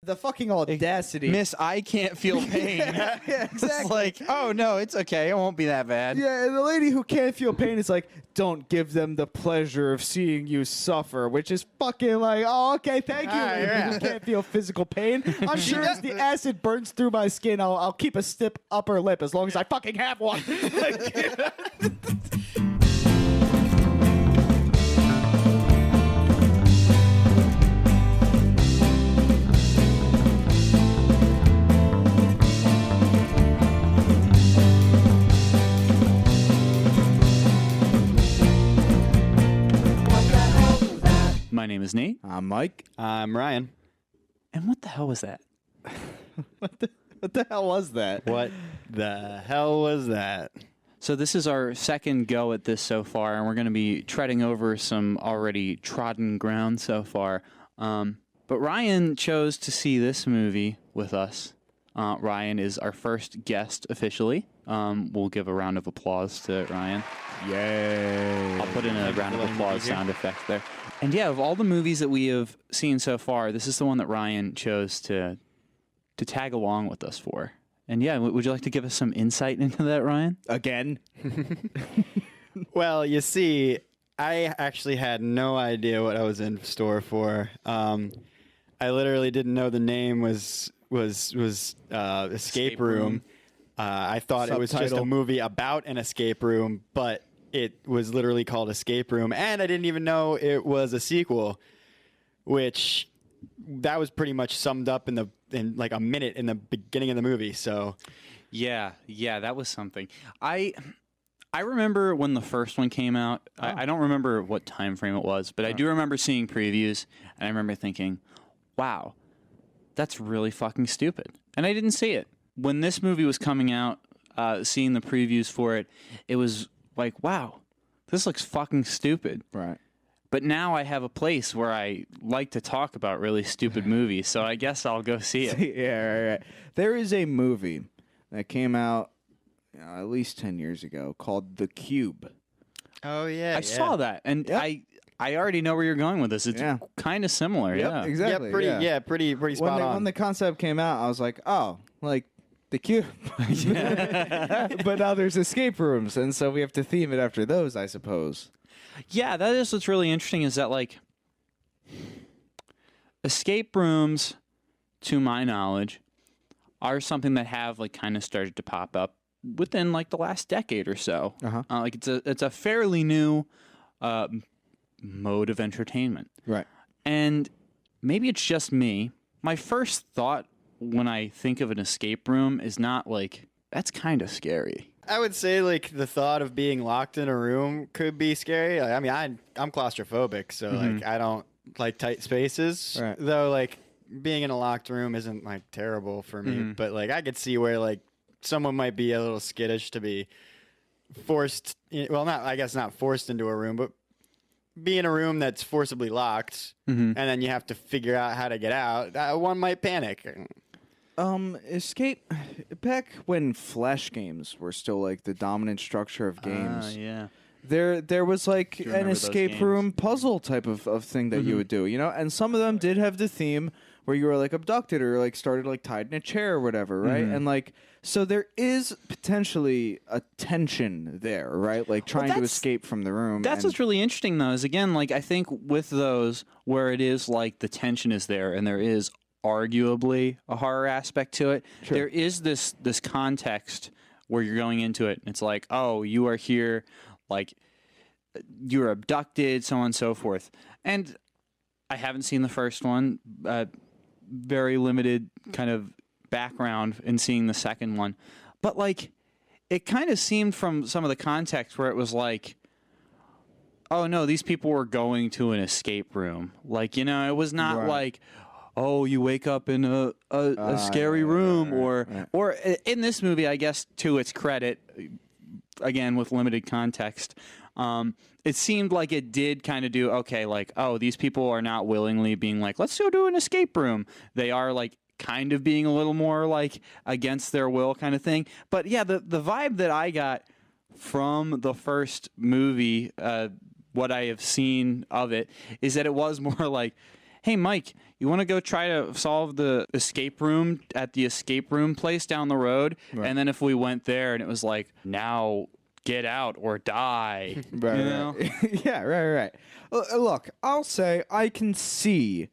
the fucking audacity. Miss, I can't feel pain. Yeah, exactly. It's like, oh, no, it's okay. It won't be that bad. Yeah, and the lady who can't feel pain is like, don't give them the pleasure of seeing you suffer, which is fucking like, oh, okay, thank you, lady who can't feel physical pain. I'm sure as the acid burns through my skin, I'll keep a stiff upper lip as long as I fucking have one. My name is Nate. I'm Mike. I'm Ryan. And what the hell was that? What the hell was that? What the hell was that? So this is our second go at this so far, and we're going to be treading over some already trodden ground so far. But Ryan chose to see this movie with us. Ryan is our first guest officially. We'll give a round of applause to Ryan. Yay. I'll put in a round of applause sound effect there. And yeah, of all the movies that we have seen so far, this is the one that Ryan chose to tag along with us for. And yeah, would you like to give us some insight into that, Ryan? Again? Well, you see, I actually had no idea what I was in store for. I literally didn't know the name was Escape Room. I thought it was just a movie about an escape room, but it was literally called Escape Room, and I didn't even know it was a sequel, which that was pretty much summed up in like a minute in the beginning of the movie. So yeah, that was something. I remember when the first one came out. I don't remember what time frame it was, but I do remember seeing previews, and I remember thinking, wow, that's really fucking stupid. And I didn't see it. When this movie was coming out, seeing the previews for it, it was like, wow, this looks fucking stupid. Right. But now I have a place where I like to talk about really stupid movies, so I guess I'll go see it. Yeah, right. There is a movie that came out at least 10 years ago called The Cube. oh yeah, I saw that, and I already know where you're going with this. It's kind of similar, yeah. Exactly. pretty spot on. When the concept came out, I was like, oh, like The Cube. But now there's escape rooms, and so we have to theme it after those, I suppose. Yeah, that is what's really interesting is that, like, escape rooms, to my knowledge, are something that have, like, kind of started to pop up within, like, the last decade or so. Like, it's a fairly new mode of entertainment. Right. And maybe it's just me. My first thought when I think of an escape room is not, like, that's kind of scary. I would say, like, the thought of being locked in a room could be scary. Like, I mean, I'm claustrophobic, so like I don't like tight spaces. Right. Though, like, being in a locked room isn't like terrible for me. But like, I could see where like someone might be a little skittish to be forced. I guess not forced into a room, but be in a room that's forcibly locked, and then you have to figure out how to get out. One might panic. Escape back when flash games were still like the dominant structure of games. Yeah. There was like an remember those escape games. room puzzle type of thing that you would do, you know? And some of them did have the theme where you were like abducted or like started like tied in a chair or whatever, right? And like so there is potentially a tension there, right? Like trying to escape from the room. That's what's really interesting though, is again, like I think with those where it is like the tension is there and there is arguably a horror aspect to it. Sure. There is this context where you're going into it and it's like, oh, you are here, like you're abducted, so on and so forth. And I haven't seen the first one, very limited kind of background in seeing the second one. But like it kind of seemed from some of the context where it was like, oh no, these people were going to an escape room. Like, you know, it was not like, oh, you wake up in a scary room, or in this movie, I guess, to its credit, again with limited context, it seemed like it did kind of do okay. Like, oh, these people are not willingly being like, let's go to an escape room. They are like kind of being a little more like against their will kind of thing. But yeah, the vibe that I got from the first movie, what I have seen of it, is that it was more like, hey, Mike, you want to go try to solve the escape room at the escape room place down the road? Right. And then if we went there and it was like, now get out or die. Right, you know? right. Yeah, right. Look, I'll say I can see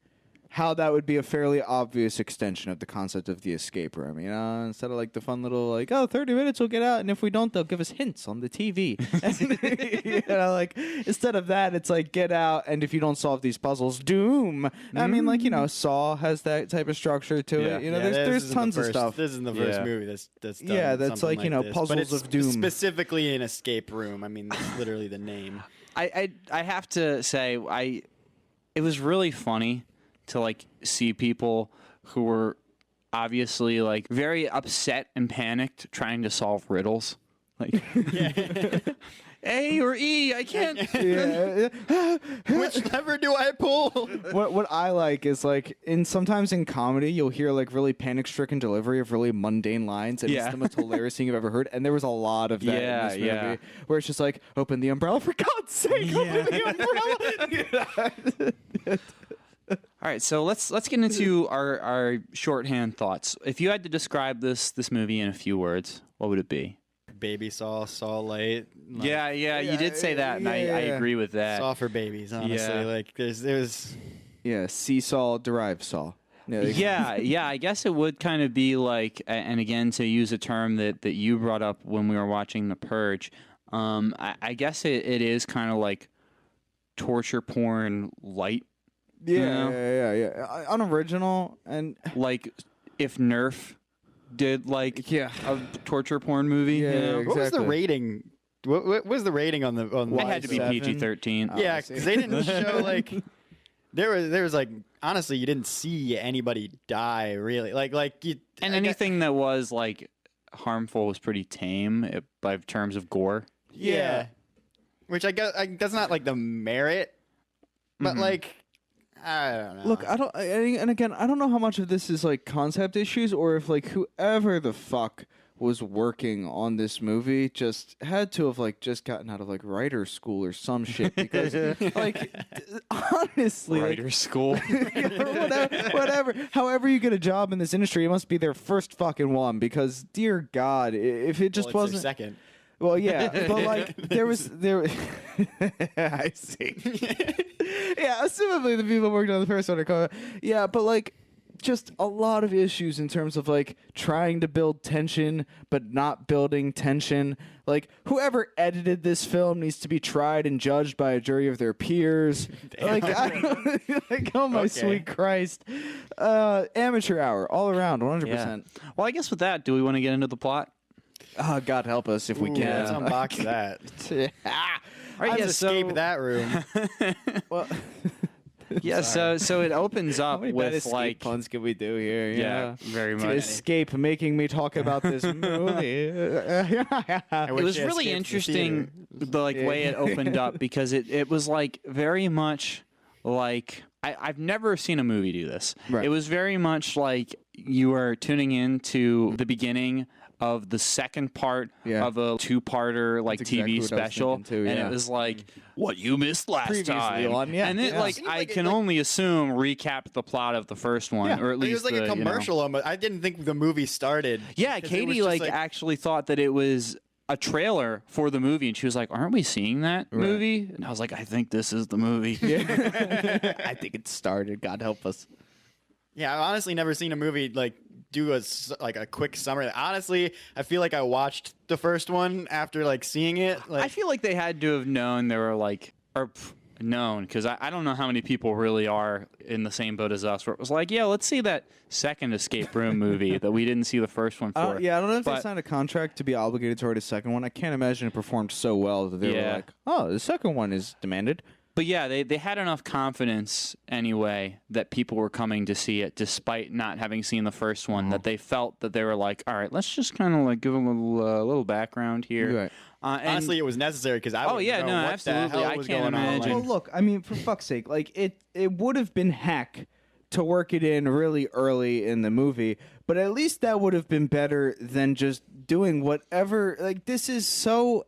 how that would be a fairly obvious extension of the concept of the escape room, you know, instead of like the fun little like, oh, 30 minutes we'll get out, and if we don't, they'll give us hints on the TV. And, you know, like instead of that, it's like get out, and if you don't solve these puzzles, doom. I mean, like, you know, Saw has that type of structure to it. You know, there's tons of stuff. This isn't the first movie that's done that's something like, you know, this, puzzles but it's of doom. Specifically an escape room. I mean, that's literally the name. I have to say, it was really funny to like see people who were obviously like very upset and panicked trying to solve riddles. Like A or E, I can't. Which lever do I pull? What I like is like sometimes in comedy you'll hear like really panic stricken delivery of really mundane lines, and it's the most hilarious thing you've ever heard. And there was a lot of that in this movie where it's just like, open the umbrella, for God's sake, open the umbrella. All right, so let's get into our shorthand thoughts. If you had to describe this movie in a few words, what would it be? Baby Saw light. Like, Yeah, you did say that, and I agree with that. Saw for babies, honestly. Yeah. Like there's seesaw derived saw. Yeah, I guess it would kind of be like, and again, to use a term that you brought up when we were watching The Purge, I guess it is kind of like torture porn light. Yeah. Unoriginal, and like if Nerf did like a torture porn movie. Yeah, you know? exactly. What was the rating? What was the rating on the? It had to be PG-13. Yeah, because they didn't show like there was like honestly you didn't see anybody die really Anything that was like harmful was pretty tame by terms of gore. Yeah, which I guess that's not like the merit, but like. I don't know. Look, and again, I don't know how much of this is like concept issues, or if like whoever the fuck was working on this movie just had to have like just gotten out of like writer's school or some shit, because like honestly, Writer's school. whatever. However you get a job in this industry, it must be their first fucking one, because dear God, if it just wasn't second. Well, yeah, but like there. I see. Yeah, assumably the people working on the first one are coming. Yeah, but like just a lot of issues in terms of like trying to build tension but not building tension. Like whoever edited this film needs to be tried and judged by a jury of their peers. Like, oh my sweet Christ. Amateur hour all around, 100%. Yeah. Well, I guess with that, do we want to get into the plot? Oh, God help us if we can. Let's unbox that. All right, escape that room. Well, yeah, so it opens up how many bad with escape like puns can we do here? yeah, very To much. escape making me talk about this movie. It was really interesting the like way it opened up, because it was like very much like I've never seen a movie do this. Right. It was very much like you are tuning into the beginning of the second part of a two-parter like That's TV exactly what I was special, thinking too, and yeah. it was like what you missed last Previously time. on, yeah. And then Yeah. like I can only assume recap the plot of the first one, Yeah. or at least It was like the, a commercial almost. I didn't think the movie started. Yeah, 'cause it was Katie just like actually thought that it was a trailer for the movie, and she was like, "Aren't we seeing that movie?" And I was like, "I think this is the movie." I think it started. God help us. Yeah, I've honestly never seen a movie like do a quick summary. Honestly, I feel like I watched the first one after like seeing it. Like, I feel like they had to have known they were like, known, because I don't know how many people really are in the same boat as us, where it was like, yeah, let's see that second escape room movie that we didn't see the first one for. Yeah, I don't know if they But- signed a contract to be obligated to write a second one. I can't imagine it performed so well that they were like, oh, the second one is demanded. But yeah, they had enough confidence anyway that people were coming to see it, despite not having seen the first one. That they felt that they were like, all right, let's just kind of like give a little background here. Right. honestly, it was necessary because I. Oh yeah, no, what absolutely. The hell I was can't going on. imagine. Well, look, I mean, for fuck's sake, like it would have been hack to work it in really early in the movie, but at least that would have been better than just doing whatever. Like, this is so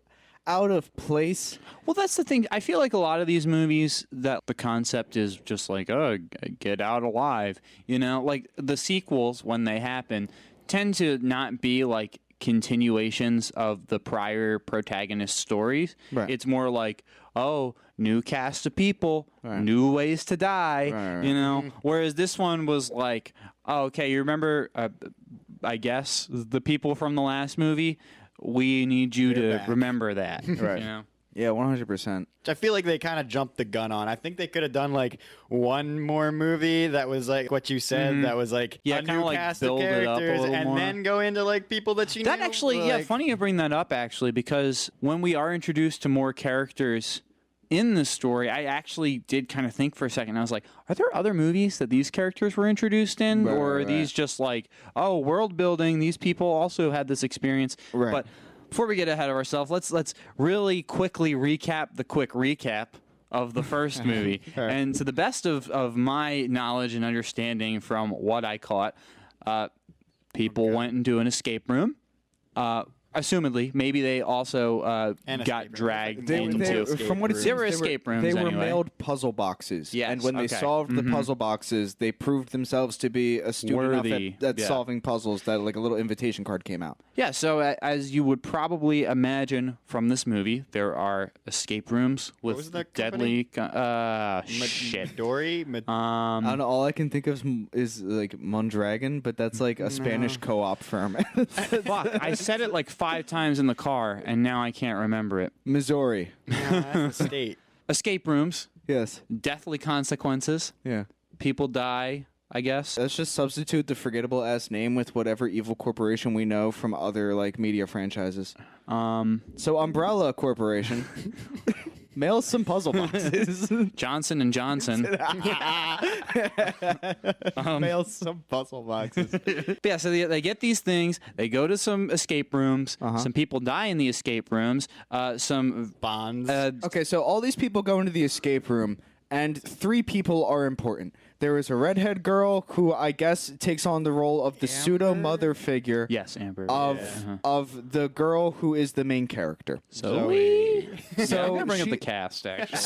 out of place. Well, that's the thing. I feel like a lot of these movies that the concept is just like, oh, get out alive. You know, like the sequels, when they happen, tend to not be like continuations of the prior protagonist stories. Right. It's more like, oh, new cast of people, new ways to die, you know? Whereas this one was like, oh, okay, you remember, I guess, the people from the last movie? We need you to remember that. Right. You know? Yeah, 100%. I feel like they kind of jumped the gun on. I think they could have done like one more movie that was like what you said, that was like a kinda new like cast build of it up a characters, little and more. then go into like people that you That knew. actually, like, yeah, funny you bring that up, actually, because when we are introduced to more characters in the story, I actually did kind of think for a second. I was like, are there other movies that these characters were introduced in? Or are these just like, oh, world building, these people also had this experience? Right. But before we get ahead of ourselves, let's really quickly recap the quick recap of the first movie. And to the best of my knowledge and understanding from what I caught, people went into an escape room. Assumedly, maybe they also got dragged into. From what it seems, were escape rooms. They were anyway. mailed puzzle boxes. Yes, and when they okay. solved the puzzle boxes, they proved themselves to be astute Worthy. enough at solving puzzles that like a little invitation card came out. Yeah, so as you would probably imagine from this movie, there are escape rooms was with the deadly shit. Midori? I don't know. All I can think of is like Mondragon, but that's like a Spanish co-op firm. Fuck, I said it like 5 times in the car, and now I can't remember it. Missouri. That's the state. Escape rooms, Yes. deathly consequences. Yeah. People die, I guess. Let's just substitute the forgettable ass name with whatever evil corporation we know from other like media franchises. So Umbrella Corporation. Mail some puzzle boxes. Johnson and Johnson. Mail some puzzle boxes. But yeah, so they get these things. They go to some escape rooms. Some people die in the escape rooms. Some Bonds. Okay, so all these people go into the escape room, and 3 people are important. There is a redhead girl who I guess takes on the role of the pseudo mother figure yes, Amber. of the girl who is the main character. Zoe. So I'm gonna bring up she- the cast actually.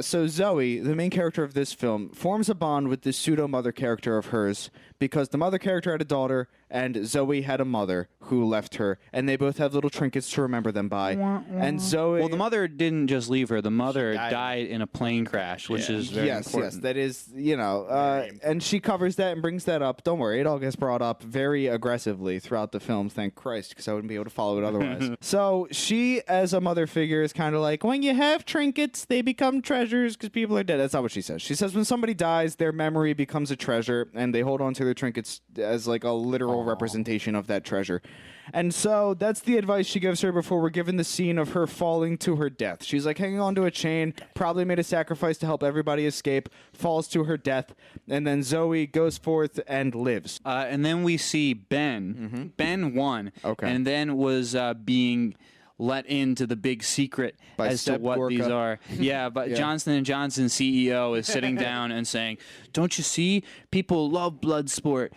So Zoe, the main character of this film, forms a bond with this pseudo mother character of hers because the mother character had a daughter and Zoe had a mother who left her, and they both have little trinkets to remember them by. And Zoe, Well, the mother didn't just leave her. The mother died in a plane crash, which is very important. that is, and she covers that and brings that up. Don't worry, it all gets brought up very aggressively throughout the film, thank Christ, because I wouldn't be able to follow it otherwise. So she, as a mother figure, is kind of like, when you have trinkets, they become treasures because people are dead. That's not what she says. She says when somebody dies, their memory becomes a treasure, and they hold on to their trinkets as like a literal representation of that treasure. And so that's the advice she gives her before we're given the scene of her falling to her death. She's like hanging onto a chain, probably made a sacrifice to help everybody escape, falls to her death, and then Zoe goes forth and lives. And then we see Ben. Ben won. Okay. And then was being let into the big secret By as to Seb what these Gorka. are. Yeah, but Johnson & Johnson CEO is sitting down and saying, don't you see? People love blood sport,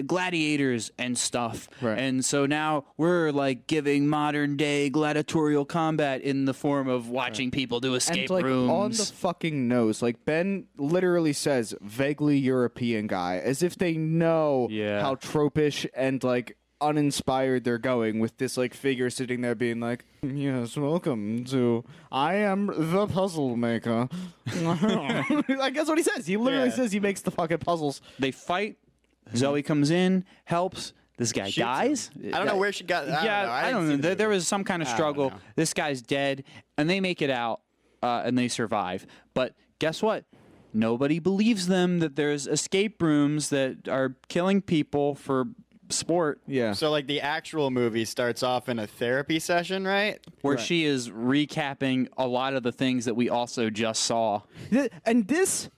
gladiators and stuff. Right. And so now we're like giving modern day gladiatorial combat in the form of watching people do escape And like rooms. on the fucking nose, like Ben literally says vaguely European guy, as if they know how tropish and like uninspired they're going with this like figure sitting there being like, yes, welcome to I am the puzzle maker. Like that's what he says. He literally says he makes the fucking puzzles. They fight. Zoe comes in, helps. This guy Shoots dies. I don't know where she got. I don't know. There was some kind of struggle. know. This guy's dead, and they make it out, and they survive. But guess what? Nobody believes them that there's escape rooms that are killing people for sport. Yeah. So like the actual movie starts off in a therapy session, right? Where she is recapping a lot of the things that we also just saw. And this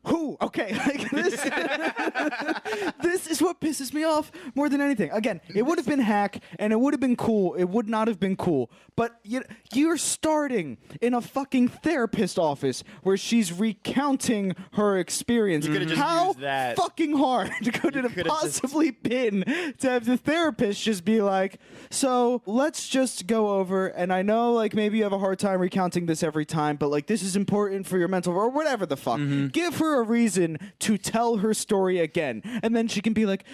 Who? Okay, like this. This is what pisses me off more than anything. Again, it would have been hack, and it would have been cool. It would not have been cool. But you're starting in a fucking therapist office where she's recounting her experience. You could have just How used that. fucking hard could it have possibly been to have the therapist just be like, so let's just go over, and I know like maybe you have a hard time recounting this every time, but like this is important for your mental or whatever the fuck. Give her a reason to tell her story again, and then she can be like,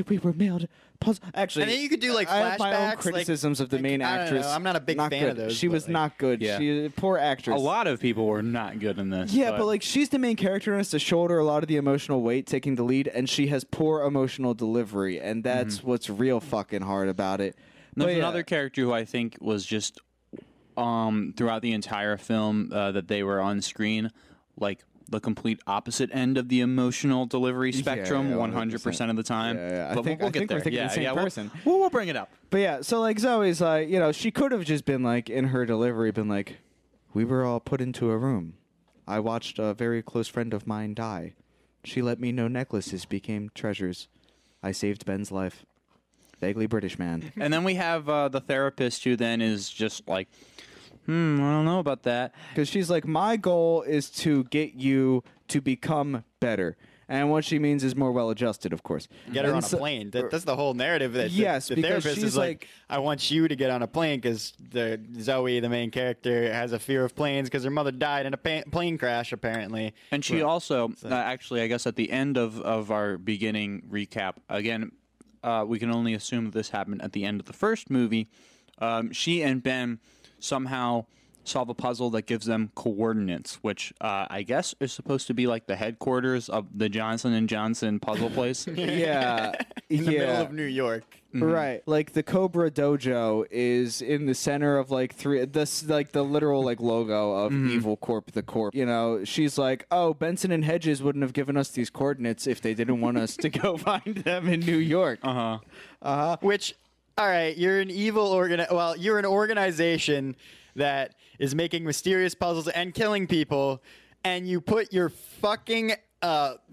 we were mailed puzzle. Actually, And then you could do like I have my own flashbacks, criticisms of the main I don't actress. know, I'm not a big fan good. of those. She but, was like, not good. Yeah. She poor actress. A lot of people were not good in this. Yeah, but like she's the main character and has to shoulder a lot of the emotional weight, taking the lead, and she has poor emotional delivery, and that's what's real fucking hard about it. There's But yeah. another character who I think was just throughout the entire film that they were on screen, like the complete opposite end of the emotional delivery spectrum, 100% of the time. Yeah. I But think we'll get there. we're thinking the same person. We'll bring it up. But yeah, so like Zoe's like, she could have just been like in her delivery, been like, we were all put into a room. I watched a very close friend of mine die. She let me know necklaces became treasures. I saved Ben's life. Vaguely British man. And then we have the therapist who then is just like, I don't know about that. Because she's like, my goal is to get you to become better. And what she means is more well-adjusted, of course. Get her And on so- a plane. That's the whole narrative. That Yes, the because therapist she's is like, like- I want you to get on a plane because Zoe, the main character, has a fear of planes because her mother died in a plane crash, apparently. And she also, actually, I guess at the end of our beginning recap, again, we can only assume that this happened at the end of the first movie. She and Ben somehow solve a puzzle that gives them coordinates, which I guess is supposed to be like the headquarters of the Johnson & Johnson puzzle place. Yeah. In the middle of New York. Right, like the Cobra Dojo is in the center of like the literal like logo of Evil Corp, the Corp. She's like, oh, Benson and Hedges wouldn't have given us these coordinates if they didn't want us to go find them in New York. Which, all right, you're an evil you're an organization that is making mysterious puzzles and killing people, and you put your fucking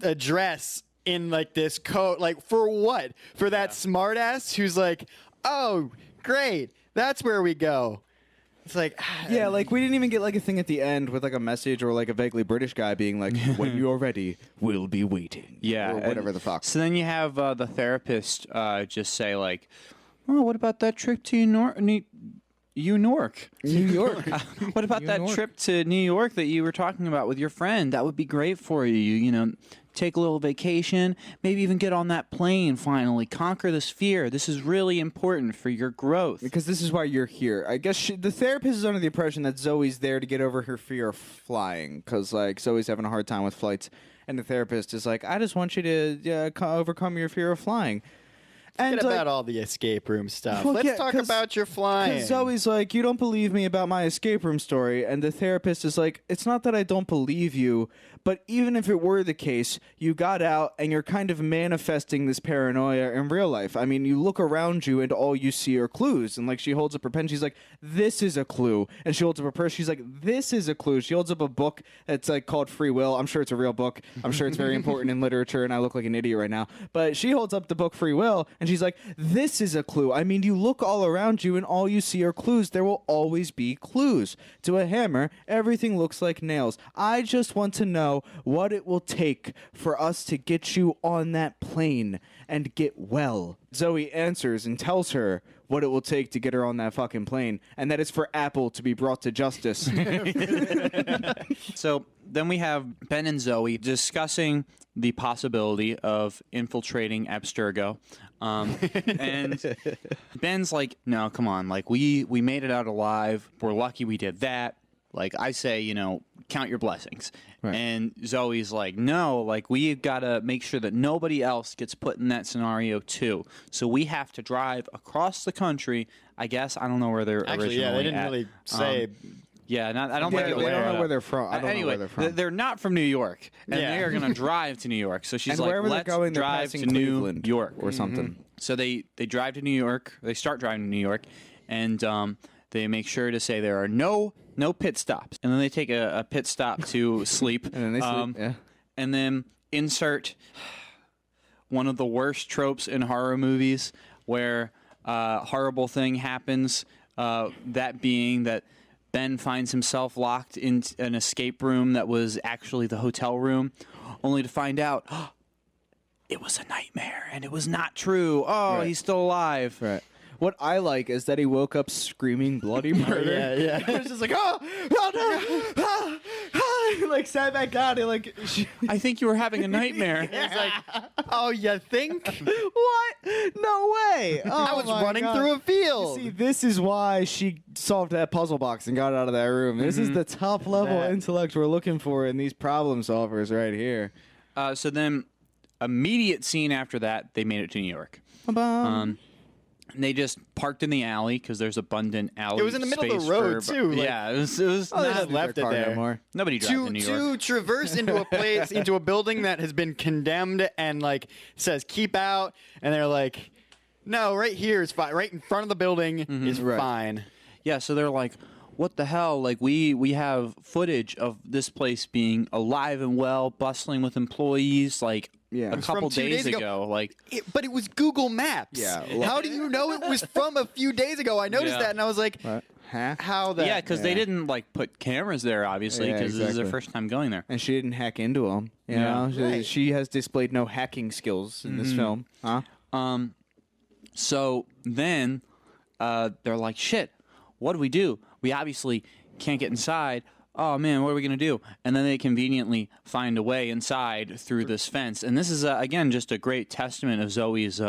address in like this code, like for what? For that smartass who's like, oh, great, that's where we go. It's like, Yeah, like we didn't even get like a thing at the end with like a message or like a vaguely British guy being like, when you're ready, we'll be waiting. Yeah, Or whatever the fuck. So then you have the therapist just say like, "Oh, what about that trip to New York? New York. What about that York. trip to New York that you were talking about with your friend? That would be great for you. Take a little vacation, maybe even get on that plane finally, conquer this fear. This is really important for your growth." Because this is why you're here. I guess the therapist is under the impression that Zoe's there to get over her fear of flying. Because, like, Zoe's having a hard time with flights. And the therapist is like, I just want you to overcome your fear of flying. And forget like, about all the escape room stuff. Well, Let's yeah, talk 'cause- about your flying. Because Zoe's like, you don't believe me about my escape room story. And the therapist is like, it's not that I don't believe you, but even if it were the case, you got out and you're kind of manifesting this paranoia in real life. I mean, you look around you and all you see are clues. And like she holds up her pen, she's like, this is a clue. And she holds up her purse, she's like, this is a clue. She holds up a book that's like called Free Will. I'm sure it's a real book. I'm sure it's very important in literature, and I look like an idiot right now. But she holds up the book Free Will, and she's like, this is a clue. I mean, you look all around you and all you see are clues. There will always be clues. To a hammer, everything looks like nails. I just want to know what it will take for us to get you on that plane and get well. Zoe answers and tells her what it will take to get her on that fucking plane, and that is for Apple to be brought to justice. So then we have Ben and Zoe discussing the possibility of infiltrating Abstergo. And Ben's like, no, come on. Like, we made it out alive. We're lucky we did that. Like, I say, count your blessings. Right. And Zoe's like, no, like, we've got to make sure that nobody else gets put in that scenario, too. So we have to drive across the country. I guess, I don't know where they're Actually, originally yeah, they didn't at. really say. Yeah, I don't Yeah, think they it don't know where they're from. I don't know anyway, where they're from. they're not from New York, and Yeah. they are going to drive to New York. So she's And like, wherever they're let's going, they're drive passing to New Cleveland York. or something. So they drive to New York. They start driving to New York, and they make sure to say there are no pit stops. And then they take a pit stop to sleep. And then they sleep, yeah. And then insert one of the worst tropes in horror movies where a horrible thing happens, that being that Ben finds himself locked in an escape room that was actually the hotel room, only to find out it was a nightmare and it was not true. Oh, Right. he's still alive. Right. What I like is that he woke up screaming bloody murder. Yeah. He was just like, oh no, He like sat back down and like, I think you were having a nightmare. It's like, oh, you think? what? No way. Oh, I was my running God. through a field. See, this is why she solved that puzzle box and got out of that room. This is the top level intellect we're looking for in these problem solvers right here. So then, immediate scene after that, they made it to New York. And they just parked in the alley because there's abundant alley. It was in the middle of the space road, for- too, like- yeah, it was Oh, they not- just left it car there. anymore. nobody drives to in New York. traverse into a place, into a building that has been condemned and like says keep out, and they're like, no, right here is fine. Right in front of the building is Right. fine. Yeah, so they're like, what the hell? Like, we have footage of this place being alive and well, bustling with employees, like, Yeah. a It couple from 2 days days ago. ago. Like, But it was Google Maps. Yeah. How do you know it was from a few days ago? I noticed Yeah. that, and I was like, Huh? how the? yeah, because they didn't, like, put cameras there, obviously, Yeah, because this is their exactly. first time going there. And she didn't hack into him. You Yeah. know, Right. she has displayed no hacking skills in this film. Huh? So then they're like, shit, what do we do? We obviously can't get inside. Oh, man, what are we going to do? And then they conveniently find a way inside through this fence. And this is, again, just a great testament of Zoe's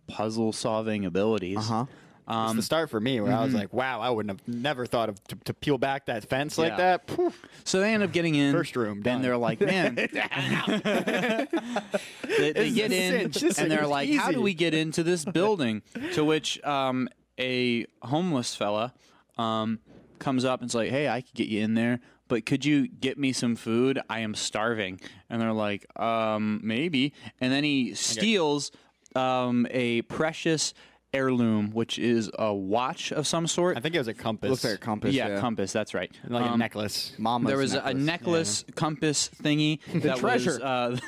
puzzle-solving abilities. Uh-huh. It's the start for me, where I was like, wow, I wouldn't have never thought of to peel back that fence like Yeah. that. Poof. So they end up getting in. First room, Then done. they're like, man. they get in, cinch. and they're like, how do Easy. we get into this building? To which a homeless fella comes up and is like, hey, I could get you in there, but could you get me some food? I am starving. And they're like, maybe. And then he steals a precious heirloom, which is a watch of some sort. I think it was a compass. Looks like a compass. yeah, compass. That's right. like a necklace. Mama's There was a necklace compass thingy that treasure. was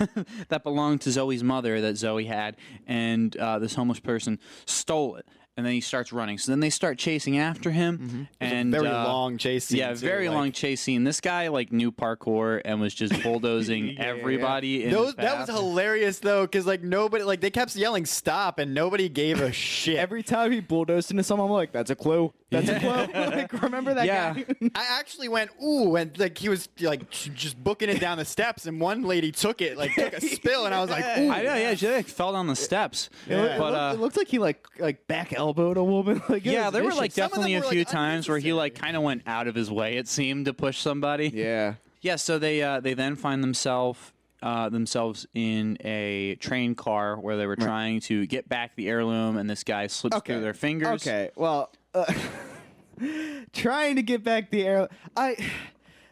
that belonged to Zoe's mother that Zoe had, and this homeless person stole it. And then he starts running. So then they start chasing after him, and Very long chase scene. yeah, too, very like- long chase scene. This guy like knew parkour and was just bulldozing everybody. In his That was path. hilarious though, because like nobody, like they kept yelling stop, and nobody gave a shit. Every time he bulldozed into someone, I'm like, that's a clue. That's a clue. Like, remember that Yeah. guy? I actually went ooh, and like he was like just booking it down the steps, and one lady took a spill, and I was like, ooh. I know, yeah, she like fell down the steps. But it looked like he like back elbowed a woman. Like, it yeah, was there were vicious. like Some of them definitely a were, few like, times where he like kind of went out of his way. It seemed to push somebody. Yeah. Yeah, so they then find themselves in a train car where they were trying to get back the heirloom, and this guy slips through their fingers. Okay, well, trying to get back the air.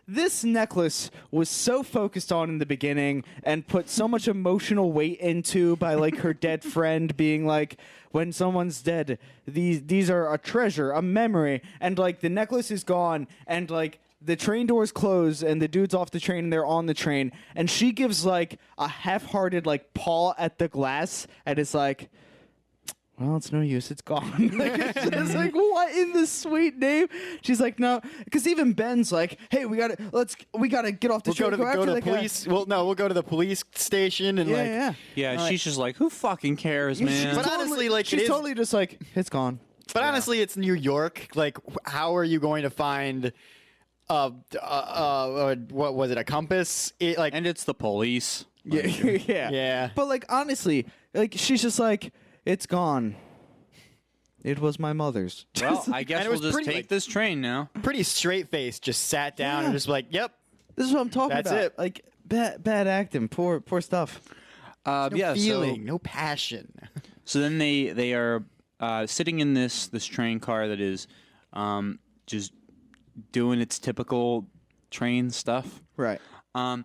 This necklace was so focused on in the beginning and put so much emotional weight into by like her dead friend being like, when someone's dead, these are a treasure, a memory, and like the necklace is gone, and like the train doors close, and the dude's off the train, and they're on the train, and she gives like a half-hearted like paw at the glass, and it's like, well, it's no use. It's gone. Like, it's like, what in the sweet name? She's like, no, because even Ben's like, hey, we gotta get off the We'll train. go to the after that guy." police. Well, no, we'll go to the police station and Yeah, like. yeah. Yeah, she's just like, who fucking cares, man? But honestly, like, she's it is- totally just like, it's gone. But honestly, it's New York. Like, how are you going to find? What was it? A compass? It like. And it's the police. Yeah, yeah, Yeah. But like, honestly, like, she's just like, it's gone. It was my mother's. Well, I guess And it we'll was just pretty, take like- this train now. pretty straight face, just sat down and Yeah. just like, yep. This is what I'm talking That's about. it. Like, bad acting, poor stuff. No Yeah, feeling, no passion. so then they are sitting in this train car that is just doing its typical train stuff. Right. And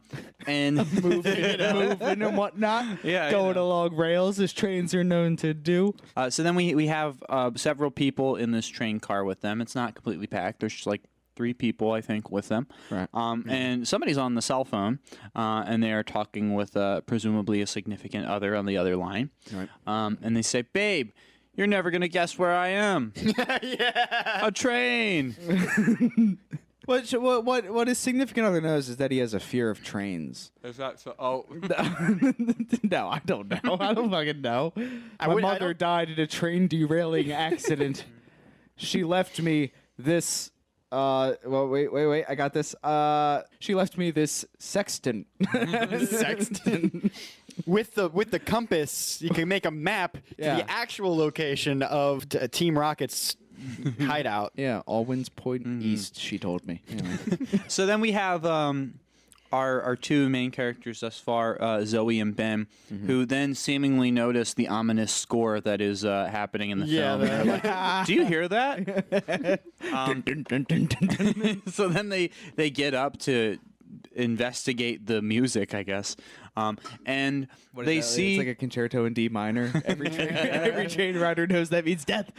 moving and whatnot. Yeah, going along rails as trains are known to do. so then we have several people in this train car with them. It's not completely packed. There's just like three people, I think, with them. Right. And somebody's on the cell phone, and they are talking with presumably a significant other on the other line. Right. And they say, "Babe, you're never gonna guess where I am." Yeah. A train. What his significant other knows is that he has a fear of trains. Is that so? Oh, No, I don't know. I don't fucking know. My I mother don't- died in a train derailing accident. She left me this. Well, wait. I got this. She left me this sextant. Sextant. With the compass, you can make a map to Yeah. the actual location of Team Rocket's hideout. Yeah, all winds point east. She told me. Anyway. so then we have our two main characters thus far, Zoe and Ben, who then seemingly notice the ominous score that is happening in the film. they're They're like, do you hear that? So then they get up to investigate the music, I guess, and they see it's like a concerto in D minor. Every train rider knows that means death.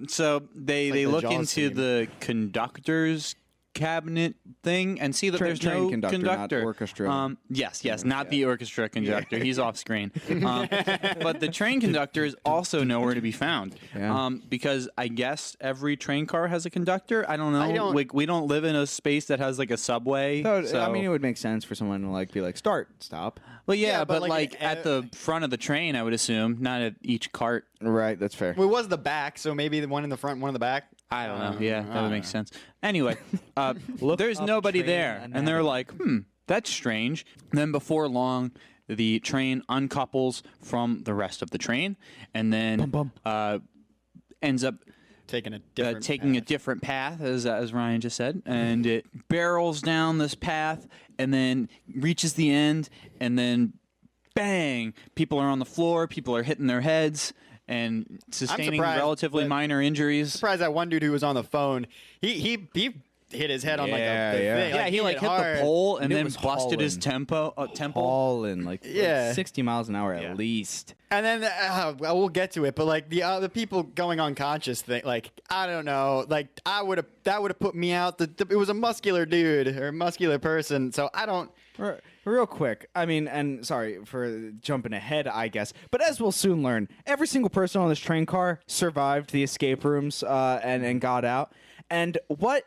So they the look Jaws into theme. the conductor's cabinet thing and see that there's train no conductor, not conductor. orchestra. Yes, not the orchestra conductor. He's off screen. But the train conductor is also nowhere to be found. Yeah. Because I guess every train car has a conductor. I don't know. We don't live in a space that has like a subway. So, I mean, it would make sense for someone to like be like, start, stop. Well, yeah, Yeah, but but, like like, at the front of the train, I would assume, not at each cart. Right, that's fair. Well, it was the back, so maybe the one in the front, one in the back. I don't know. Yeah, that would make sense. Anyway, Look there's up nobody train there, and they're like, that's strange. Then before long, the train uncouples from the rest of the train, and then ends up Taking a different taking a path. different path, as Ryan just said, and it barrels down this path, and then reaches the end, and then bang! People are on the floor. People are hitting their heads and sustaining surprised relatively that- minor injuries. Surprised that one dude who was on the phone. He hit his head on like Yeah, the yeah. thing. Yeah, he hit hard. the pole and it then was busted his hauling. temple. Hauling like Yeah. 60 miles an hour Yeah. at least. And then well, we'll get to it, but like the people going unconscious thing, like I don't know, like that would have put me out. It was a muscular dude or a muscular person, so I don't. Real quick, I mean, and sorry for jumping ahead, I guess, but as we'll soon learn, every single person on this train car survived the escape rooms and got out. And what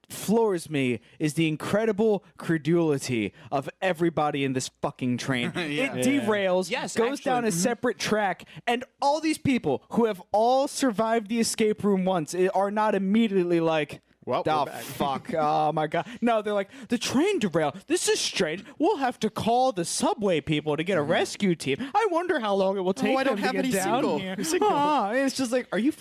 floors me is the incredible credulity of everybody in this fucking train. It derails, Yes, goes actually, down a separate track, and all these people who have all survived the escape room once are not immediately like, Well, oh, we're back." fuck. Oh, my God. No, they're like, the train derailed. This is strange. We'll have to call the subway people to get a rescue team. I wonder how long it will take I them don't to have get any down signal. here. Signal. It's just like, are you...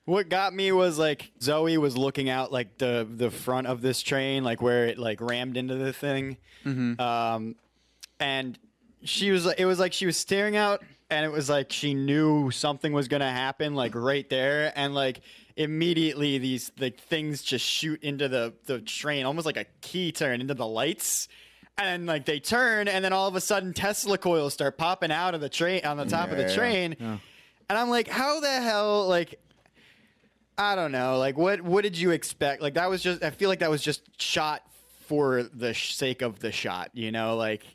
What got me was like Zoe was looking out like the front of this train, like where it like rammed into the thing, and she was it was like she was staring out, and it was like she knew something was gonna happen, like right there, and like immediately these like things just shoot into the train, almost like a key turn into the lights. And then, like, they turn, and then all of a sudden, Tesla coils start popping out of the train on the top of the Yeah. train. Yeah. And I'm like, how the hell, like, I don't know, like, what did you expect? Like, that was just, I feel like that was just shot for the sake of the shot, you know? Like,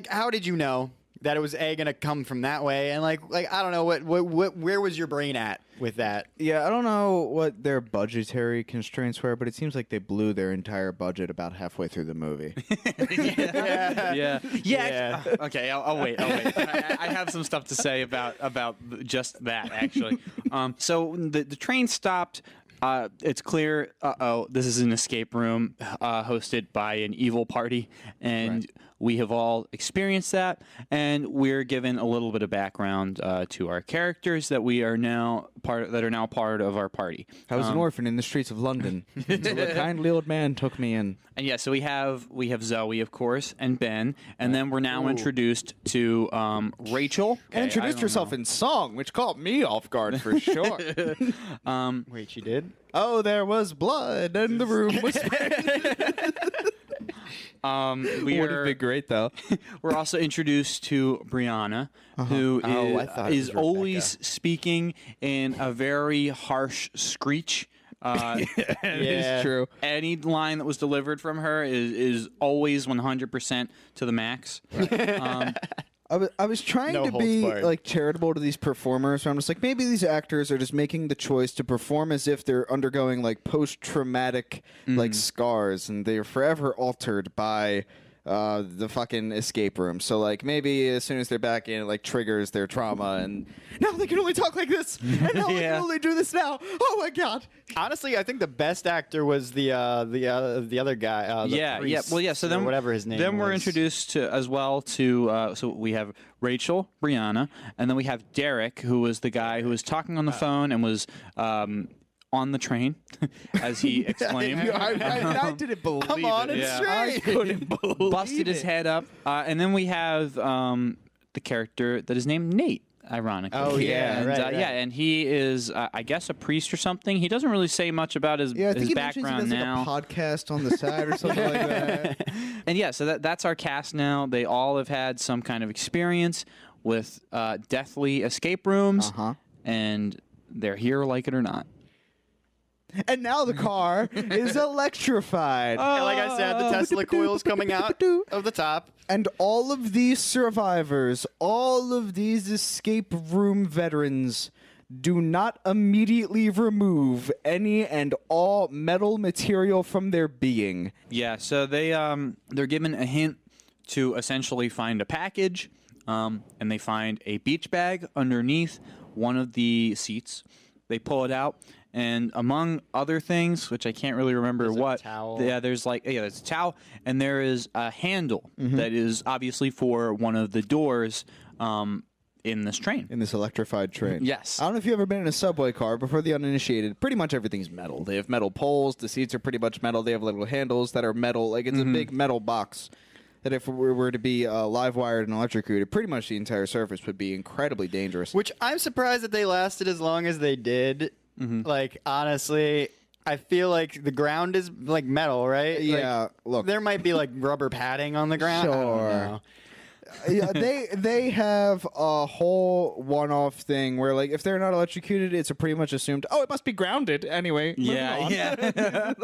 how did you know that it was gonna come from that way? And like, I don't know, where was your brain at with that? Yeah, I don't know what their budgetary constraints were, but it seems like they blew their entire budget about halfway through the movie. Yeah. Okay, I'll wait. I have some stuff to say about just that actually. So the train stopped. It's clear. This is an escape room hosted by an evil party, and we have all experienced that. And we're given a little bit of background to our characters that we are now part of our party. I was an orphan in the streets of London until a kindly old man took me in. And yeah, so we have Zoe, of course, and Ben, and then we're now introduced to Rachel. And introduced herself in song, which caught me off guard for sure. Wait, she did? Oh, there was blood, and the room was We would are, have been great, though. we're also introduced to Brianna, who Oh, I thought it is was always speaking in a very harsh screech. It's true. Any line that was delivered from her is always 100% to the max. I was trying No to holds be barred. like charitable to these performers. So I'm just like, maybe these actors are just making the choice to perform as if they're undergoing like post-traumatic like scars, and they're forever altered by the fucking escape room. So like maybe as soon as they're back in, it like triggers their trauma, and now they can only talk like this, and now they can only do this now. Oh my god! Honestly, I think the best actor was the other guy. The priest, Well, yeah. So or then, whatever his name. Then we're was. introduced to as well to. So we have Rachel, Brianna, and then we have Derek, who was the guy who was talking on the phone and was. On the train, as he explained. I didn't believe Come on, it. it's I straight. couldn't believe Busted his head up, and then we have the character that is named Nate. Ironically. Oh, yeah, and, right. Yeah, and he is, I guess, a priest or something. He doesn't really say much about his, Yeah, I think his he mentions he background does now. like a podcast on the side or something like that. And yeah, so that's our cast now. They all have had some kind of experience with deathly escape rooms, and they're here, like it or not. And now the car is electrified. And like I said, the Tesla coil's coming out of the top. And all of these survivors, all of these escape room veterans, do not immediately remove any and all metal material from their being. Yeah, so they're given a hint to essentially find a package, and they find a beach bag underneath one of the seats. They pull it out, and among other things, which I can't really remember There's a what. towel. Yeah, there's a towel, and there is a handle that is obviously for one of the doors in this train. In this electrified train. Yes. I don't know if you've ever been in a subway car, but for the uninitiated, pretty much everything's metal. They have metal poles, the seats are pretty much metal, they have little handles that are metal. Like, it's a big metal box that if it were to be live wired and electrocuted, pretty much the entire surface would be incredibly dangerous. Which I'm surprised that they lasted as long as they did. Like, honestly, I feel like the ground is like metal, right? Yeah, Like, look. there might be like rubber padding on the ground. I don't Sure. know. Yeah, they have a whole one-off thing where, like, if they're not electrocuted, it's a pretty much assumed, oh, it must be grounded anyway. Moving on. Yeah.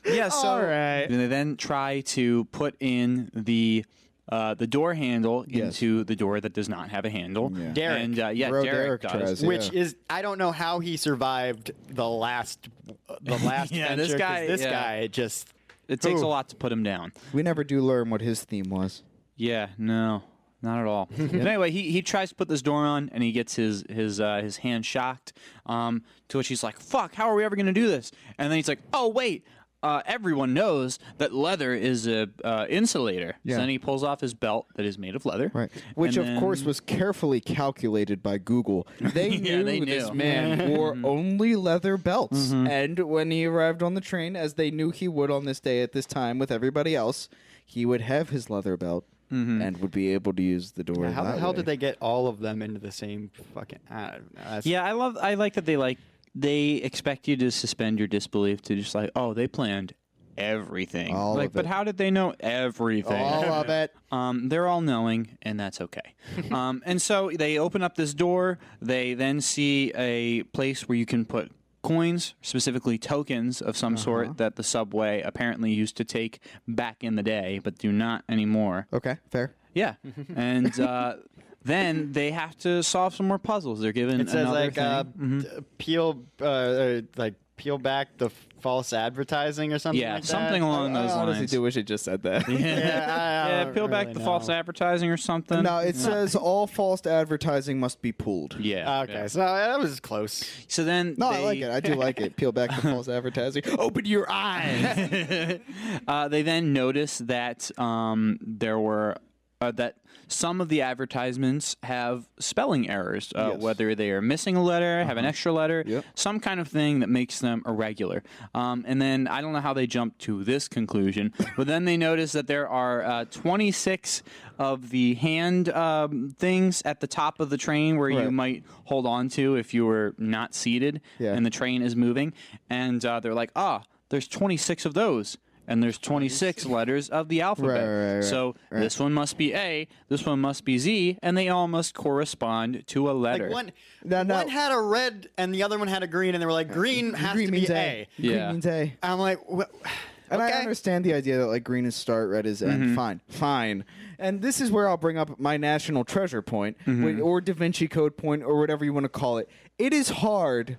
Yeah, so All right. they then try to put in the door handle into the door that does not have a handle. Yeah. Derek. And Bro, Derek Derek does. tries. Which Yeah. is, I don't know how he survived the last Yeah, venture, this 'cause guy- this yeah. guy just It takes Ooh. a lot to put him down. We never do learn what his theme was. Yeah, no, not at all. But anyway, he tries to put this door on, and he gets his hand shocked. To which he's like, "Fuck! How are we ever going to do this?" And then he's like, "Oh wait, everyone knows that leather is a insulator." Yeah. So then he pulls off his belt that is made of leather, Right. Which, and of course, then- was carefully calculated by Google. They Yeah, knew they this knew. man wore only leather belts. And when he arrived on the train, as they knew he would on this day at this time with everybody else, he would have his leather belt and would be able to use the door. how the that hell way. did they get all of them into the same fucking? I don't know. That's- Yeah, I like that they expect you to suspend your disbelief to just like, oh, they planned everything. All like, of but it. how did they know everything? All of it. They're all knowing, and that's okay. And so they open up this door. They then see a place where you can put coins, specifically tokens of some sort that the subway apparently used to take back in the day, but do not anymore. Okay, fair. Yeah. And then they have to solve some more puzzles. They're given It says another like thing. peel back the false advertising or something. Yeah, like something that. along those I honestly lines. do wish it just said that. Yeah, I Yeah, don't peel back really the know. false advertising or something. No, it says all false advertising must be pulled. Yeah. Okay, yeah. so that was close. So then No, they, I like it. I do like it. Peel back the false advertising. Open your eyes. They then notice that there were that some of the advertisements have spelling errors, Yes. whether they are missing a letter, have an extra letter, Yep. some kind of thing that makes them irregular. And then I don't know how they jumped to this conclusion, but then they notice that there are 26 of the hand things at the top of the train where you Right. might hold on to if you were not seated Yeah. and the train is moving. And they're like, there's 26 of those. and there's 26 letters of the alphabet. Right. So this one must be A, this one must be Z, and they all must correspond to a letter. Like No. one had a red and the other one had a green, and they were like, green has green to be means A. Yeah. Green means A. I'm like, And okay. I understand the idea that like green is start, red is end. Fine. And this is where I'll bring up my national treasure point, or Da Vinci Code point, or whatever you want to call it. It is hard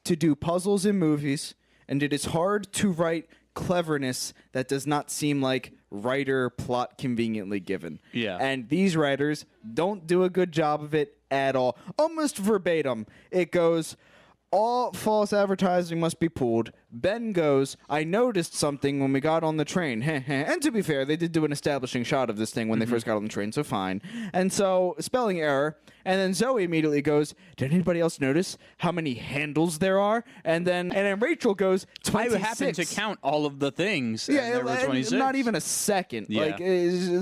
to do puzzles in movies, and it is hard to write cleverness that does not seem like writer plot conveniently given. Yeah. And these writers don't do a good job of it at all. Almost verbatim. It goes, all false advertising must be pulled. Ben goes, I noticed something when we got on the train. And to be fair, they did do an establishing shot of this thing when they first got on the train, so fine. And so, spelling error. And then Zoe immediately goes, did anybody else notice how many handles there are? And then Rachel goes, 26. I happened to count all of the things. And there were and 26. not even a second. Yeah. Like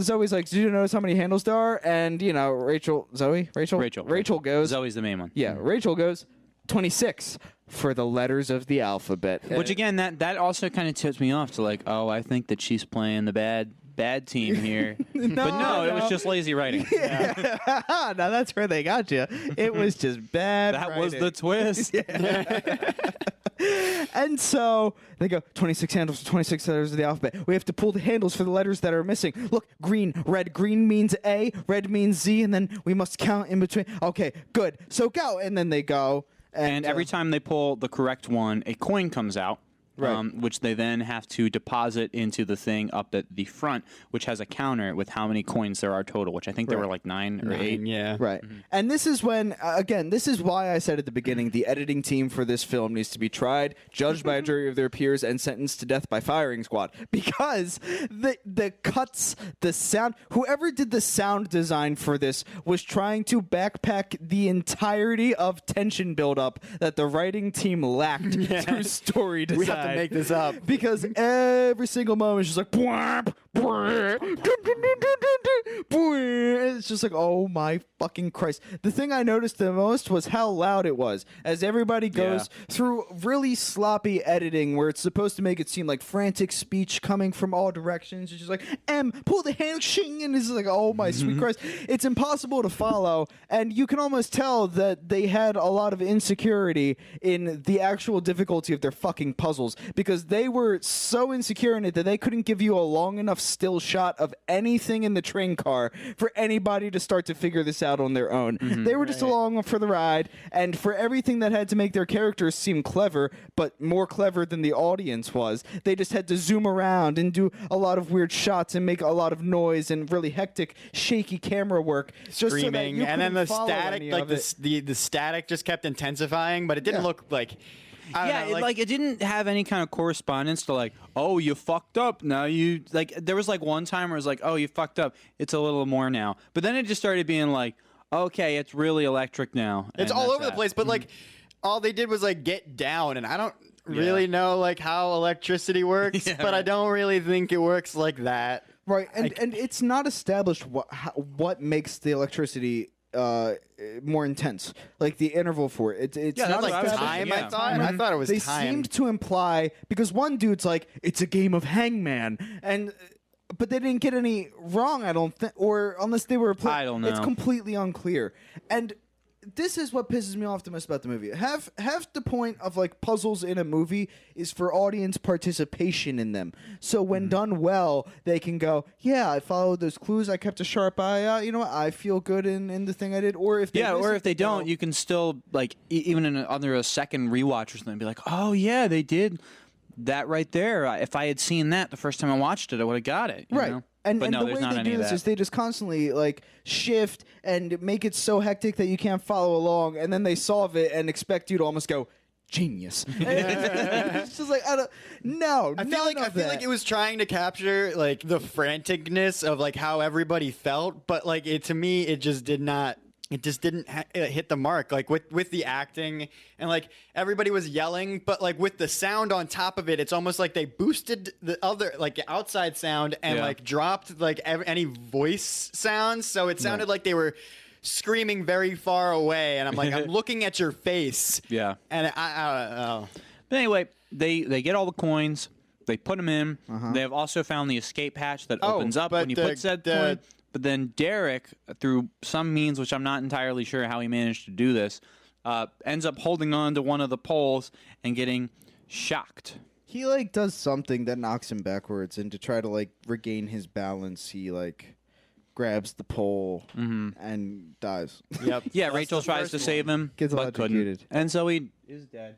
Zoe's like, did you notice how many handles there are? And Rachel goes, Zoe's the main one. yeah, Rachel goes, 26 for the letters of the alphabet. Which again, that also kind of tips me off to like, oh, I think that she's playing the bad team here. But no, it was just lazy writing. now that's where they got you. It was just bad. That was the twist. And so they go 26 handles, 26 letters of the alphabet. We have to pull the handles for the letters that are missing. Look, green, red. Green means A, red means Z, and then we must count in between. Okay, good. So go. And then they go. And every time they pull the correct one, a coin comes out. Right. Which they then have to deposit into the thing up at the front, which has a counter with how many coins there are total, which I think there were like 9 or 8. Yeah. Right. And this is when, again, this is why I said at the beginning the editing team for this film needs to be tried, judged by a jury of their peers, and sentenced to death by firing squad. Because the cuts, the sound, whoever did the sound design for this was trying to backpack the entirety of tension buildup that the writing team lacked through story design. We have to make this up. Because every single moment is just like, it's just like, oh my fucking Christ. The thing I noticed the most was how loud it was. As everybody goes through really sloppy editing where it's supposed to make it seem like frantic speech coming from all directions. It's just like, pull the hand, shing, and it's like, oh my sweet Christ. It's impossible to follow, and you can almost tell that they had a lot of insecurity in the actual difficulty of their fucking puzzles, because they were so insecure in it that they couldn't give you a long enough still shot of anything in the train car for anybody to start to figure this out on their own. They were just along for the ride, and for everything that had to make their characters seem clever, but more clever than the audience was, they just had to zoom around and do a lot of weird shots and make a lot of noise and really hectic, shaky camera work. Screaming, so that and then the static, like the the static just kept intensifying, but it didn't look like. I don't know, it didn't have any kind of correspondence to like, oh, you fucked up. Now you like. There was like one time where it was like, oh, you fucked up. It's a little more now. But then it just started being like, okay, it's really electric now. It's all over the place. But like, all they did was like get down, and I don't really know like how electricity works, but I don't really think it works like that. Right, and it's not established what makes the electricity more intense, like the interval for it. It's not like established. time. I thought it was They time. seemed to imply, because one dude's like, it's a game of hangman, but they didn't get any wrong, I don't think, or unless they were. I don't know. It's completely unclear, and this is what pisses me off the most about the movie. Half the point of like puzzles in a movie is for audience participation in them. So when done well, they can go, yeah, I followed those clues. I kept a sharp eye out. You know what? I feel good in the thing I did. Or if they or if they don't, you can still like even under a second rewatch or something, be like, oh yeah, they did that right there. If I had seen that the first time I watched it, I would have got it. You know? And but no, the there's way not they any do of this that. is they just constantly like shift and make it so hectic that you can't follow along, and then they solve it and expect you to almost go genius. It's just like I feel like it was trying to capture like the franticness of like how everybody felt, but like to me it just did not. It just didn't hit the mark, like with the acting, and like everybody was yelling, but like with the sound on top of it, it's almost like they boosted the other like outside sound and like dropped like any voice sounds, so it sounded like they were screaming very far away, and I'm like, I'm looking at your face, Yeah. and I don't know. But anyway, they get all the coins. They put him in. They have also found the escape hatch that opens up when you put said coin. But then Derek, through some means, which I'm not entirely sure how he managed to do this, ends up holding on to one of the poles and getting shocked. He like does something that knocks him backwards, and to try to like regain his balance, he like grabs the pole and dies. Yep. Yeah, Rachel tries to save him, Gets but couldn't. electrocuted. And so he is dead.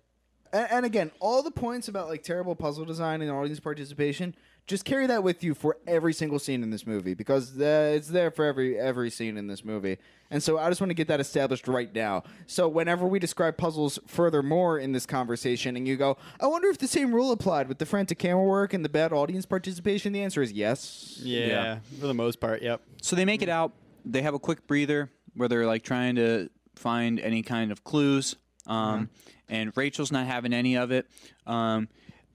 And again, all the points about like terrible puzzle design and audience participation, just carry that with you for every single scene in this movie, because it's there for every scene in this movie. And so I just want to get that established right now. So whenever we describe puzzles furthermore in this conversation, and you go, I wonder if the same rule applied with the frantic camera work and the bad audience participation, the answer is yes. Yeah, for the most part, yep. So they make it out. They have a quick breather where they're like trying to find any kind of clues. And Rachel's not having any of it.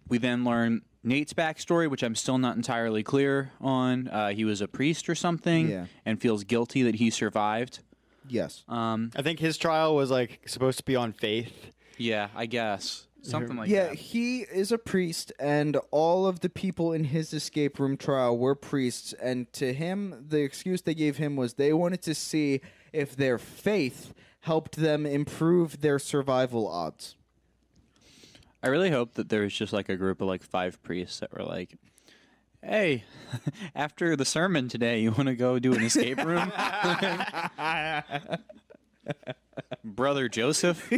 We then learn Nate's backstory, which I'm still not entirely clear on. He was a priest or something, and feels guilty that he survived. Yes. I think his trial was like supposed to be on faith. Yeah, I guess. Something like Yeah, that. he is a priest, and all of the people in his escape room trial were priests. And to him, the excuse they gave him was they wanted to see if their faith helped them improve their survival odds. I really hope that there's just like a group of like 5 priests that were like, hey, after the sermon today, you want to go do an escape room? Brother Joseph?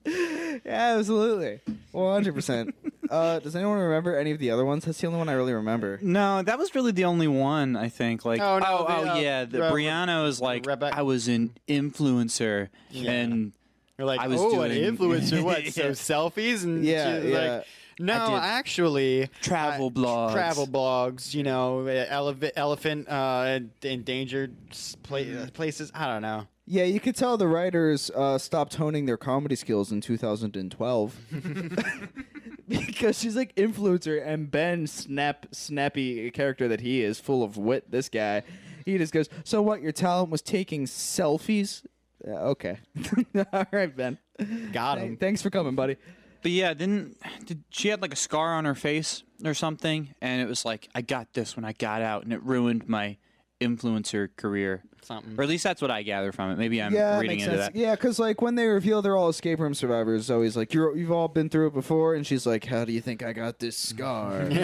Yeah, absolutely. 100%. Does anyone remember any of the other ones? That's the only one I really remember. No, that was really the only one, I think. Like, Oh, no, Brianna was like, Rebecca. I was an influencer, and You're like, I was an doing- influencer, what? So Yeah. selfies? And Yeah, she was yeah. like, no, I did actually, travel blogs. Travel blogs, you know, elephant endangered places. I don't know. Yeah, you could tell the writers stopped honing their comedy skills in 2012. Because she's like influencer, and Ben, snappy character that he is, full of wit, this guy, he just goes, so what, your talent was taking selfies? Okay. All right, Ben. Got him. Thanks for coming, buddy. But yeah, did she had like a scar on her face or something, and it was like, I got this when I got out, and it ruined my influencer career. Something. Or at least that's what I gather from it. Maybe I'm Yeah, reading makes into sense. that. Yeah, because like when they reveal they're all escape room survivors, it's always like you've all been through it before, and she's like, "How do you think I got this scar? Do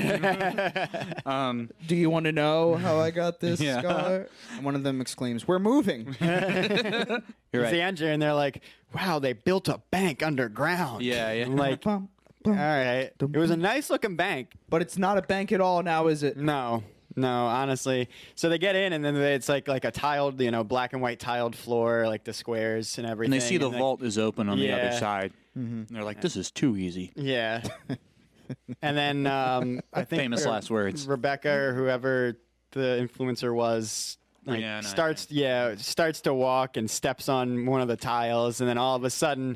you want to know how I got this Yeah. scar?" And one of them exclaims, "We're moving." You're It's right. the answer, and they're like, wow, they built a bank underground. Yeah, yeah. I'm like, all right. It was a nice looking bank. But it's not a bank at all now, is it? No, honestly. So they get in, and then it's like a tiled, black and white tiled floor, like the squares and everything. And they see the like- vault is open on the other Yeah. side. And they're like, this is too easy. Yeah. And then I think Famous last words. Rebecca or whoever the influencer was, like, Brianna, I starts to walk and steps on one of the tiles, and then all of a sudden,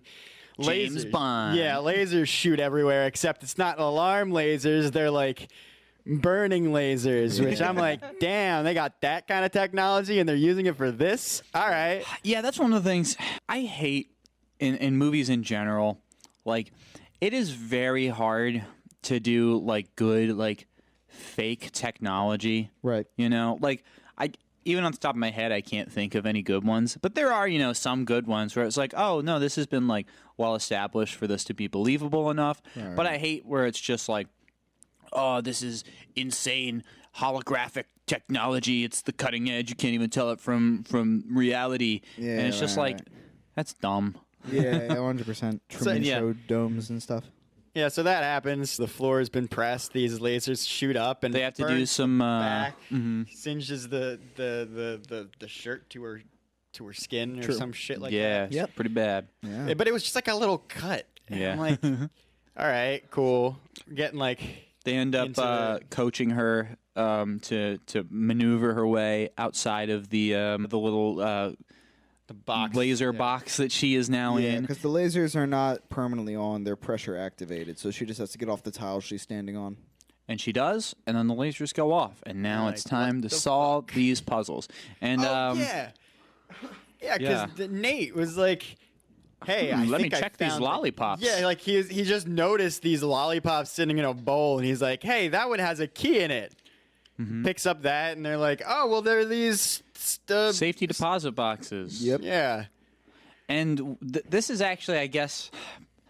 James lasers, Bond. yeah, lasers shoot everywhere. Except it's not alarm lasers; they're like burning lasers. Which I'm like, damn, they got that kind of technology, and they're using it for this. All right. Yeah, that's one of the things I hate in movies in general. Like, it is very hard to do, like, good, like, fake technology. Right. You know? Like, even on the top of my head, I can't think of any good ones. But there are, some good ones where it's like, oh, no, this has been, like, well established for this to be believable enough. Right. But I hate where it's just like, oh, this is insane holographic technology. It's the cutting edge. You can't even tell it from reality. Yeah, and it's just right, like, right. that's dumb. Yeah, 100%. Truman yeah. Show domes and stuff. Yeah, so that happens. The floor has been pressed. These lasers shoot up, and They have to do burns some back, mhm. singes the shirt to her skin or True. some shit like yeah, that. it's Yep. pretty bad. Yeah. But it was just like a little cut. And Yeah. I'm like, all right, cool. Getting like, They end up Into the- coaching her to maneuver her way outside of the little the box. laser Yeah. box that she is now Yeah, in. because the lasers are not permanently on; they're pressure activated. So she just has to get off the tile she's standing on. And she does, and then the lasers go off, and now Like, it's time to what the solve these puzzles. And Oh, yeah. Yeah, yeah. because Nate was like, hey, I let me think I check these found lollipops. Yeah, like he just noticed these lollipops sitting in a bowl, and he's like, hey, that one has a key in it. Picks up that, and they're like, oh, well, there are these Safety deposit boxes. Yep. Yeah. And this is actually, I guess.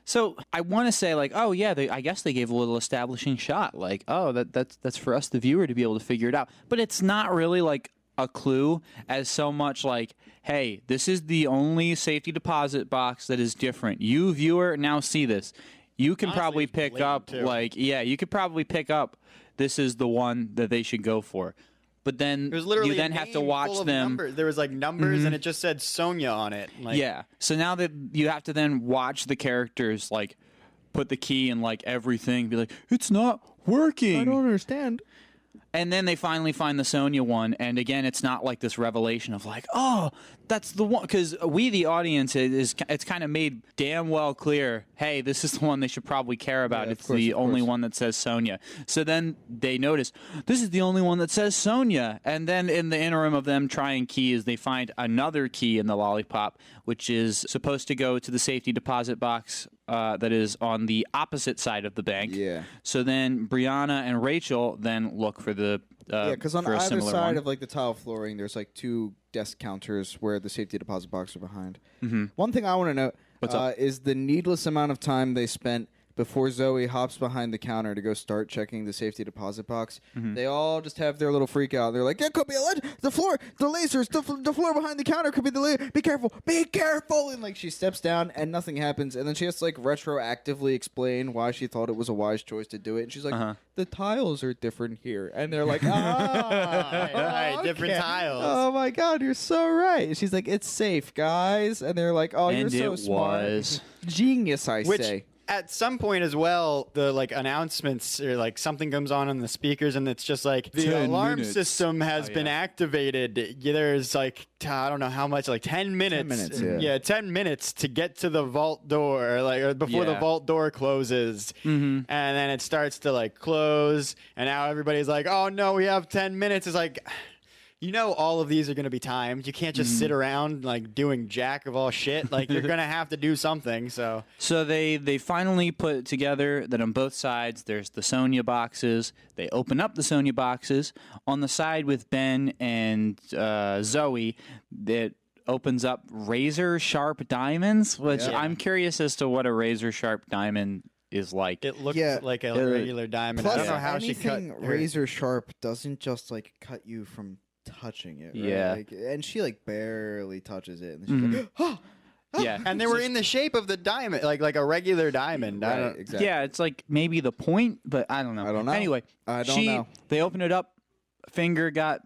So I want to say, like, oh yeah, I guess they gave a little establishing shot, like, oh, that's for us, the viewer, to be able to figure it out. But it's not really like a clue, as so much like, hey, this is the only safety deposit box that is different. You, viewer, now see this. You can Honestly, probably it's pick blatant, up, too. like, yeah, you could probably pick up. This is the one that they should go for. But then It was literally you a then have to name watch full of them. numbers. There was like numbers, and it just said Sonya on it. Like, Yeah. So now that you have to then watch the characters like put the key in like everything, be like, it's not working. I don't understand. And then they finally find the Sonya one, and again, it's not like this revelation of like, oh, that's the one, because we, the audience, it's kind of made damn well clear, hey, this is the one they should probably care about. Yeah, of It's course, the of only course. one that says Sonya. So then they notice this is the only one that says Sonya, and then in the interim of them trying keys, they find another key in the lollipop, which is supposed to go to the safety deposit box that is on the opposite side of the bank. Yeah. So then Brianna and Rachel then look for the Yeah, because on for a either similar side one. of like the tile flooring, there's like 2 desk counters where the safety deposit box are behind. One thing I want to note What's up? is the needless amount of time they spent before Zoe hops behind the counter to go start checking the safety deposit box. They all just have their little freak out. They're like, "It could be a ledge. The floor, the lasers, the floor behind the counter could be the laser. Be careful, be careful!" And like she steps down and nothing happens, and then she has to like retroactively explain why she thought it was a wise choice to do it. And she's like, "The tiles are different here," and they're like, "Ah, Right, different okay. tiles. Oh my god, you're so right. And she's like, "It's safe, guys," and they're like, "Oh, And you're so it smart." was. Genius, I Which say. at some point as well, the like announcements or like something comes on the speakers, and it's just like the 10 alarm minutes. system has been activated. There's like I don't know how much, like 10 minutes. 10 minutes, yeah. 10 minutes to get to the vault door, like or before the Yeah. vault door closes, and then it starts to like close, and now everybody's like, "Oh no, we have 10 minutes." It's like. You know all of these are going to be timed. You can't just sit around like doing jack of all shit. Like you're going to have to do something. So So they finally put it together that on both sides there's the Sonya boxes. They open up the Sonya boxes. On the side with Ben and Zoe, that opens up razor sharp diamonds, which Yeah. I'm curious as to what a razor sharp diamond is like. it looks Yeah. like a regular diamond. Plus, I don't know how she cut anything her- razor sharp doesn't just like cut you from touching it. Right? Yeah. Like, and she like barely touches it, and then she's like, "Oh, yeah. And they were in the shape of the diamond, like a regular diamond. I right, don't, exactly." Yeah, it's like maybe the point, but I don't know. I don't know. Anyway, I don't know. They open it up, finger got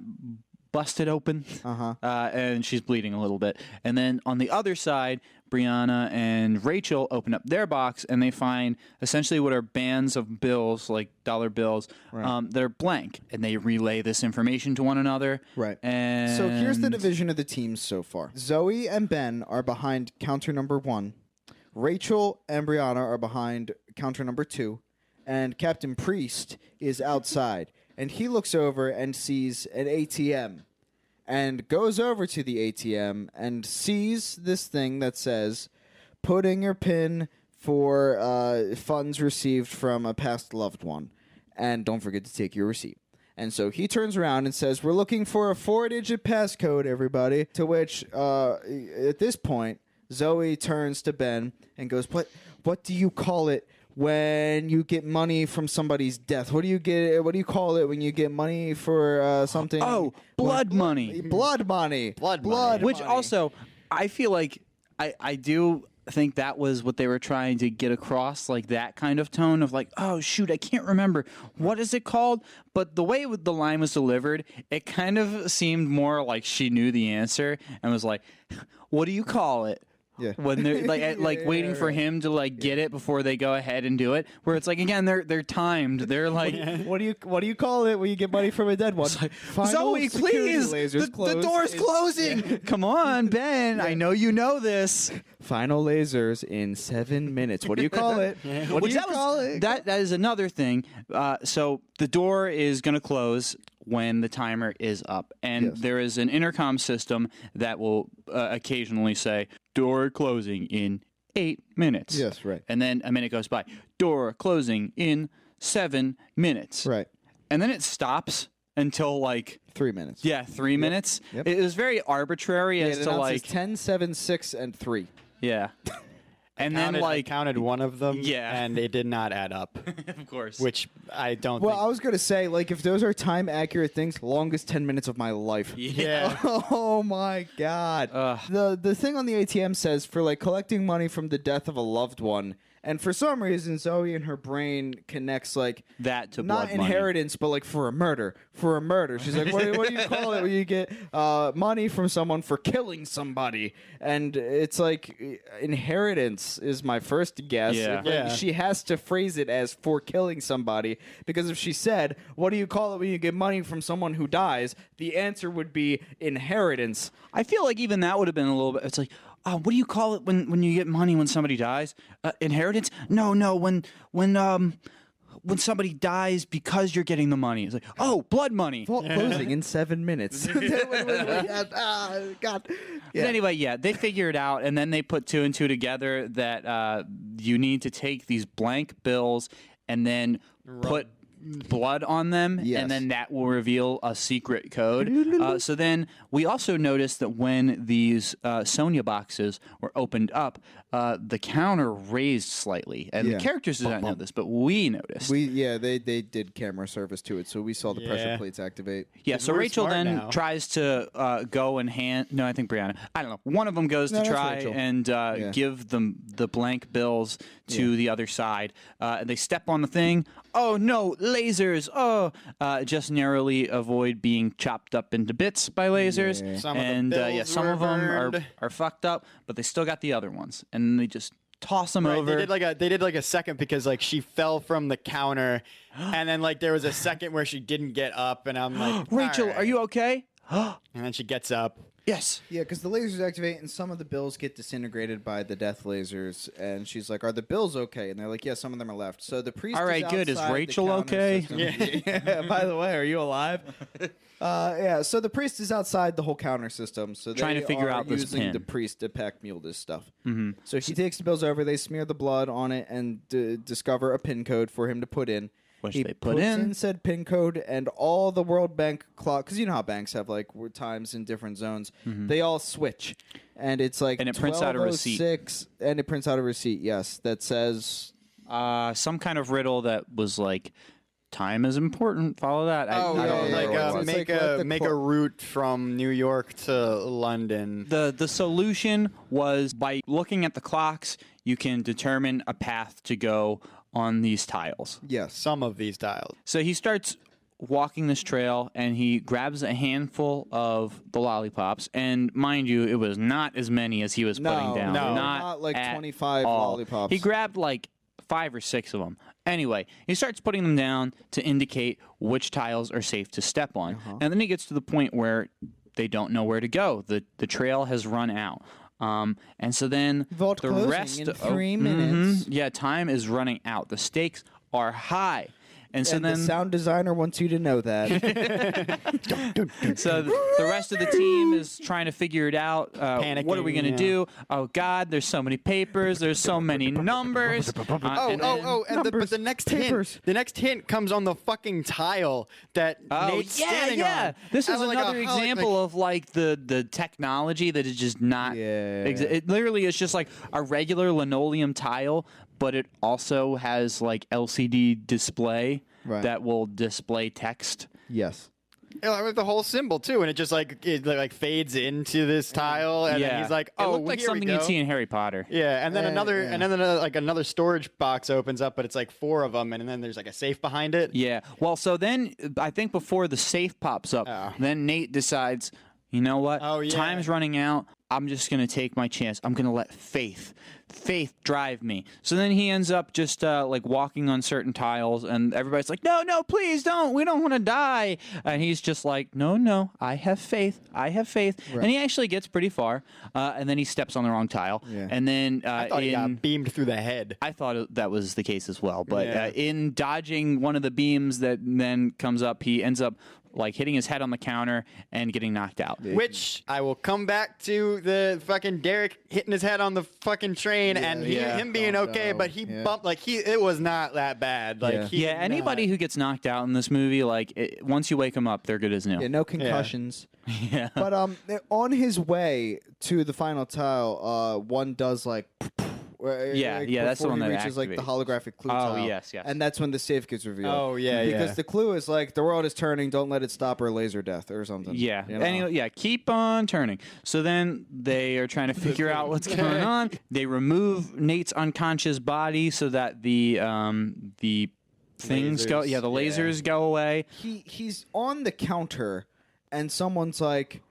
busted open, Uh-huh. and she's bleeding a little bit. And then on the other side, Brianna and Rachel open up their box, and they find essentially what are bands of bills, like dollar bills, that are blank. And they relay this information to one another. Right. And So here's the division of the teams so far. Zoe and Ben are behind counter number 1. Rachel and Brianna are behind counter number 2. And Captain Priest is outside. And he looks over and sees an ATM. And goes over to the ATM and sees this thing that says, "Put in your PIN for funds received from a past loved one. And don't forget to take your receipt." And so he turns around and says, "We're looking for a 4-digit passcode, everybody." To which, at this point, Zoe turns to Ben and goes, What do you call it when you get money from somebody's death? What do you call it when you get money for something? Oh, blood money. Blood money. Blood money. Which also, I feel like I do think that was what they were trying to get across, like that kind of tone of like, oh shoot, I can't remember what is it called. But the way the line was delivered, it kind of seemed more like she knew the answer and was like, "What do you call it?" Yeah. When they're like Yeah, waiting for right. him to like get it before they go ahead and do it, where it's like again they're timed. They're like, What do you call it when you get money from a dead one? Final Zoe, security please, lasers the closed door's in- closing. Come on, Ben. I know you know this. Final lasers in 7 minutes. What do you call it? What do Which you that was- call it? That is another thing. So the door is going to close when the timer is up, and Yes. there is an intercom system that will occasionally say "door closing in 8 minutes. Yes, right. And then a minute goes by. Door closing in 7 minutes. Right. And then it stops until like 3 minutes. 3 minutes. Yep. It was very arbitrary as It to announces like 10, 7, 6, and 3. yeah. And then I counted one of them, Yeah. and it did not add up, of course. which I don't Well, think. I was going to say, like, if those are time accurate things, longest 10 minutes of my life. Yeah. Oh my God. The thing on the ATM says for like collecting money from the death of a loved one. And for some reason, Zoe in her brain connects like that to not blood money. inheritance, but like for a murder. For a murder, she's like, what do you call it when you get money from someone for killing somebody? And it's like inheritance is my first guess. Yeah. Like, Yeah. she has to phrase it as for killing somebody because if she said, "What do you call it when you get money from someone who dies?" the answer would be inheritance. I feel like even that would have been a little bit. It's like, what do you call it when you get money when somebody dies? Inheritance? No, when somebody dies because you're getting the money. It's like, oh, blood money. Vault closing in 7 minutes. God. But anyway, yeah, they figure it out, and then they put 2 and 2 together that you need to take these blank bills and then put blood on them, Yes. and then that will reveal a secret code. So then we also noticed that when these Sonia boxes were opened up, the counter raised slightly, and Yeah. the characters did not know this, but we noticed. They did camera service to it, so we saw the pressure Yeah. plates activate. Yeah, so We're Rachel smart then now. tries to go and hand. No, I think Brianna. I don't know. One of them goes No, to that's try Rachel. and give them the blank bills to the other side. They step on the thing. Oh no, lasers! Oh, just narrowly avoid being chopped up into bits by lasers. Yeah. Some of the and bills some were of them burned. are fucked up, but they still got the other ones, and they just toss them Right, over. they did like a second because like she fell from the counter, and then like there was a second where she didn't get up, and I'm like, Rachel, "All right." are you okay? And then she gets up. Yes. Yeah, because the lasers activate and some of the bills get disintegrated by the death lasers. And she's like, "Are the bills okay?" And they're like, "Yeah, some of them are left." So the priest. All right, good. Is outside the Rachel counter okay? system. Yeah. By the way, are you alive? Yeah. So the priest is outside the whole counter system. So Trying to they figure are out this using pin. the priest to pack mule this stuff. Mm-hmm. So he takes the bills over. They smear the blood on it and discover a pin code for him to put in. Which He they put puts in. said pin code, and all the World Bank clock, because you know how banks have like times in different zones, they all switch, and it's like And it prints out a receipt. 12:06, and it prints out a receipt, yes, that says Some kind of riddle that was like, time is important. Follow that. I don't yeah, remember like what it was. It's make like let the make a route from New York to London. The solution was by looking at the clocks, you can determine a path to go on these tiles. yes. Some of these dials. So he starts walking this trail and he grabs a handful of the lollipops. And mind you, it was not as many as he was putting down. no, not like at 25 all. lollipops. He grabbed like 5 or 6 of them. Anyway, he starts putting them down to indicate which tiles are safe to step on. And then he gets to the point where they don't know where to go. The trail has run out. And so then Vault the closing rest in of 3 minutes. yeah, time is running out. The stakes are high. And so And then the sound designer wants you to know that. so the rest of the team is trying to figure it out. What are we going to Panicking, do? Oh God, there's so many papers. There's so many numbers. And then- But the next papers. hint, the next hint comes on the fucking tile that Nate's standing on. This I is was like, another how, example of like the technology that is just not. Yeah. It literally is just like a regular linoleum tile, but it also has like LCD display Right. that will display text. Yes. Yeah, with the whole symbol too, and it just like fades into this tile, and then he's like, it "Oh, looked like here we something go." you'd see in Harry Potter. Yeah, and then another, yeah. and then like another storage box opens up, but it's like 4 of them, and then there's like a safe behind it. Yeah. Well, so then I think before the safe pops up, Oh. then Nate decides, you know what? Oh, yeah. Time's running out. I'm just going to take my chance. I'm going to let faith drive me. So then he ends up just like walking on certain tiles, and everybody's like, no, please don't. We don't want to die. And he's just like, no, I have faith. I have faith. Right. And he actually gets pretty far, and then he steps on the wrong tile. Yeah. And then I thought he got beamed through the head. I thought that was the case as well. But Yeah. in dodging one of the beams that then comes up, he ends up like hitting his head on the counter and getting knocked out. Which I will come back to the fucking Derek hitting his head on the fucking train and him being okay, but he bumped it was not that bad. Like Anybody who gets knocked out in this movie, like once you wake them up, they're good as new. Yeah, no concussions. Yeah. But on his way to the final tile, one does like. That's the one that reaches like the holographic clue tile. Oh, yes. And that's when the safe gets revealed. Oh, yeah, because the clue is like the world is turning, don't let it stop or laser death or something. Yeah. You know? Keep on turning. So then they are trying to figure out what's going on. They remove Nate's unconscious body so that the things go. Yeah, the lasers go away. He's on the counter, and someone's like,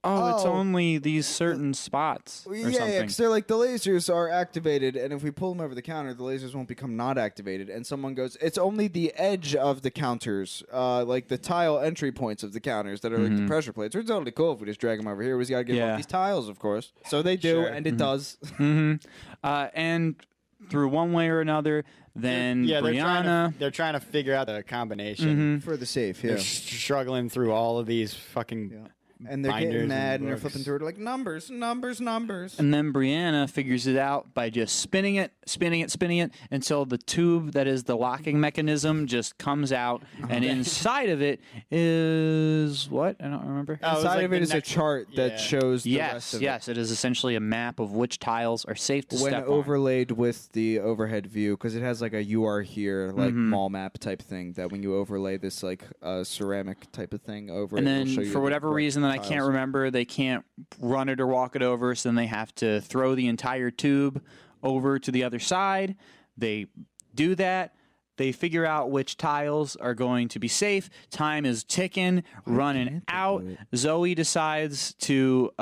it's only these certain spots or something. Yeah, because they're like, the lasers are activated, and if we pull them over the counter, the lasers won't become not activated. And someone goes, it's only the edge of the counters, like the tile entry points of the counters that are like the pressure plates. It's totally cool if we just drag them over here. We just got to get off these tiles, of course. So they do, and it does. And through one way or another, then Brianna... They're trying to figure out the combination. For the safe, They're struggling through all of these fucking... Yeah. And they're getting mad and they're flipping through it like numbers. And then Brianna figures it out by just spinning it until the tube that is the locking mechanism just comes out. And inside of it is what? I don't remember. Inside of it is a chart that shows the rest of it. Yes, it is essentially a map of which tiles are safe to step on. When overlaid with the overhead view, because it has like a "you are here" like mall map type thing. That when you overlay this like ceramic type of thing over, and it then will show you for whatever reason that I tiles. can't remember, they can't run it or walk it over, so then they have to throw the entire tube over to the other side. They do that. They figure out which tiles are going to be safe. Time is ticking, running out. Zoe decides to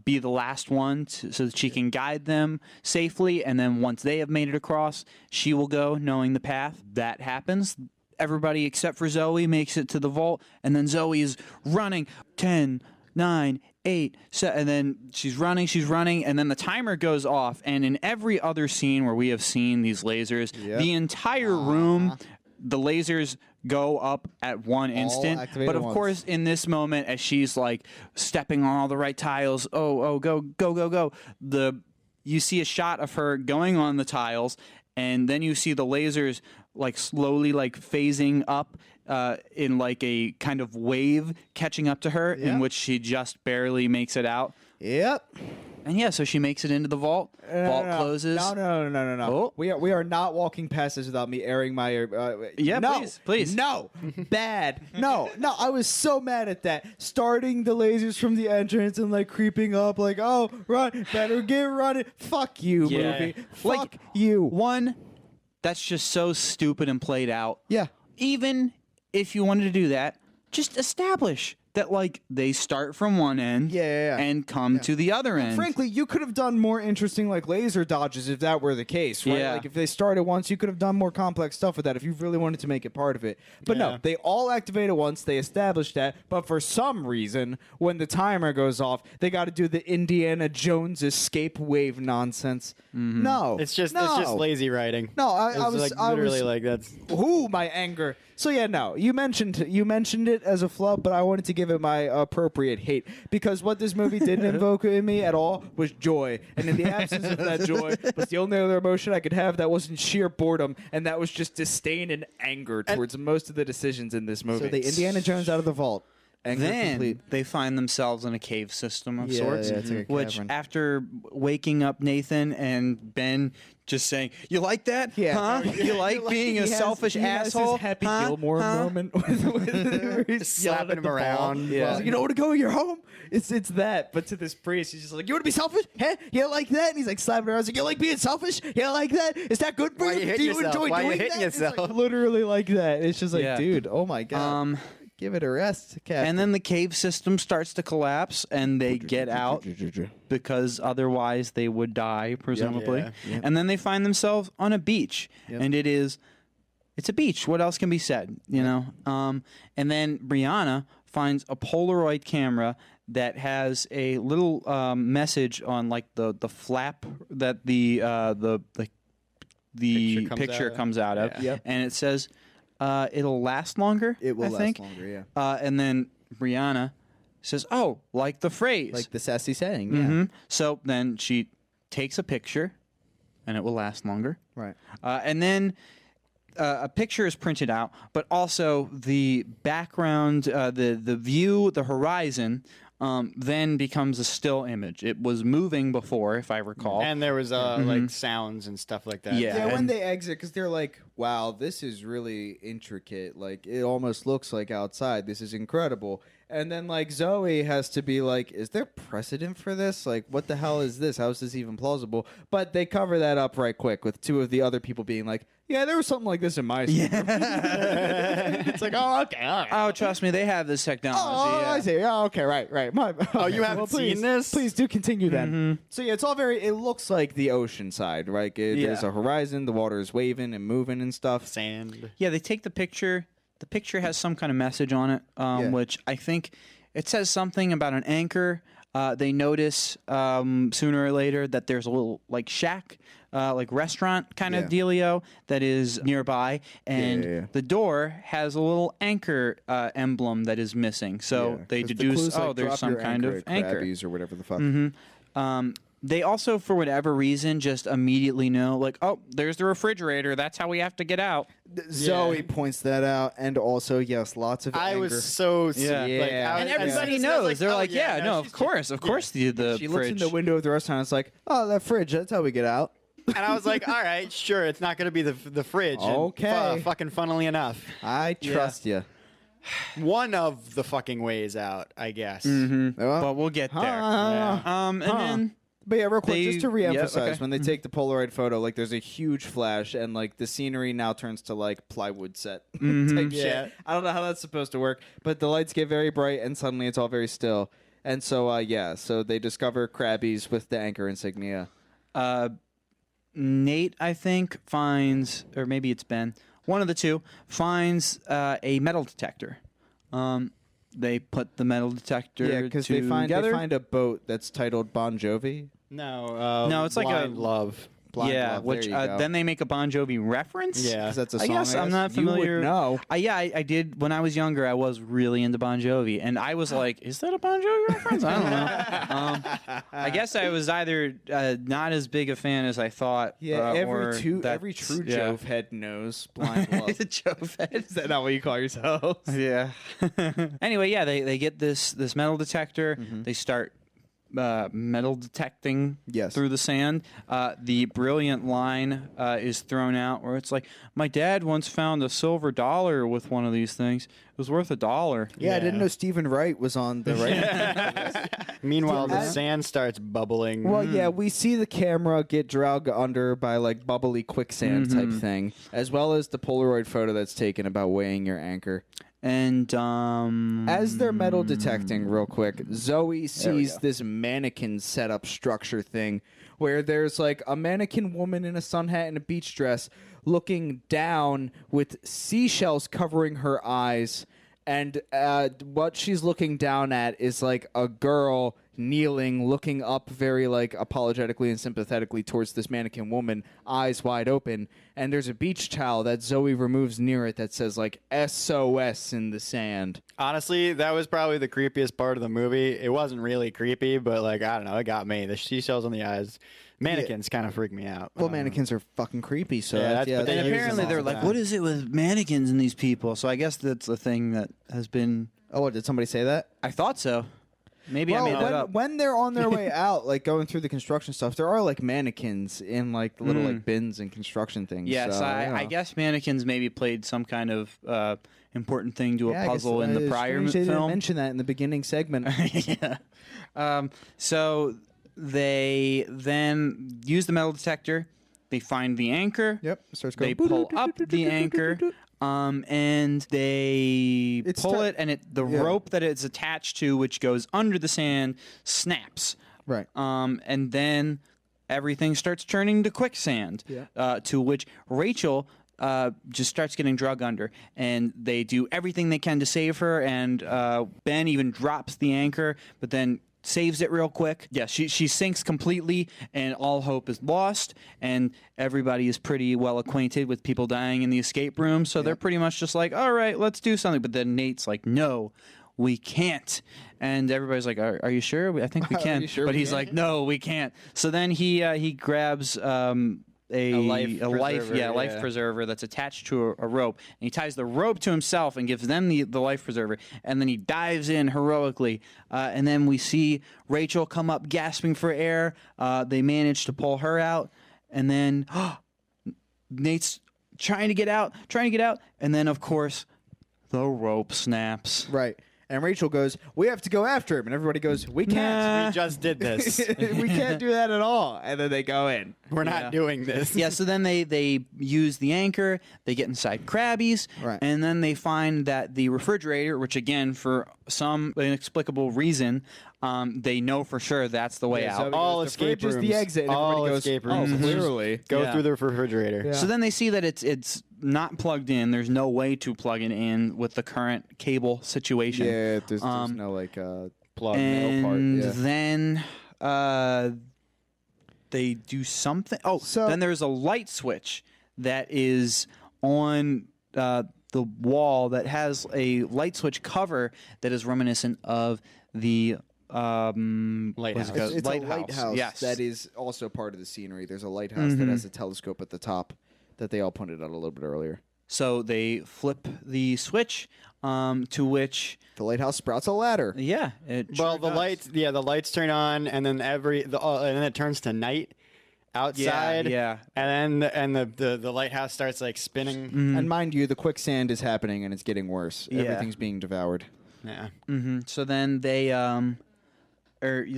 be the last one so that she can guide them safely, and then once they have made it across, she will go, knowing the path. That happens. Everybody except for Zoe makes it to the vault, and then Zoe is running 10, 9, 8, 7, and then she's running, and then the timer goes off. And in every other scene where we have seen these lasers, the entire room, the lasers go up at one instant. But of course, in this moment, as she's like stepping on all the right tiles, go, you see a shot of her going on the tiles, and then you see the lasers like slowly like phasing up in like a kind of wave catching up to her, in which she just barely makes it out. Yep. And so she makes it into the vault. Vault closes. No. Oh. We are not walking past this without me airing my. Please. No, bad. No. I was so mad at that. Starting the lasers from the entrance and like creeping up, like, oh, run, better get running. Fuck you, movie. Fuck you. One, that's just so stupid and played out. Yeah. Even if you wanted to do that, just establish that like they start from one end and come to the other end. Frankly, you could have done more interesting like laser dodges if that were the case, right? Yeah. Like if they started once, you could have done more complex stuff with that if you really wanted to make it part of it. But no, they all activate at once. They established that. But for some reason, when the timer goes off, they got to do the Indiana Jones escape wave nonsense. No, it's just lazy writing. No, I was literally like that's. Ooh, my anger. So no, you mentioned it as a flub, but I wanted to give it my appropriate hate because what this movie didn't invoke in me at all was joy, and in the absence of that joy was the only other emotion I could have that wasn't sheer boredom, and that was just disdain and anger towards most of the decisions in this movie. So the Indiana Jones out of the vault. Then they find themselves in a cave system of sorts, it's like a which cavern. after waking up Nathan and Ben just saying, "You like that? Yeah. Huh? You like being a selfish asshole?" Has his Happy Gilmore moment where he's slapping him around. Yeah. Like, you don't want to go? You're home. It's that. But to this priest, he's just like, "You want to be selfish? Huh? You like that?" And he's like slapping around. He's like, "You like being selfish? You like that? Is that good for you? Do you enjoy doing that?" It's like literally like that. It's just like, dude, oh my god. Give it a rest, Captain. And then the cave system starts to collapse, and they get out because otherwise they would die, presumably. Yeah. And then they find themselves on a beach, and it's a beach. What else can be said, you know? And then Brianna finds a Polaroid camera that has a little message on like the flap that the picture comes out of, and it says, it'll last longer. It will I last think. longer, yeah. And then Brianna says, "Oh, like the phrase." Like the sassy saying, yeah. So then she takes a picture, and it will last longer. Right. And then a picture is printed out, but also the background, the view, the horizon, then becomes a still image. It was moving before, if I recall. And there was like sounds and stuff like that. Yeah. Yeah, when and- they exit, because they're like, wow, this is really intricate. Like, it almost looks like outside. This is incredible. And then, like, Zoe has to be like, is there precedent for this? Like, what the hell is this? How is this even plausible? But they cover that up right quick with two of the other people being like, yeah, there was something like this in my school. It's like, oh, okay, all right. Oh, trust me, they have this technology. Oh, yeah. I see. Oh, okay, right. Oh, you haven't please, seen this? Please do continue then. So yeah, it's all very. It looks like the ocean side, right? There's Yeah. a horizon. The water is waving and moving and stuff. Sand. Yeah, they take the picture. The picture has some kind of message on it, which I think it says something about an anchor. They notice sooner or later that there's a little like shack, like restaurant kind of dealio that is nearby, and Yeah. the door has a little anchor emblem that is missing. So they 'Cause the deduce, clue's like, there's drop some your kind of at anchor. Krabby's or whatever the fuck. They also, for whatever reason, just immediately know, like, oh, there's the refrigerator. That's how we have to get out. Zoe points that out, and also yes, lots of. I anger. was so Yeah. like, Yeah. And as soon everybody as I was knows. They're oh, like, yeah, no, she's of course, the She looks in fridge. the window of the restaurant. It's like, oh, that fridge. That's how we get out. And I was like, all right, sure, it's not going to be the fridge. And Okay. fucking funnily enough, I trust you. one of the fucking ways out, I guess. But we'll get there. And then But yeah, real quick, They- just to yeah, reemphasize, okay. when they take the Polaroid photo, like there's a huge flash, and like the scenery now turns to like plywood set type Yeah. shit. I don't know how that's supposed to work, but the lights get very bright, and suddenly it's all very still. And so, so they discover Krabby's with the anchor insignia. Nate, I think, finds, or maybe it's Ben, one of the two, finds a metal detector. They put the metal detector Yeah, because they find together. a boat that's titled Bon Jovi. No, No, it's like a- Blind Love. Blind yeah, Love, which there you go. then they make a Bon Jovi reference. Yeah. 'Cause that's a I song. guess I'm not You would familiar. know. I did when I was younger. I was really into Bon Jovi, and I was like, "Is that a Bon Jovi reference?" I don't know. I guess I was either not as big a fan as I thought. Yeah, or every true Jove head knows Blind Love. Jove head. Is that not what you call yourselves? Yeah. Anyway, yeah, they get this metal detector. They start metal detecting Yes. through the sand. The brilliant line is thrown out where it's like, my dad once found a silver dollar with one of these things. It was worth $1. Yeah, I didn't Yeah. know Stephen Wright was on the right. Meanwhile, the And- sand starts bubbling. Well, yeah, we see the camera get dragged under by like bubbly quicksand type thing, as well as the Polaroid photo that's taken about weighing your anchor. And As they're metal detecting, real quick, Zoe sees go. this mannequin setup structure thing where there's like a mannequin woman in a sun hat and a beach dress looking down with seashells covering her eyes. And what she's looking down at is like a girl kneeling, looking up very like apologetically and sympathetically towards this mannequin woman, eyes wide open. And there's a beach towel that Zoe removes near it that says like SOS in the sand. Honestly, that was probably the creepiest part of the movie. It wasn't really creepy, but like I don't know, it got me. The seashells on the eyes, mannequins kind of freak me out. Well, mannequins are fucking creepy, so Yeah, that's, that's- but they and use apparently them they're all the like, time. what is it with mannequins and these people? So I guess that's a thing that has been. Oh, what, did somebody say that? I thought so. Maybe Well, I made that up. when they're on their way out, like going through the construction stuff, there are like mannequins in like the little like bins and construction things. Yes, so, I guess mannequins maybe played some kind of important thing to a puzzle in the prior They didn't film. mention that in the beginning segment. yeah. So they then use the metal detector. They find the anchor. Yep, starts They going. pull up the anchor. And they It's pull ti- it, and the rope that it's attached to, which goes under the sand, snaps. Right. And then everything starts turning to quicksand. Yeah. To which Rachel just starts getting drug under, and they do everything they can to save her. And Ben even drops the anchor, but then saves it real quick. Yeah, she sinks completely, and all hope is lost, and everybody is pretty well acquainted with people dying in the escape room, so they're pretty much just like, all right, let's do something. But then Nate's like, no, we can't. And everybody's like, are you sure? I think we can. you sure but we he's can? like, no, we can't. So then he grabs a life preserver that's attached to a rope, and he ties the rope to himself and gives them the life preserver, and then he dives in heroically, and then we see Rachel come up gasping for air. They manage to pull her out, and then Nate's trying to get out, and then of course the rope snaps. Right. And Rachel goes, we have to go after him. And everybody goes, we can't. We just did this. We can't do that at all. And then they go in. We're not doing this. Yeah, so then they use the anchor, they get inside Krabby's, Right. and then they find that the refrigerator, which again, for some inexplicable reason, they know for sure that's the way Yeah, out. Zoe All goes, escape the fridge is rooms. the exit. And All everybody goes, escape rooms. oh, clearly. Go Yeah. through the refrigerator. Yeah. So then they see that it's not plugged in. There's no way to plug it in with the current cable situation. Yeah, there's no, like, plug And nail part. Yeah. then they do something. Oh, So- then there's a light switch that is on the wall that has a light switch cover that is reminiscent of the Lighthouse. It's a lighthouse Yes. that is also part of the scenery. There's a lighthouse that has a telescope at the top that they all pointed out a little bit earlier. So they flip the switch, to which, The lighthouse sprouts a ladder. yeah, it Well, sure the does. lights turn on, and then and then it turns to night outside. yeah. And then the lighthouse starts like spinning. And mind you, the quicksand is happening and it's getting worse. Yeah. Everything's being devoured. Yeah. So then they,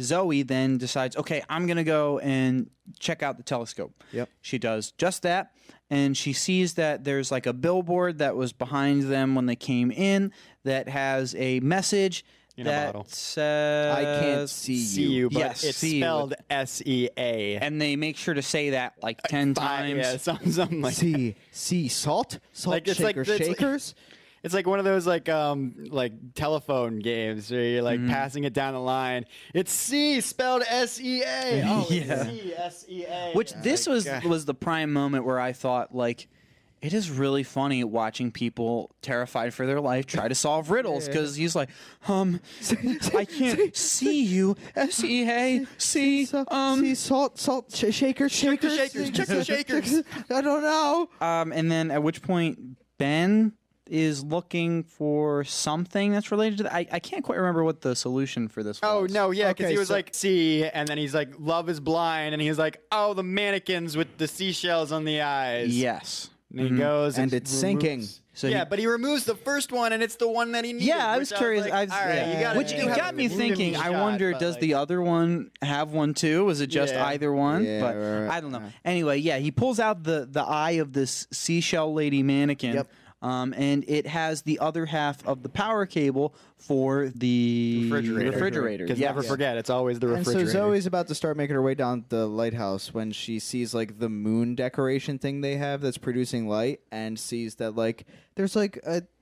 Zoe then decides, okay, I'm going to go and check out the telescope. Yep. She does just that, and she sees that there's like a billboard that was behind them when they came in that has a message In a bottle. that says, I can't see See you. you, but Yes, it's see you spelled S-E-A. And they make sure to say that like 10 times. Yeah, something like that. See salt? Salt Like, it's like- shakers, it's like- shakers? It's like one of those like telephone games where you're like passing it down the line. It's C spelled S-E-A. Oh, Yeah. it's C S-E-A. Which this was God. the prime moment where I thought, like, it is really funny watching people terrified for their life try to solve riddles, because he's like, I can't see you, S-E-A, see, see salt shakers, Check the shakers. Check the shakers. I don't know. and then at which point Ben is looking for something that's related to that. I can't quite remember what the solution for this was. Oh no, yeah, because Okay, he was so- like see, and then he's like love is blind, and he's like oh the mannequins with the seashells on the eyes. Yes. and he goes And it's sinking. So yeah, he- but he removes the first one, and it's the one that he needed. Yeah, I which was curious. Like, I was, all right, yeah. you gotta Which do it have got a me thinking. shot, I wonder, but, does like, the other one have one too? Was it just Yeah. either one? Yeah, but right. I don't know. Anyway, yeah, he pulls out the eye of this seashell lady mannequin. Yep. And it has the other half of the power cable for the refrigerator. Because Yes. never forget, it's always the And so refrigerator. Zoe's about to start making her way down the lighthouse when she sees like the moon decoration thing they have that's producing light, and sees that like there's like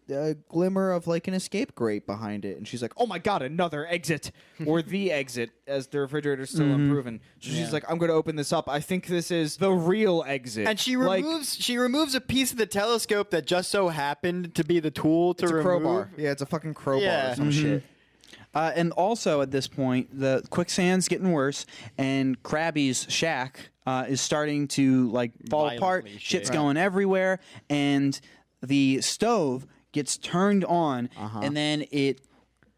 a glimmer of like an escape grate behind it, and she's like, "Oh my god, another exit!" or the exit, as the refrigerator's still unproven. So she's like, "I'm going to open this up. I think this is the real exit." and she Like, removes a piece of the telescope that just so happened to be the tool to it's a remove. crowbar. Yeah, it's a fucking crowbar Yeah. or some shit. And also at this point, the quicksand's getting worse, and Krabby's shack is starting to like fall apart. Violently shit. Shit's going everywhere, and the stove gets turned on, and then it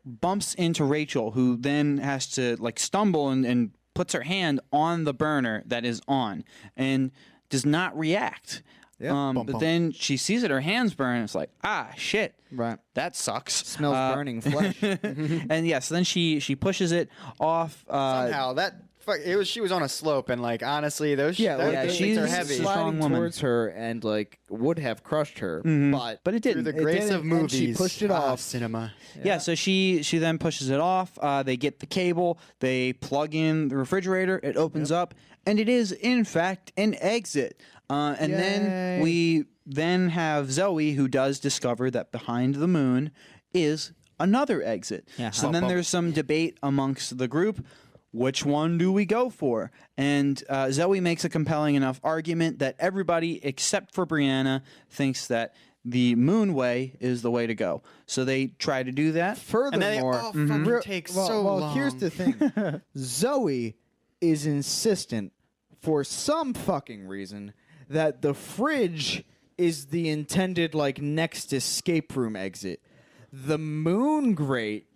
bumps into Rachel, who then has to like stumble and puts her hand on the burner that is on, and does not react. Yeah. But then she sees that her hands burn, and it's like, ah, shit. Right. That sucks. Smells burning flesh. And yeah, so then she pushes it off. Somehow she was on a slope, and like honestly, those Yeah, those like, things she's are a heavy. strong sliding woman. towards her and like would have crushed her, but it didn't. Through the It grace didn't, of and movies, she pushed it off. Cinema. Yeah, so she then pushes it off. They get the cable. They plug in the refrigerator. It opens up, and it is in fact an exit. And then Yay. we then have Zoe, who does discover that behind the moon is another exit. Yeah. So then there's some debate amongst the group. Which one do we go for? And Zoe makes a compelling enough argument that everybody except for Brianna thinks that the moon way is the way to go. So they try to do that. Furthermore, takes well, here's the thing. Zoe is insistent for some fucking reason that the fridge is the intended like next escape room exit. The moon grate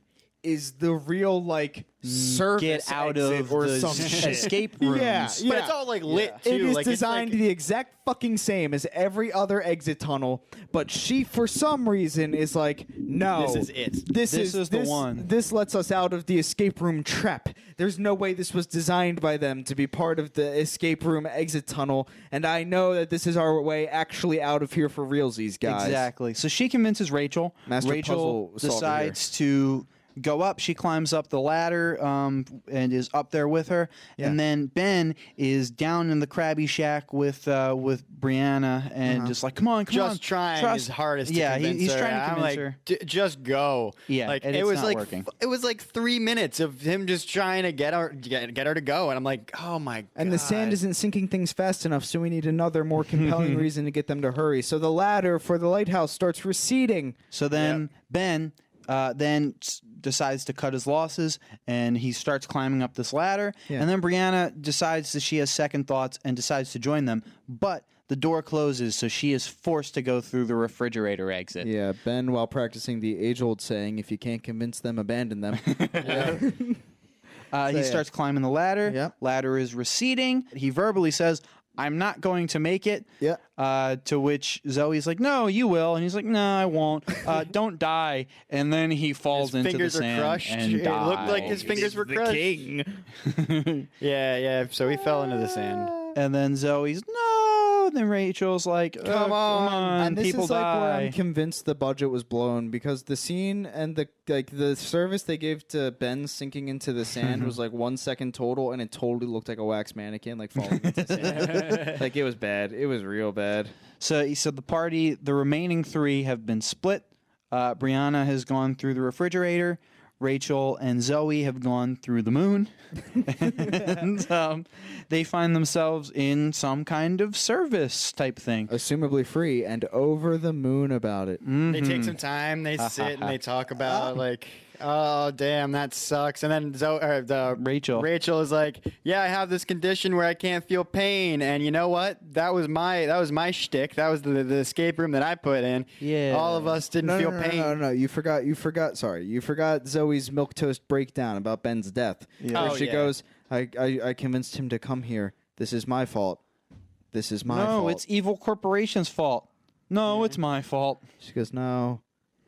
is the real like service Get out exit of or the some shit. escape rooms. Yeah, But it's all like lit too. It is like, designed it's like, the exact fucking same as every other exit tunnel, but she, for some reason, is like, no, This is it. This is the one. This lets us out of the escape room trap. There's no way this was designed by them to be part of the escape room exit tunnel, and I know that this is our way actually out of here for realsies, guys. Exactly. So she convinces Rachel. Master Rachel puzzle solver decides to go up. She climbs up the ladder and is up there with her. Yeah. And then Ben is down in the Krabby Shack with Brianna and just like, come on, just trying his hardest to convince he's her. trying to I'm convince like, her. Just go. Yeah, like and it it's was not like working. it was like 3 minutes of him just trying to get her to go, and I'm like, oh my god. And the sand isn't sinking things fast enough, so we need another more compelling reason to get them to hurry. So the ladder for the lighthouse starts receding. So then Ben decides to cut his losses, and he starts climbing up this ladder. Yeah. And then Brianna decides that she has second thoughts and decides to join them. But the door closes, so she is forced to go through the refrigerator exit. Yeah, Ben, while practicing the age-old saying, if you can't convince them, abandon them. He starts climbing the ladder. Yep. Ladder is receding. He verbally says, I'm not going to make it. Yeah. To which Zoe's like, no, you will. And he's like, no, I won't. Don't die. And then he falls into the fingers are sand crushed. and It dies. looked like his fingers were crushed. Yeah. So he fell into the sand. And then Zoe's, no. And then Rachel's like, come on. And this people is like die. where I'm convinced the budget was blown because the scene and the service they gave to Ben sinking into the sand was like 1 second total, and it totally looked like a wax mannequin like falling into the sand. Like it was bad. It was real bad. So the remaining three have been split. Brianna has gone through the refrigerator. Rachel and Zoe have gone through the moon. And they find themselves in some kind of service type thing. Assumably free and over the moon about it. They take some time. They sit and they talk about like, oh damn, that sucks. And then Rachel is like, yeah, I have this condition where I can't feel pain, and you know what? That was my shtick. That was the escape room that I put in. Yeah. All of us didn't feel pain. No. You forgot. Sorry, you forgot Zoe's milquetoast breakdown about Ben's death. Yeah. Where Oh, she yeah. goes, I convinced him to come here. This is my fault. This is my fault. No, it's evil corporation's fault. No, it's my fault. She goes, no,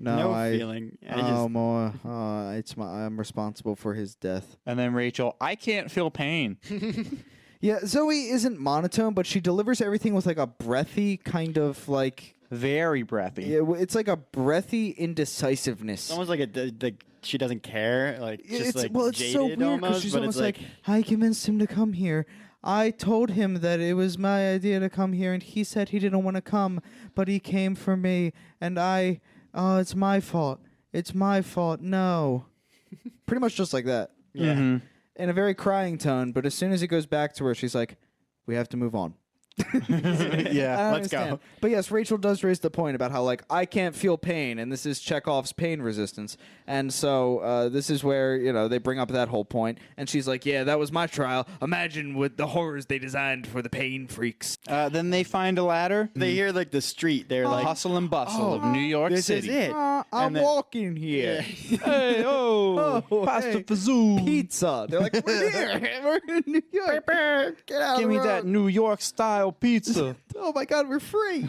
feeling. I'm responsible for his death. And then Rachel, I can't feel pain. Yeah, Zoe isn't monotone, but she delivers everything with like a breathy kind of like. Very breathy. Yeah, it's like a breathy indecisiveness. Almost like she doesn't care. Like just it's jaded so weird almost. she's But almost it's like I convinced him to come here. I told him that it was my idea to come here, and he said he didn't want to come, but he came for me, and it's my fault. It's my fault. No. Pretty much just like that. yeah. Mm-hmm. In a very crying tone, but as soon as it goes back to her, she's like, we have to move on. Yeah. Let's go. But yes, Rachel does raise the point about how like I can't feel pain, and this is Chekhov's pain resistance, and so this is where they bring up that whole point, and she's like, "Yeah, that was my trial. Imagine with the horrors they designed for the pain freaks." Then they find a ladder. They hear like the street. They're The like, hustle and bustle of New York this City. is it. I'm And then- walking here. Hey, pasta hey, fazool. Pizza. They're like, we're here. We're in New York. Get out Give of me the that road. New York style pizza. Oh my God, we're free.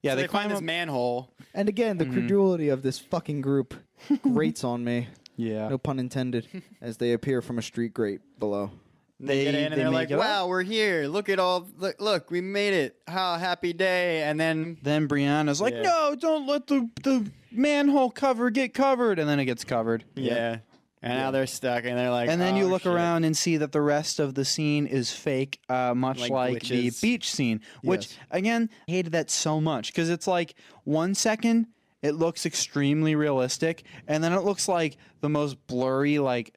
Yeah, So they they climb find this up. manhole. And again, the credulity of this fucking group grates on me. Yeah. No pun intended. As they appear from a street grate below. They get in and they they're make like, it up. wow, we're here. Look at all. Look, we made it. How happy day. And then Then Brianna's like, Yeah. no, don't let the manhole cover get covered. And then it gets covered. yeah. And now they're stuck, and they're like, And then you oh, look shit. around and see that the rest of the scene is fake, much Like like glitches. the beach scene, which, Yes. again, I hated that so much because it's like 1 second it looks extremely realistic, and then it looks like the most blurry like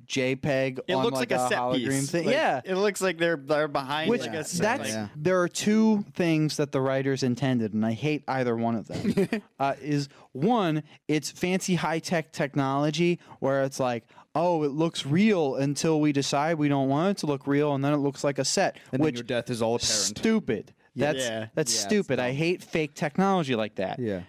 JPEG It on looks like like a set hologram piece. thing. Like, Yeah. it looks like they're behind Which like a set. that's Yeah. there are two things that the writers intended, and I hate either one of them. Is one, it's fancy high tech technology where it's like, oh, it looks real until we decide we don't want it to look real, and then it looks like a set, And then which your death is all apparent. stupid. That's Yeah. that's Yeah, it's stupid. I dumb. hate fake technology like that. Yeah.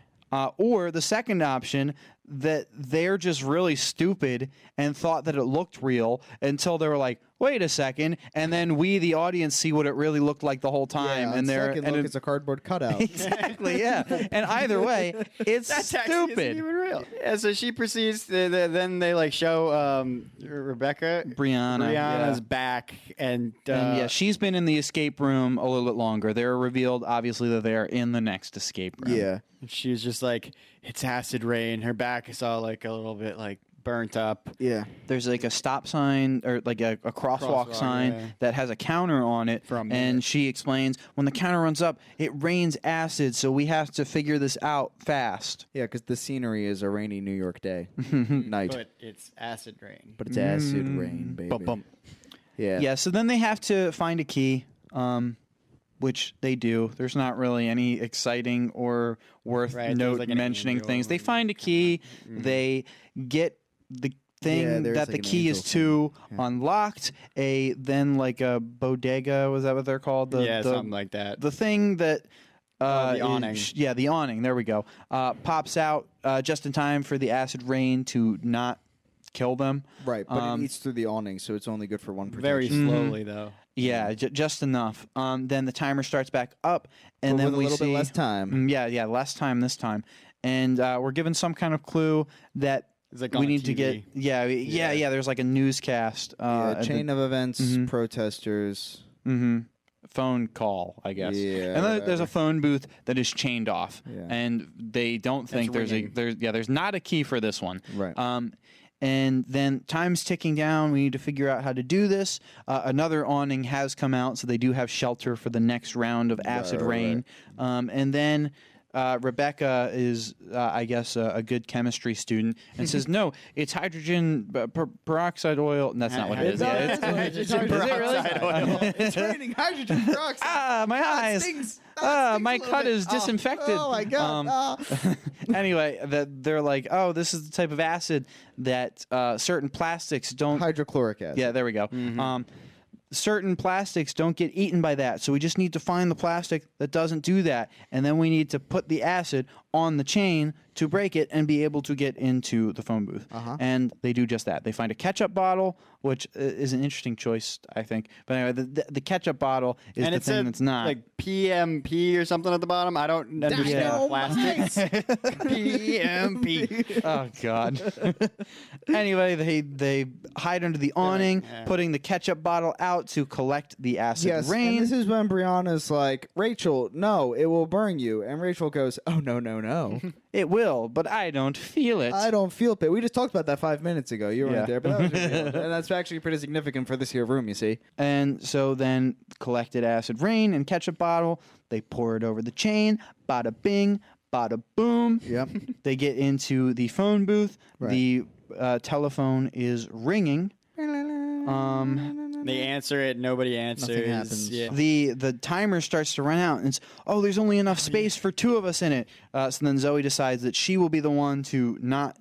Or the second option, that they're just really stupid and thought that it looked real until they were like, wait a second, and then we, the audience, see what it really looked like the whole time. Yeah, and they're second and look, it- it's a cardboard cutout. exactly, yeah. And either way, it's That taxi isn't stupid. even real. Yeah, so she proceeds. Then they like show Rebecca, Brianna, Brianna's yeah. back, and And yeah, she's been in the escape room a little bit longer. They're revealed, obviously, that they are in the next escape room. Yeah. she was just like, it's acid rain. Her back is all like a little bit like burnt up. Yeah. There's like a stop sign or like a crosswalk Crosswalk, sign yeah. that has a counter on it. For a And minute. she explains when the counter runs up, it rains acid, so we have to figure this out fast. Yeah, because the scenery is a rainy New York day. Night. But it's acid rain. But it's acid rain, baby. Bum, bum. Yeah. Yeah, so then they have to find a key, which they do. There's not really any exciting or worth Right, there's note like an mentioning angel things. They and- find a key. They get the thing Yeah, there's that like the an key is angel to unlocked. Then like a bodega, was that what they're called? Yeah, the, something like that. The thing that. The is- awning. Yeah, the awning. There we go. Pops out just in time for the acid rain to not kill them. Right, but it eats through the awning, so it's only good for one protection. Very slowly though. Yeah, just enough. Then the timer starts back up, and But then with a we little see bit less time. Yeah, less time this time, and we're given some kind of clue that It's like we on need to get. TV. Yeah. There's like a newscast. Yeah, chain of events, protesters. Phone call, I guess. Yeah, and then there's a whatever. phone booth that is chained off, Yeah. and they don't think ringing. there's not a key for this one. Right. And then time's ticking down. We need to figure out how to do this. Another awning has come out, so they do have shelter for the next round of acid right, rain. And then Rebecca is, I guess, a good chemistry student and says, "No, it's hydrogen peroxide oil." And that's not what it is. Yeah, it's Hydrogen peroxide oil. It's raining hydrogen peroxide. my eyes. Stings. My cut is disinfected. Oh my god. Anyway, they're like, oh, this is the type of acid that certain plastics don't. Hydrochloric acid. Yeah, there we go. Certain plastics don't get eaten by that, so we just need to find the plastic that doesn't do that, and then we need to put the acid on the chain to break it and be able to get into the phone booth. And they do just that. They find a ketchup bottle, which is an interesting choice, I think. But anyway, the ketchup bottle is And the it thing said that's not. like PMP or something at the bottom. I don't understand no plastics. PMP. Oh God. Anyway, they hide under the awning, yeah. putting the ketchup bottle out to collect the acid Yes, rain. and this is when Brianna's like, Rachel, no, it will burn you. And Rachel goes, oh, no. It will, but I don't feel it. I don't feel it. We just talked about that 5 minutes ago. You Yeah. weren't there, but that was revealed. And that's actually pretty significant for this here room, you see. And so then collected acid rain and ketchup bottle. They pour it over the chain. Bada bing, bada boom. Yep. They get into the phone booth. Right. The telephone is ringing. They answer it. Nobody answers. happens. Yeah. The timer starts to run out, and it's, oh, there's only enough space for 2 of us in it. So then Zoe decides that she will be the one to not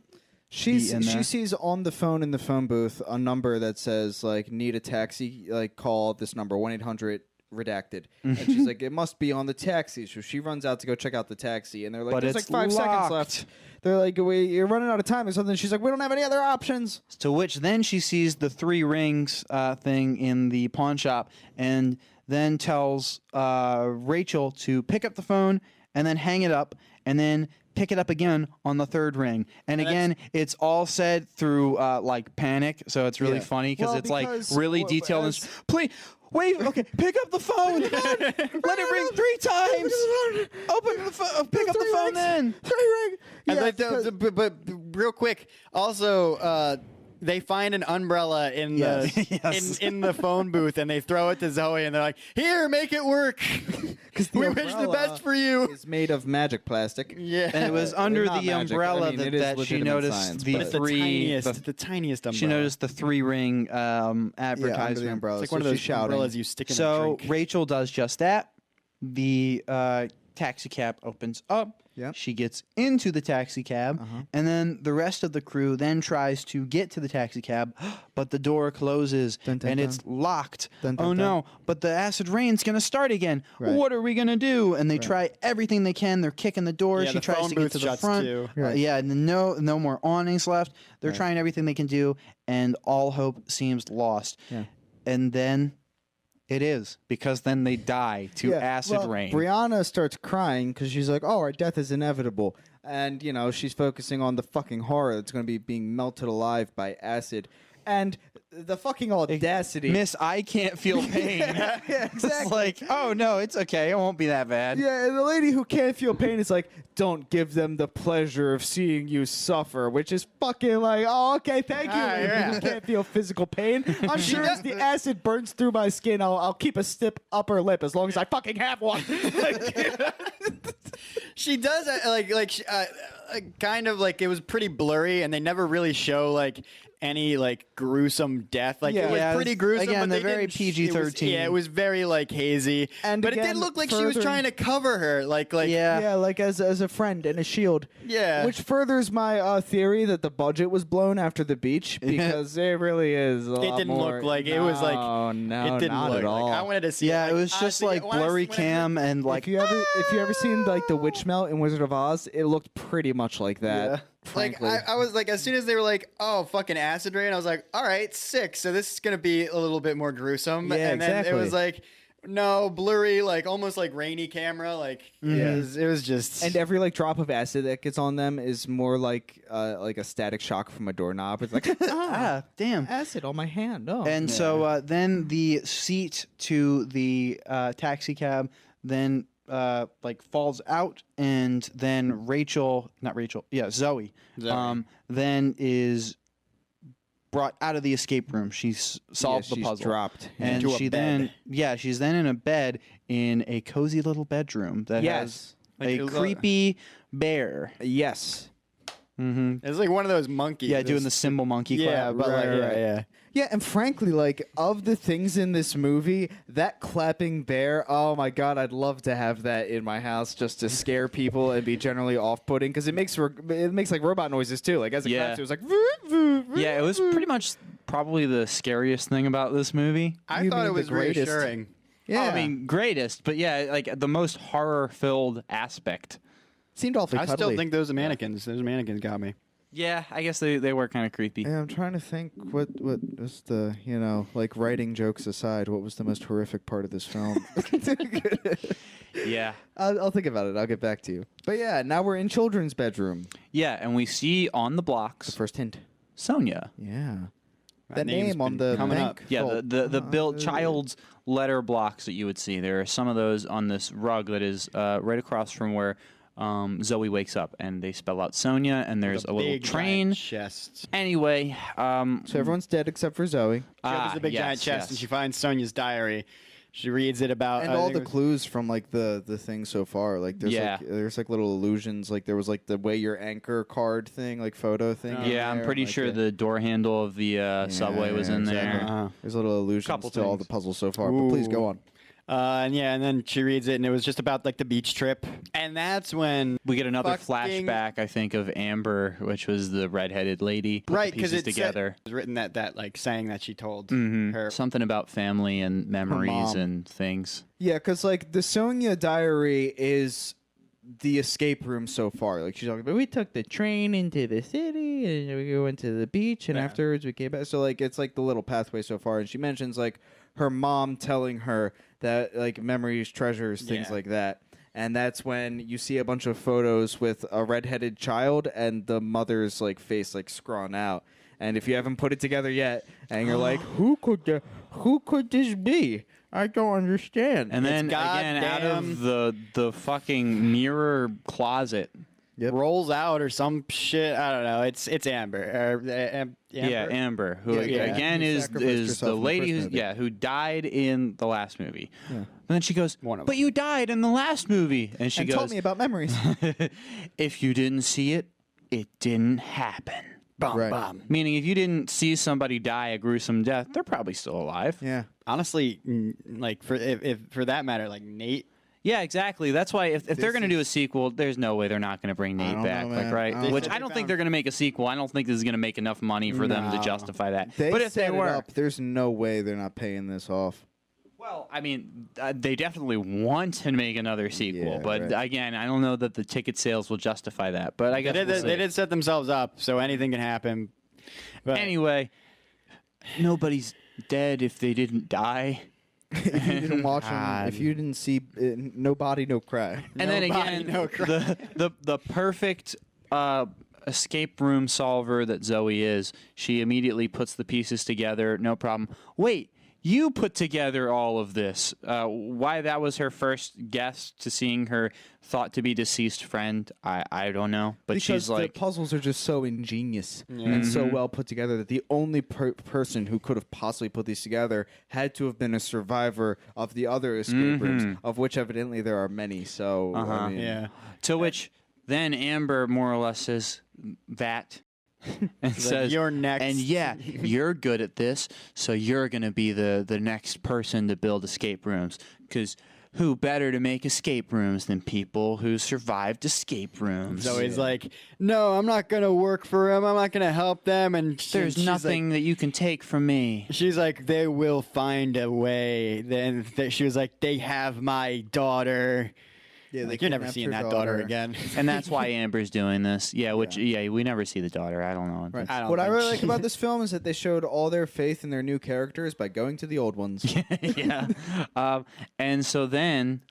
be in She there. sees on the phone in the phone booth a number that says, like, need a taxi, like, call this number, 1-800 redacted. And she's like, it must be on the taxi. So she runs out to go check out the taxi, and they're like, But there's it's like 5 seconds locked. left. They're like, you're running out of time or something. She's like, we don't have any other options. To which then she sees the 3 rings thing in the pawn shop, and then tells Rachel to pick up the phone and then hang it up, and then pick it up again on the 3rd ring. And again, it's all said through like panic, so it's really Yeah. funny Well, it's like because really w- detailed. as- And please. Wait, okay, pick up the phone. Let it ring 3 times. Open the phone, pick up the phone then. Three ring. And Yeah, like because- but real quick, also they find an umbrella in Yes. the Yes. in the phone booth, and they throw it to Zoe, and they're like, "Here, make it work. We wish the best for you." It's made of magic plastic. Yeah, And it was under not the magic. umbrella I mean, it is that she legitimate noticed science, the but it's three. the tiniest umbrella. She noticed the 3-ring Yeah, under the advertisement. umbrella. It's like so one of those she's shouting. umbrellas you stick in a So drink. Rachel does just that. The taxi cab opens up. Yep. She gets into the taxi cab, and then the rest of the crew then tries to get to the taxi cab, but the door closes Dun, dun, and dun. it's locked. Dun, dun, Oh dun. no! But the acid rain's gonna start again. Right. What are we gonna do? And they try everything they can. They're kicking the door. Yeah, She the tries phone to get booth to the shuts front. too. Right. Yeah, and no more awnings left. They're trying everything they can do, and all hope seems lost. Yeah. And then it is, because then they die to acid rain. Brianna starts crying because she's like, "Oh, our death is inevitable," and she's focusing on the fucking horror that's going to be being melted alive by acid, and the fucking audacity. Miss, I can't feel pain. Yeah, It's exactly. like, oh no, it's okay. It won't be that bad. Yeah, and the lady who can't feel pain is like, "Don't give them the pleasure of seeing you suffer," which is fucking like, "Oh, okay, thank you, lady yeah. who can't feel physical pain. I'm sure as the acid burns through my skin, I'll keep a stiff upper lip as long as I fucking have one." She does kind of like it was pretty blurry, and they never really show like any like gruesome death. Like it was Yeah, pretty it's- gruesome. again, but they're they very didn't PG-13. Yeah, it was very like hazy. And but it again, did look like she was further- trying to cover her. Like Yeah. Yeah, like as a friend and a shield. Yeah. Which furthers my theory that the budget was blown after the beach because it really is. It didn't look like it was like no, it didn't not look at all. like I wanted to see. Yeah, like, it was just honestly, like when I- blurry when I- cam and like. if you ever seen like the witch melt in Wizard of Oz, it looked pretty much like that. Yeah. Like Frankly. I was like, as soon as they were like, "Oh, fucking acid rain," I was like, "All right, sick." So this is gonna be a little bit more gruesome. Yeah, and then it exactly. was like, no, blurry, like almost like rainy camera. Like it was just. and every like drop of acid that gets on them is more like a static shock from a doorknob. It's like Ah, damn. acid on my hand. Oh. And so then the seat to the taxi cab then like falls out, and then Zoe, then is brought out of the escape room. She's solved the she's puzzle. dropped And into a she bed. she's then in a bed in a cozy little bedroom that Yes. has Like, a it was creepy bear. Yes. It's like one of those monkeys. Yeah, doing the cymbal monkey Yeah, clap. but like, yeah. Yeah, and frankly, like, of the things in this movie, that clapping bear, oh my god, I'd love to have that in my house just to scare people and be generally off-putting, because it makes like robot noises too. Like, as it Yeah. claps, it was like... "Voo, voo, voo, Yeah, it was voo." pretty much probably the scariest thing about this movie. I You thought mean it the was greatest. reassuring. Yeah, I mean, greatest, but yeah, like the most horror-filled aspect. seemed awfully I cuddly. still think those mannequins. Those mannequins got me. Yeah, I guess they were kind of creepy. Yeah, I'm trying to think what was the, like, writing jokes aside, what was the most horrific part of this film? Yeah. I'll think about it. I'll get back to you. But yeah, now we're in children's bedroom. Yeah, and we see on the blocks First hint. Sonia. Yeah. That That name's name on been the coming bank up. Yeah, vault. the built child's letter blocks that you would see. There are some of those on this rug that is right across from where Zoe wakes up, and they spell out Sonia, and there's a little Big train. giant chest. Anyway, So everyone's dead except for Zoe. She opens a big giant chest, and she finds Sonia's diary. She reads it about And I all think the it was- clues from like the thing so far, like there's Yeah. there's like little illusions, like there was like the way your anchor card thing, like photo thing. in Yeah, I'm there, pretty like sure the door handle of the subway was in exactly. there. There's little allusions Couple to all the things. puzzles so far. But please go Ooh. on. and then she reads it, and it was just about like the beach trip, and that's when We get another Fucking- flashback, I think, of Amber, which was the redheaded lady. Put right the because pieces it together. was written that like saying that she told Mhm. her. Something about family and memories mom. and things. Yeah, because like the Sonia diary is the escape room so far. Like she's talking about, we took the train into the city and we went to the beach, and afterwards we came back. So like it's like the little pathway so far, and she mentions like her mom telling her that like memories, treasures, things Yeah. like that. And that's when you see a bunch of photos with a redheaded child and the mother's like face like scrawled out. And if you haven't put it together yet, and you're like, who could this be? I don't understand. And then It's again, out goddamn- of the fucking mirror closet, rolls out or some shit. I don't know. It's Amber. Amber. Yeah, Amber, who again Who is sacrificed herself the in the lady first movie. who died in the last movie. And then she goes, "But you died in the last movie," and she goes, told me about memories. "If you didn't see it, it didn't happen." Bum, Right. bum. Meaning, if you didn't see somebody die a gruesome death, they're probably still alive. Yeah. Honestly, like if for that matter, like Nate. Yeah, exactly. That's why if they're going to do a sequel, there's no way they're not going to bring Nate don't back, know, like man. right? I don't Which know. I don't think they're going to make a sequel. I don't think this is going to make enough money for them to justify that. They but if set they it were, up, there's no way they're not paying this off. well, I mean, they definitely want to make another sequel. Yeah, but right. again, I don't know that the ticket sales will justify that. But I guess we'll see. They did set themselves up, so anything can happen. But Anyway, nobody's dead if they didn't die. If you didn't watch them, God. if you didn't see no body, no cry. And then Nobody, again, no crime. the perfect escape room solver that Zoe is, she immediately puts the pieces together, no problem. Wait, you put together all of this. Why that was her first guess to seeing her thought to be deceased friend, I don't know. But Because she's like, the puzzles are just so ingenious and so well put together that the only person who could have possibly put these together had to have been a survivor of the other escape rooms, of which evidently there are many. So, I mean, yeah. to which then Amber more or less says that. And says, "You're next." And yeah, you're good at this, so you're going to be the next person to build escape rooms. Because who better to make escape rooms than people who survived escape rooms? Zoe's like, "No, I'm not gonna work for him. I'm not gonna help them." And There's she's nothing that you can take from me. She's like, "They will find a way." Then she was like, "They have my daughter." Yeah, Like, you're never seeing that daughter again. And that's why Amber's doing this. Yeah, which, we never see the daughter. I don't know. Right. I don't What I think really like about this film is that they showed all their faith in their new characters by going to the old ones. Yeah. And so then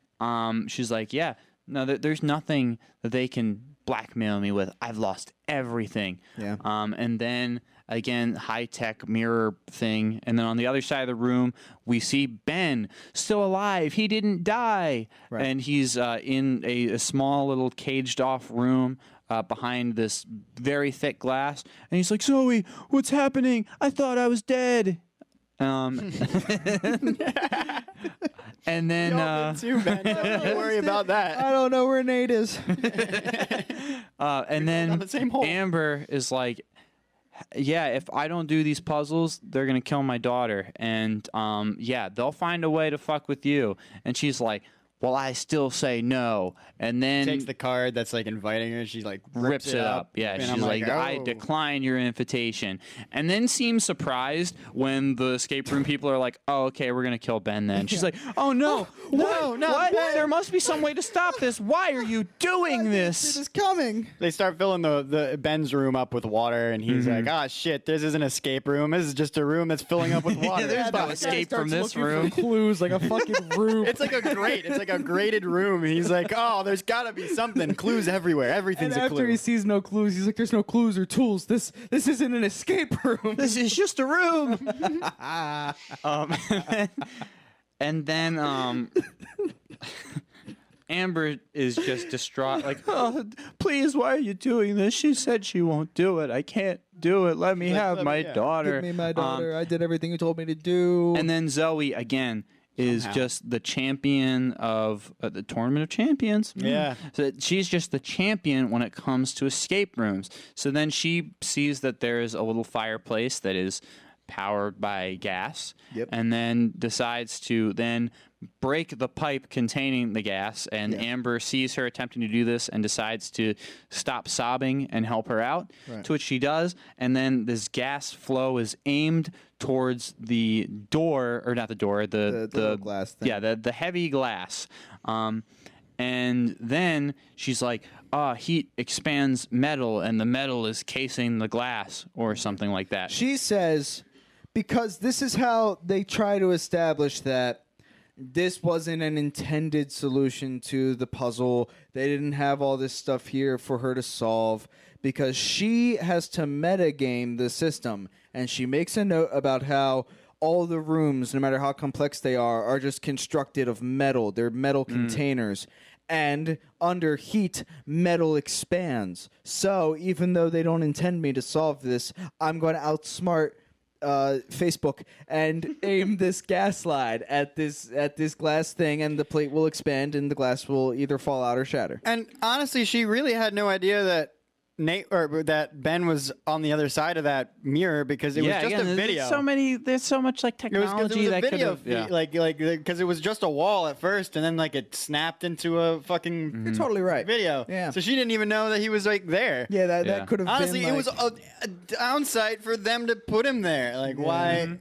she's like, yeah, no, there's nothing that they can blackmail me with. I've lost everything. Yeah. And then again, high-tech mirror thing. And then on the other side of the room, we see Ben still alive. He didn't die. Right. And he's in a small little caged-off room behind this very thick glass. And he's like, Zoe, what's happening? I thought I was dead. And then too, Ben. Don't you worry about that. I don't know where Nate is. and then down the same hole. Amber is like, yeah, if I don't do these puzzles, they're gonna kill my daughter, and yeah, they'll find a way to fuck with you. And she's like, well, I still say no. And then Takes the card that's like inviting her. She like rips it up. Yeah, and she's I'm like, I "Oh." decline your invitation. And then seems surprised when the escape room people are like, oh, okay, we're going to kill Ben then. She's like, oh, no. no, not what? Ben. There must be some way to stop this. Why are you doing It this? is coming. They start filling the Ben's room up with water, and he's like, "Ah, shit! This isn't an escape room. This is just a room that's filling up with water." there's no That escape guy from starts this looking room. for clues like a fucking room. It's like a grate. It's like a grated room. And he's like, "Oh, there's got to be something. Clues everywhere. and Everything's a after clue." he sees no clues, he's like, "There's no clues or tools. This isn't an escape room." This is just a room. And then Amber is just distraught, like, oh, please, why are you doing this? She said she won't do it. I can't do it. Let me have let my me- yeah. daughter. Give me my daughter. I did everything you told me to do. And then Zoe, again, is just the champion of the Tournament of Champions. Yeah. So she's just the champion when it comes to escape rooms. So then she sees that there's a little fireplace that is powered by gas. Yep. And then decides to then break the pipe containing the gas. And Amber sees her attempting to do this and decides to stop sobbing and help her out, to which she does. And then this gas flow is aimed towards the door, or not the door, the little glass thing. Yeah, the heavy glass. And then she's like, heat expands metal, and the metal is casing the glass, or something like that. She says, because this is how they try to establish that this wasn't an intended solution to the puzzle. They didn't have all this stuff here for her to solve, because she has to metagame the system. And she makes a note about how all the rooms, no matter how complex they are just constructed of metal. They're metal containers. And under heat, metal expands. So even though they don't intend me to solve this, I'm going to outsmart Facebook and aim this gas slide at this glass thing, and the plate will expand, and the glass will either fall out or shatter. And honestly, she really had no idea that that Ben was on the other side of that mirror because it was just a video. There's so much like technology that could have, because it was just a wall at first, and then like it snapped into a fucking. You're totally right. Video. Yeah. So she didn't even know that he was like there. Yeah, that could have honestly, been. Honestly, it was a downside for them to put him there. Like why?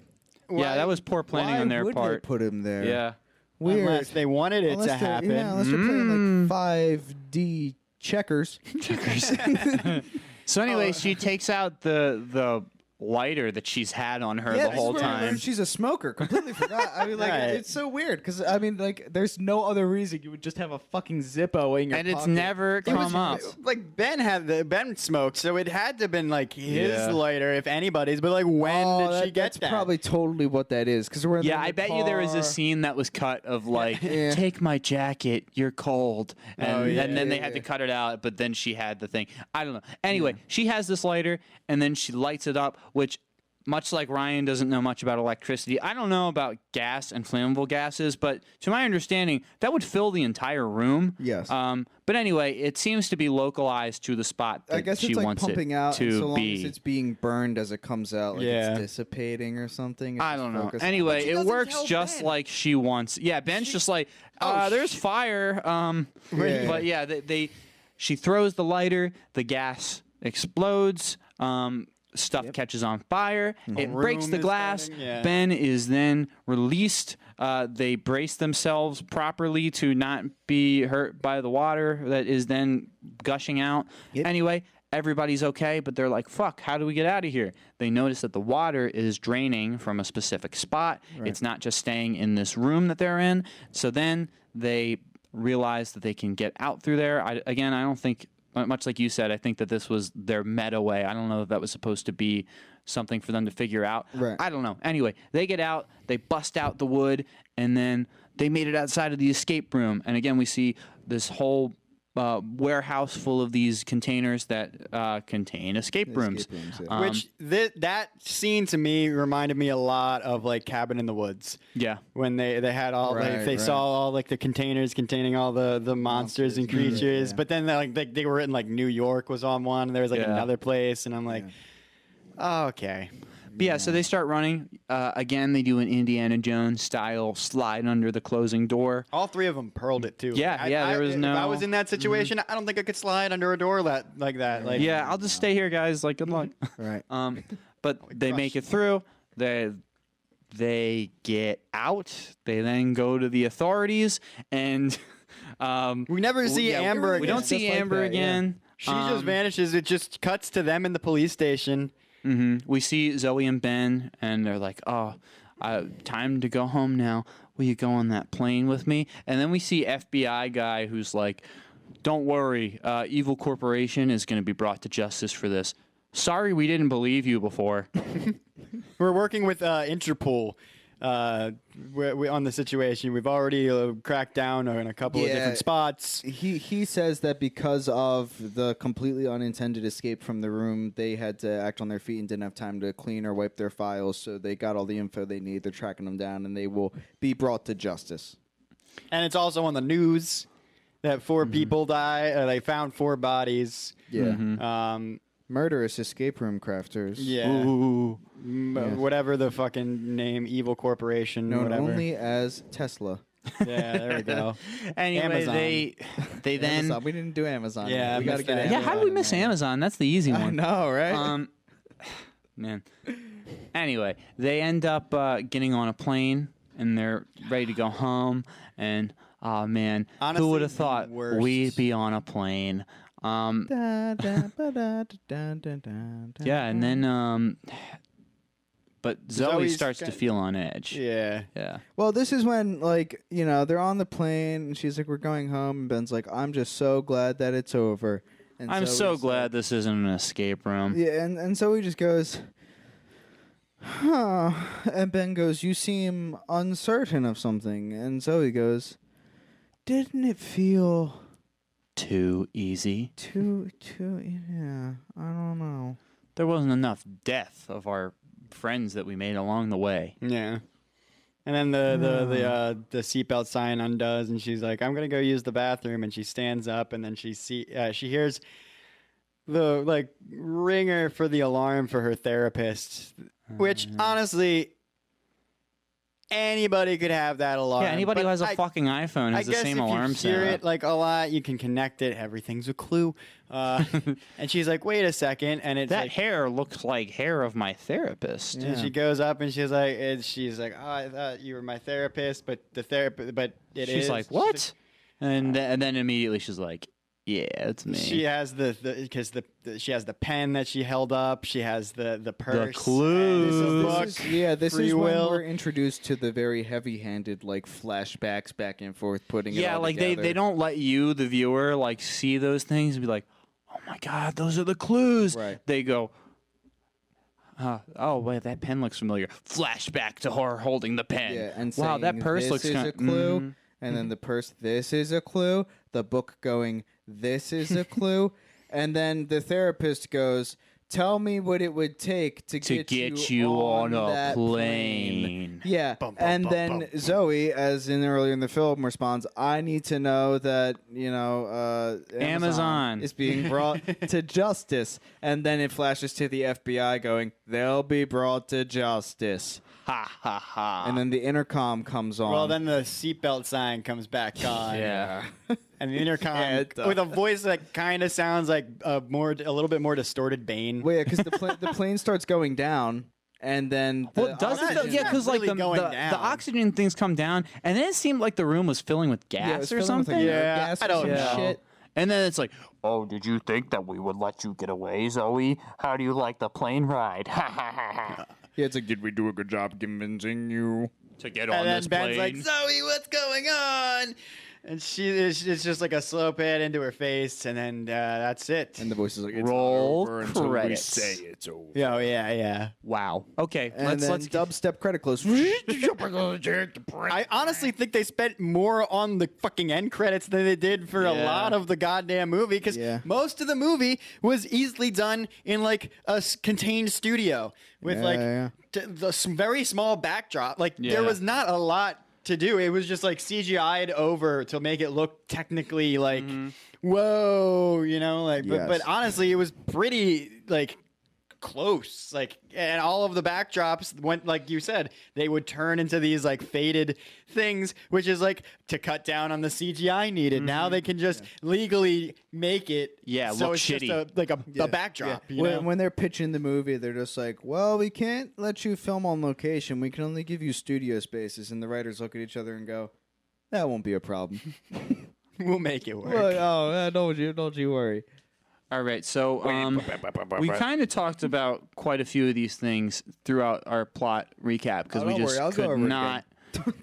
Yeah, that was poor planning on their would part. They put him there. Yeah. Weird. Unless they wanted it to happen. Yeah, unless they're playing like 5D checkers. So anyway, she takes out the lighter that she's had on her the whole time. She's a smoker. Completely forgot. I mean, like, it's so weird because I mean, like, there's no other reason you would just have a fucking Zippo in your and pocket. it's never come up. Like Ben smoked, so it had to have been like his lighter, if anybody's. But like, when did she get that? That's probably totally what that is. Because we're I bet you there was a scene that was cut of like, take my jacket, you're cold, and then they had to cut it out. But then she had the thing. I don't know. Anyway, she has this lighter, and then she lights it up, which, much like Ryan doesn't know much about electricity, I don't know about gas and flammable gases, but to my understanding, that would fill the entire room. Yes. But anyway, it seems to be localized to the spot that I guess she it's like wants pumping it out, to and so long be. as it's being burned as it comes out, like it's dissipating or something. I don't know. Anyway, it works just like she wants. Yeah, Ben's just like, there's fire. But yeah, she throws the lighter, the gas explodes. Stuff catches on fire. It breaks the glass. Ben is then released. They brace themselves properly to not be hurt by the water that is then gushing out. Anyway, everybody's okay, but they're like, fuck, how do we get out of here? They notice that the water is draining from a specific spot. It's not just staying in this room that they're in. So then they realize that they can get out through there. I don't think... Much like you said, I think that this was their meta way. I don't know if that was supposed to be something for them to figure out. Right. I don't know. Anyway, they get out, they bust out the wood, and then they made it outside of the escape room. And again, we see this whole warehouse full of these containers that contain escape rooms. Which that scene to me reminded me a lot of like Cabin in the Woods. Yeah. When they had all they saw all like the containers containing all the monsters and creatures, but then they were in like New York was on one, and there was like another place, and I'm like, oh, okay. But yeah, so they start running. Again, they do an Indiana Jones style slide under the closing door. All three of them pearled it too. Yeah, there was no. If I was in that situation, I don't think I could slide under a door like that. Like, I'll just stay here, guys. Like, good luck. Right. But they make it through. They get out. They then go to the authorities, and we never see Amber again. We don't see Amber again. She just vanishes. It just cuts to them in the police station. Mm-hmm. We see Zoe and Ben, and they're like, "Oh, time to go home now. Will you go on that plane with me?" And then we see FBI guy who's like, "Don't worry, evil corporation is going to be brought to justice for this. Sorry, we didn't believe you before." We're working with Interpol on the situation. We've already cracked down on a couple of different spots. He says that because of the completely unintended escape from the room, they had to act on their feet and didn't have time to clean or wipe their files, so they got all the info they need. They're tracking them down, and they will be brought to justice. And it's also on the news that 4 people die. They found 4 bodies. Yeah. Murderous escape room crafters. Yeah. Ooh. Whatever the fucking name, evil corporation, known whatever. only as Tesla. Yeah, there we go. Anyway, Amazon. they then Amazon. We didn't do Amazon. Yeah, we got to get that. Amazon. how did we miss Amazon? That's the easy one. I know, right? Man. Anyway, they end up getting on a plane, and they're ready to go home. And oh man, honestly, who would have thought worst. we'd be on a plane? Yeah, and then but Zoe starts to feel on edge. Yeah. Well, this is when, like, you know, they're on the plane, and she's like, "We're going home." And Ben's like, "I'm just so glad that it's over." And I'm Zoe's so like, glad this isn't an escape room. Yeah, and Zoe just goes, huh. And Ben goes, you seem uncertain of something. And Zoe goes, didn't it feel Too easy. too, yeah, I don't know. There wasn't enough death of our friends that we made along the way. Yeah. And then the seatbelt sign undoes, and she's like, "I'm gonna go use the bathroom." And she stands up, and then she hears the ringer for the alarm for her therapist, which honestly, anybody could have that alarm. Yeah, anybody who But has a fucking iPhone has the same alarm if you hear set. it like a lot, you can connect it. Everything's a clue. And she's like, "Wait a second," and it's That like, hair looks like hair of my therapist. Yeah. and she goes up and she's like, "Oh, I thought you were my therapist, but it is." She's like, what? And then immediately she's like, yeah, it's me. She has she has the pen that she held up. She has the purse. clues. This Free is when will. we're introduced to the very heavy-handed like flashbacks back and forth, putting it Yeah, all like together. they don't let you, the viewer, like see those things and be like, oh my god, those are the clues. Right. They go, oh wait, that pen looks familiar. Flashback to her holding the pen. Yeah, and wow, that saying, purse this looks is kind a clue, and then the purse, this is a clue. The book going, this is a clue, and then the therapist goes, tell me what it would take to get you on a that plane. Yeah, and then Zoe, as in earlier in the film, responds, I need to know that, Amazon. is being brought to justice. And then it flashes to the FBI going, they'll be brought to justice. Ha ha ha. And then the intercom comes on. Well, then the seatbelt sign comes back on. yeah. And the intercom Yeah, it does. with a voice that kind of sounds like a little bit more distorted Bane. Well, yeah, because the plane starts going down, and then Well, does it though? oxygen- Yeah, because like really going the down. oxygen things come down, and then it seemed like the room was filling with yeah, it was gas or filling with, something. like, Yeah, gas or I don't some know. shit. And then it's like, Oh, did you think that we would let you get away, Zoe? How do you like the plane ride? Ha ha ha ha. Yeah, it's like, did we do a good job convincing you? to get And on then this Ben's plane. like, Zoe, what's going on? And it's just like a slow pan into her face, and then that's it. And the voice is like, it's Roll not over until credits. we say it's over. Oh, yeah. wow. Okay, And let's then let's dubstep credit close. I honestly think they spent more on the fucking end credits than they did for a Yeah. lot of the goddamn movie, because Yeah. most of the movie was easily done in like a contained studio with Yeah. very small backdrop. Like Yeah. there was not a lot to do. It was just like CGI'd over to make it look technically like whoa, like Yes. but honestly it was pretty like close, like, and all of the backdrops went, like you said, they would turn into these like faded things, which is like to cut down on the CGI needed. Now they can just legally make it so look it's shitty. just a backdrop. You know? When they're pitching the movie, they're just like, well, we can't let you film on location. We can only give you studio spaces. And the writers look at each other and go, that won't be a problem. We'll make it work. Well, don't you worry. All right, so we kind of talked about quite a few of these things throughout our plot recap because Oh, we don't just worry, I'll go could over it not.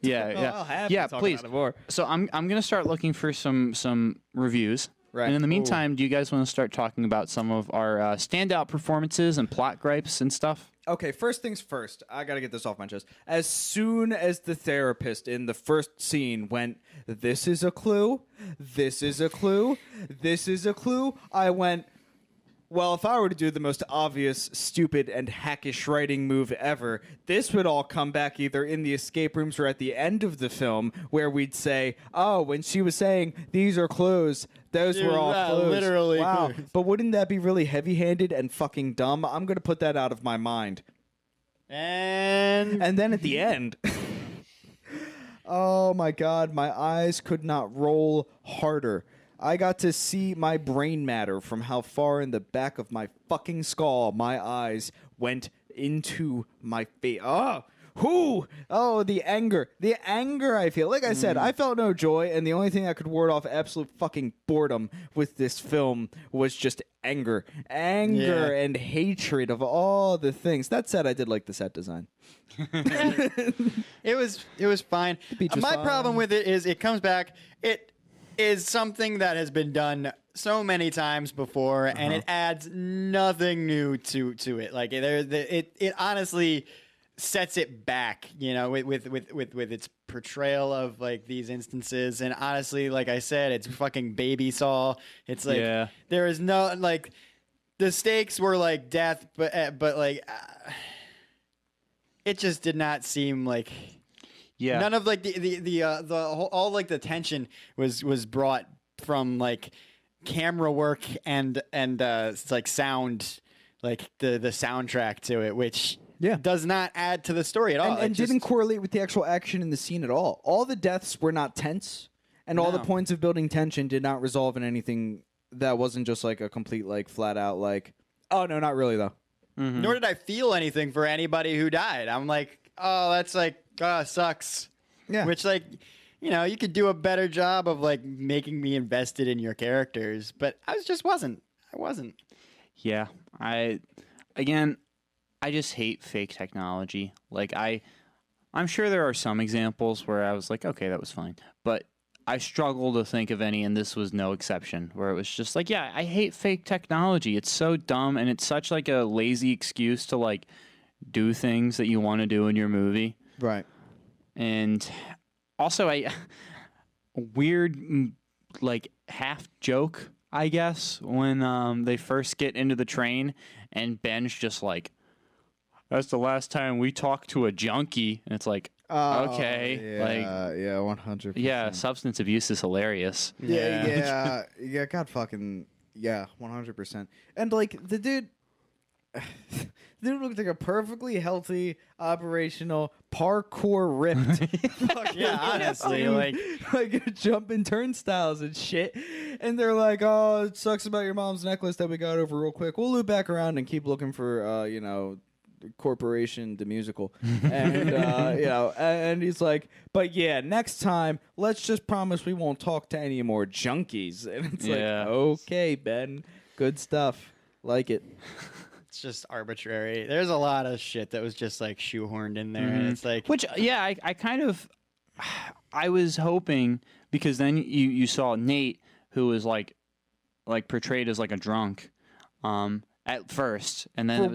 Yeah, I'll have yeah, to talk please. about it more. So I'm gonna start looking for some reviews. Right. And in the meantime, do you guys want to start talking about some of our standout performances and plot gripes and stuff? Okay, first things first. I got to get this off my chest. As soon as the therapist in the first scene went, this is a clue, this is a clue, this is a clue, I went, well, if I were to do the most obvious, stupid, and hackish writing move ever, this would all come back either in the escape rooms or at the end of the film, where we'd say, oh, when she was saying, these are clues, those were all clues. literally Wow. clues. But wouldn't that be really heavy-handed and fucking dumb? I'm going to put that out of my mind. And And then at the end, oh my God, my eyes could not roll harder. I got to see my brain matter from how far in the back of my fucking skull my eyes went into my face. Oh, the anger. The anger I feel. Like I said, I felt no joy, and the only thing that could ward off absolute fucking boredom with this film was just anger. Anger Yeah. and hatred of all the things. That said, I did like the set design. it was fine. beach was My fine. problem with it is it comes back. It is something that has been done so many times before, and it adds nothing new to it. Like it honestly sets it back, you know, with its portrayal of like these instances. And honestly, like I said, it's fucking baby Saw. It's like there is no like the stakes were like death, but like it just did not seem like none of like the whole, all like the tension was brought from like camera work and like sound, like the soundtrack to it, which does not add to the story at all. And didn't correlate with the actual action in the scene at all. All the deaths were not tense, and all the points of building tension did not resolve in anything that wasn't just like a complete like flat out like, oh no, not really though. Mm-hmm. Nor did I feel anything for anybody who died. I'm like, oh, that's like, sucks. Yeah. Which like, you know, you could do a better job of like making me invested in your characters, but I wasn't. Yeah. I just hate fake technology. Like I'm sure there are some examples where I was like, okay, that was fine. But I struggle to think of any, and this was no exception, where it was just like, yeah, I hate fake technology. It's so dumb, and it's such like a lazy excuse to like do things that you want to do in your movie. Right. And also a weird like half joke, I guess, when they first get into the train and Ben's just like, that's the last time we talked to a junkie. And it's like, okay. Yeah, like, 100%. Yeah, substance abuse is hilarious. Yeah, God fucking, 100%. And like, the dude looked like a perfectly healthy, operational, parkour ripped. Yeah, honestly, like jumping turnstiles and shit. And they're like, oh, it sucks about your mom's necklace that we got over real quick. We'll loop back around and keep looking for, Corporation the musical. And and he's like, but yeah, next time let's just promise we won't talk to any more junkies. And it's like, okay, Ben, good stuff, like it. It's just arbitrary. There's a lot of shit that was just like shoehorned in there. And it's like, which I kind of I was hoping, because then you saw Nate, who was like portrayed as like a drunk at first, and then for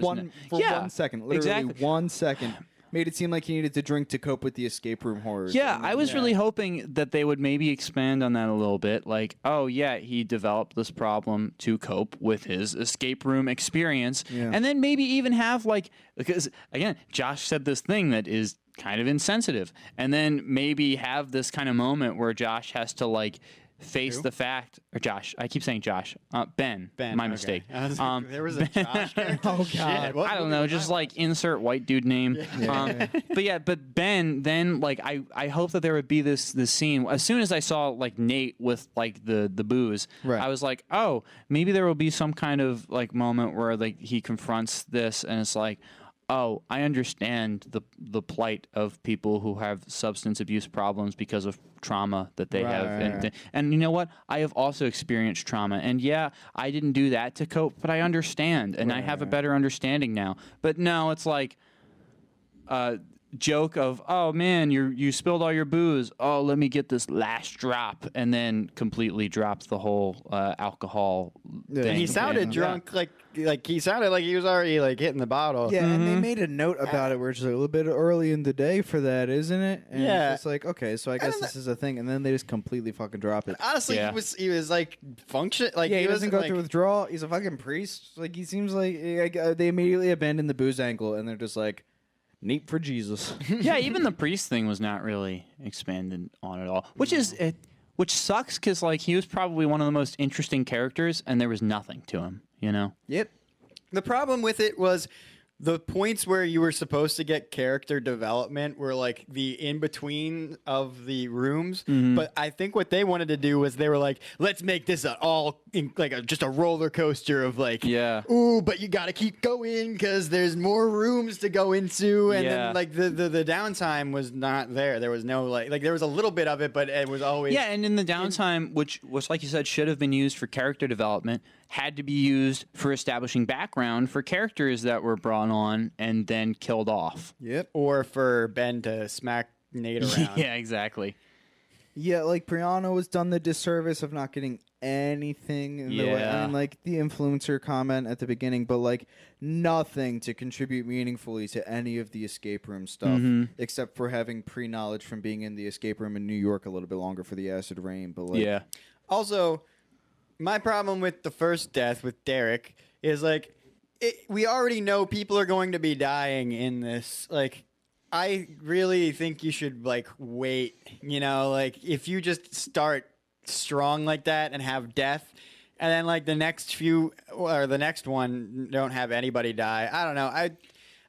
1 second, literally exactly. 1 second, made it seem like he needed to drink to cope with the escape room horrors. Yeah, I was really hoping that they would maybe expand on that a little bit. Like, oh yeah, he developed this problem to cope with his escape room experience, and then maybe even have like, because again, Josh said this thing that is kind of insensitive, and then maybe have this kind of moment where Josh has to like face the fact, or Josh, I keep saying Josh, Ben, my mistake. There was a Josh character? Oh, God. I don't know, just like insert white dude name. But Ben, then like I hope that there would be this scene. As soon as I saw like Nate with like the booze, I was like, oh, maybe there will be some kind of like moment where like he confronts this, and it's like, oh, I understand the plight of people who have substance abuse problems because of trauma that they have. And you know what? I have also experienced trauma. And yeah, I didn't do that to cope, but I understand. And I have a better understanding now. But no, it's like joke of, oh man, you spilled all your booze. Oh, let me get this last drop, and then completely drops the whole alcohol thing. And he sounded drunk, like he sounded like he was already like hitting the bottle. Yeah, and they made a note about it where it's like a little bit early in the day for that, isn't it? And it's just like, okay, so I guess this is a thing, and then they just completely fucking drop it. Honestly, he was like function like he doesn't go through withdrawal. He's a fucking priest. Like he seems like they immediately abandon the booze angle, and they're just like, neat for Jesus. Yeah, even the priest thing was not really expanded on at all, which sucks, because like he was probably one of the most interesting characters, and there was nothing to him, you know? Yep. The problem with it was the points where you were supposed to get character development were like the in between of the rooms. But I think what they wanted to do was they were like, let's make this just a roller coaster of like, ooh, but you got to keep going because there's more rooms to go into. And then like the downtime was not there. There was no like there was a little bit of it, but it was always. Yeah. And in the downtime, which like you said, should have been used for character development, had to be used for establishing background for characters that were brought on and then killed off. Yep. Or for Ben to smack Nate around. Yeah, exactly. Yeah, like Brianna was done the disservice of not getting anything in the way. I mean, like the influencer comment at the beginning, but like nothing to contribute meaningfully to any of the escape room stuff, except for having pre-knowledge from being in the escape room in New York a little bit longer for the acid rain. But like, Also, my problem with the first death with Derek is like we already know people are going to be dying in this. Like, I really think you should like wait. You know, like if you just start strong like that and have death, and then like the next few or the next one don't have anybody die. I don't know. I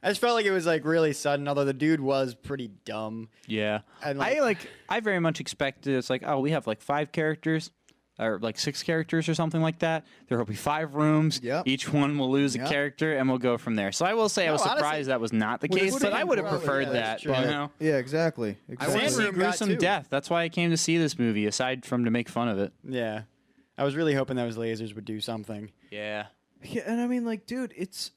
just felt like it was like really sudden. Although the dude was pretty dumb. Yeah, And, I very much expected it's like, oh, we have like 5 characters. Or like 6 characters or something like that. There will be 5 rooms. Yep. Each one will lose a character, and we'll go from there. So I will say I was surprised honestly, that was not the case, but I would have preferred that. true. You know, yeah, exactly. I want to see Sandroom got gruesome 2. death. That's why I came to see this movie, aside from to make fun of it. Yeah, I was really hoping those lasers would do something. Yeah. Yeah, and I mean, like, dude, it's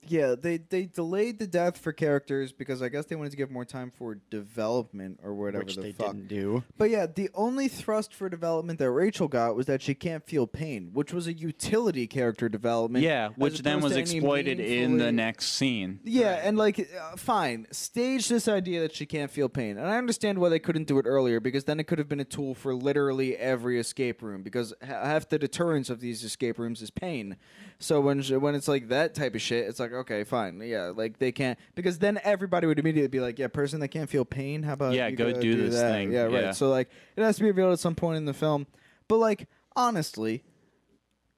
yeah. They delayed the death for characters because I guess they wanted to give more time for development or whatever Which the they fuck. didn't do. But yeah, the only thrust for development that Rachel got was that she can't feel pain, which was a utility character development. Yeah, as which then opposed was to any exploited in the meaningfully- next scene. Yeah, and like, fine, stage this idea that she can't feel pain, and I understand why they couldn't do it earlier because then it could have been a tool for literally every escape room because half the deterrence of these escape rooms is pain. So when it's like that type of shit, it's like okay, fine, yeah, like they can't because then everybody would immediately be like, yeah, person that can't feel pain, how about Yeah, you go do this that? thing. Yeah, Yeah. right. So like, it has to be revealed at some point in the film, but like honestly.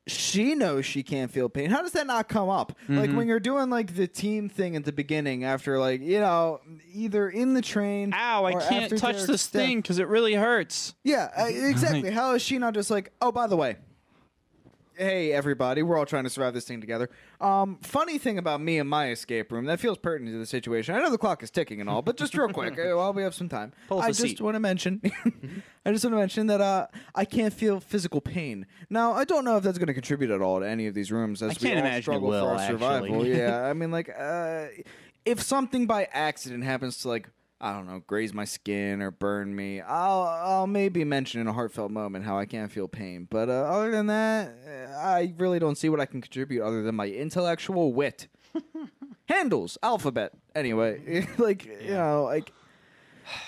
She knows she can't feel pain. How does that not come up? Like when you're doing like the team thing at the beginning after like, you know, either in the train. Ow, I or can't after touch Derek's this death. thing because it really hurts. Yeah, exactly. How is she not just like, oh, by the way, hey, everybody, we're all trying to survive this thing together. Funny thing about me and my escape room, that feels pertinent to the situation. I know the clock is ticking and all, but just real quick, while we have some time, Pull up I a just seat. want to mention, that I can't feel physical pain. Now, I don't know if that's going to contribute at all to any of these rooms as can't we all imagine it struggle will, for our actually. survival. Yeah, I mean, like, if something by accident happens to like, I don't know, graze my skin or burn me, I'll maybe mention in a heartfelt moment how I can't feel pain. But other than that, I really don't see what I can contribute other than my intellectual wit. Handles, alphabet. Anyway, like, you know, like...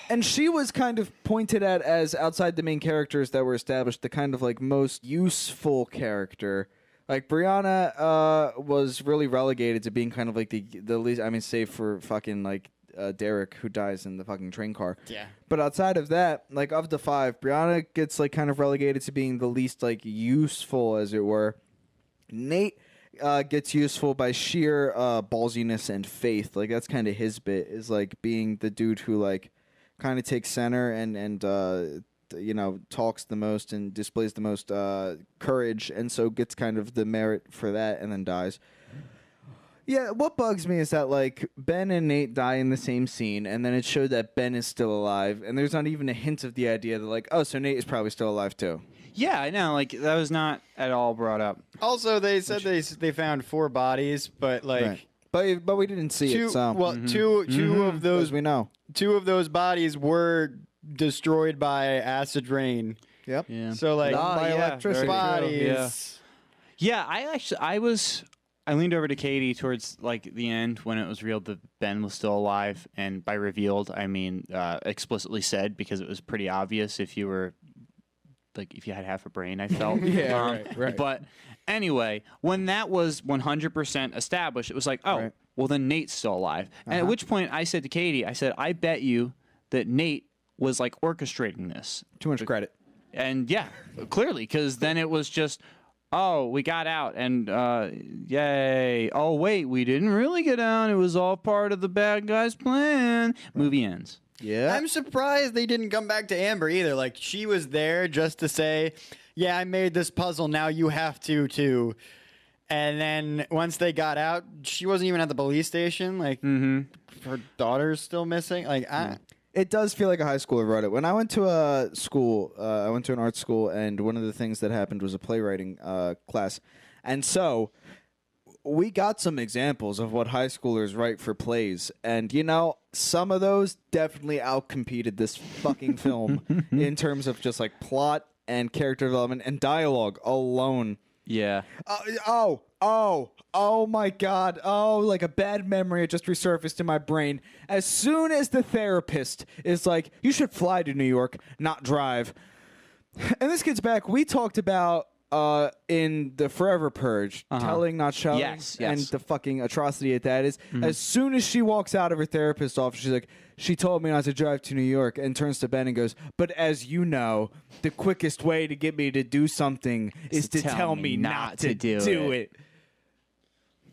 And she was kind of pointed at as, outside the main characters that were established, the kind of, like, most useful character. Like, Brianna was really relegated to being kind of like the least... I mean, save for fucking, like... Derek, who dies in the fucking train car. Yeah. But outside of that, like of the 5, Brianna gets like kind of relegated to being the least like useful, as it were. Nate gets useful by sheer ballsiness and faith. Like that's kind of his bit, is like being the dude who like kind of takes center and you know, talks the most and displays the most courage, and so gets kind of the merit for that, and then dies. Yeah, what bugs me is that, like, Ben and Nate die in the same scene, and then it showed that Ben is still alive, and there's not even a hint of the idea that, like, oh, so Nate is probably still alive, too. Yeah, I know. Like that was not at all brought up. Also, they said they found 4 bodies, but like Right. But we didn't see two. it, so... Well, two of as those we know. 2 of those bodies were destroyed by acid rain. Yep. Yeah. So like By electricity. bodies. Yeah, I leaned over to Katie towards like the end when it was revealed that Ben was still alive, and by revealed I mean explicitly said, because it was pretty obvious if you were like if you had half a brain, I felt. Yeah, right. But anyway, when that was 100% established, it was like, oh, Right. well then Nate's still alive. And at which point I said to Katie, I said, I bet you that Nate was like orchestrating this. Too much credit. And yeah, clearly, because then it was just, oh, we got out, and yay. Oh, wait, we didn't really get out. It was all part of the bad guy's plan. Movie ends. Yeah. I'm surprised they didn't come back to Amber either. Like she was there just to say, "Yeah, I made this puzzle. Now you have to too." And then once they got out, she wasn't even at the police station. Like her daughter's still missing. Like It does feel like a high schooler wrote it. When I went to a school, I went to an art school, and one of the things that happened was a playwriting class. And so we got some examples of what high schoolers write for plays, and some of those definitely outcompeted this fucking film in terms of just like plot and character development and dialogue alone. Yeah. Oh my God. Oh, like a bad memory had just resurfaced in my brain. As soon as the therapist is like, you should fly to New York, not drive. And this gets back, we talked about in the Forever Purge, telling, not showing, Yes. and the fucking atrocity that is. As soon as she walks out of her therapist's office, she's like, she told me not to drive to New York, and turns to Ben and goes, but as you know, the quickest way to get me to do something is to tell me not to do it.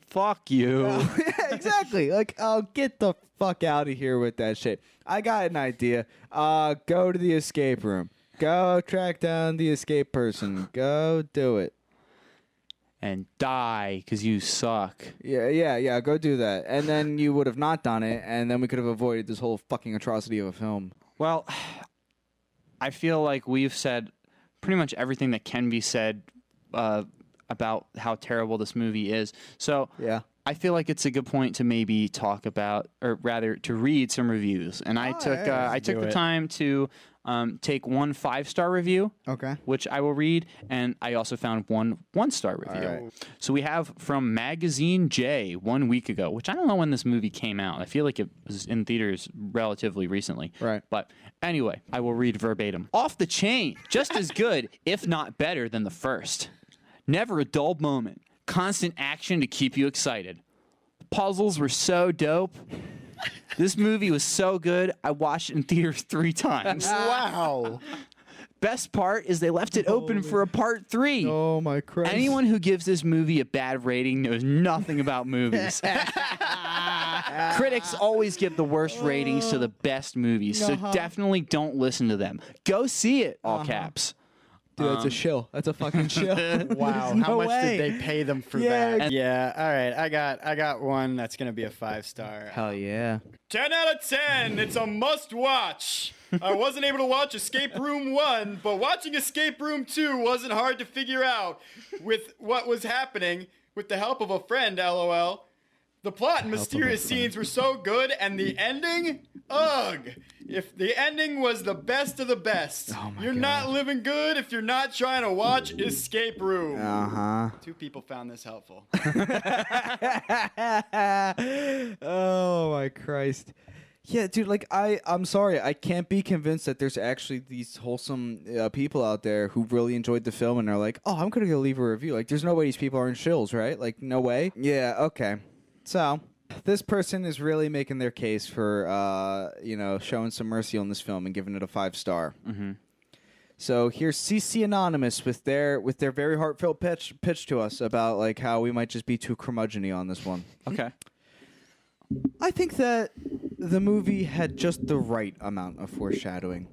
Fuck you. Yeah, exactly. Like, oh, get the fuck out of here with that shit. I got an idea. Go to the escape room. Go track down the escape person. Go do it. And die because you suck. Yeah. Go do that. And then you would have not done it, and then we could have avoided this whole fucking atrocity of a film. Well, I feel like we've said pretty much everything that can be said about how terrible this movie is. So Yeah. I feel like it's a good point to maybe talk about, or rather to read some reviews. And I took the time to take one 5-star review, Okay. which I will read, and I also found one 1-star review. All right. So we have from Magazine J 1 week ago, which I don't know when this movie came out. I feel like it was in theaters relatively recently. Right. But anyway, I will read verbatim. Off the chain, just as good, if not better than the first. Never a dull moment. Constant action to keep you excited. Puzzles were so dope. This movie was so good, I watched it in theaters 3 times. Wow. Best part is they left it open for a part 3. Oh my Christ. Anyone who gives this movie a bad rating knows nothing about movies. Critics always give the worst ratings to the best movies, so definitely don't listen to them. Go see it, all caps. Dude, that's a shill. That's a fucking shill. Wow. There's How no much way. did they pay them for Yeah. that? Yeah. All right. I got one that's going to be a 5-star. Hell yeah. 10 out of 10. It's a must watch. I wasn't able to watch Escape Room 1, but watching Escape Room 2 wasn't hard to figure out with what was happening with the help of a friend, LOL. The plot and mysterious scenes were so good, and the ending? Ugh. If the ending was the best of the best. You're not living good if you're not trying to watch Escape Room. Uh-huh. 2 people found this helpful. Oh my Christ. Yeah, dude, like I'm sorry, I can't be convinced that there's actually these wholesome people out there who really enjoyed the film and are like, oh, I'm gonna go leave a review. Like, there's no way these people aren't shills, right? Like, no way. Yeah, okay. So, this person is really making their case for, showing some mercy on this film and giving it a 5-star. Mm-hmm. So here's CC Anonymous with their very heartfelt pitch to us about like how we might just be too curmudgeon-y on this one. Okay. I think that the movie had just the right amount of foreshadowing.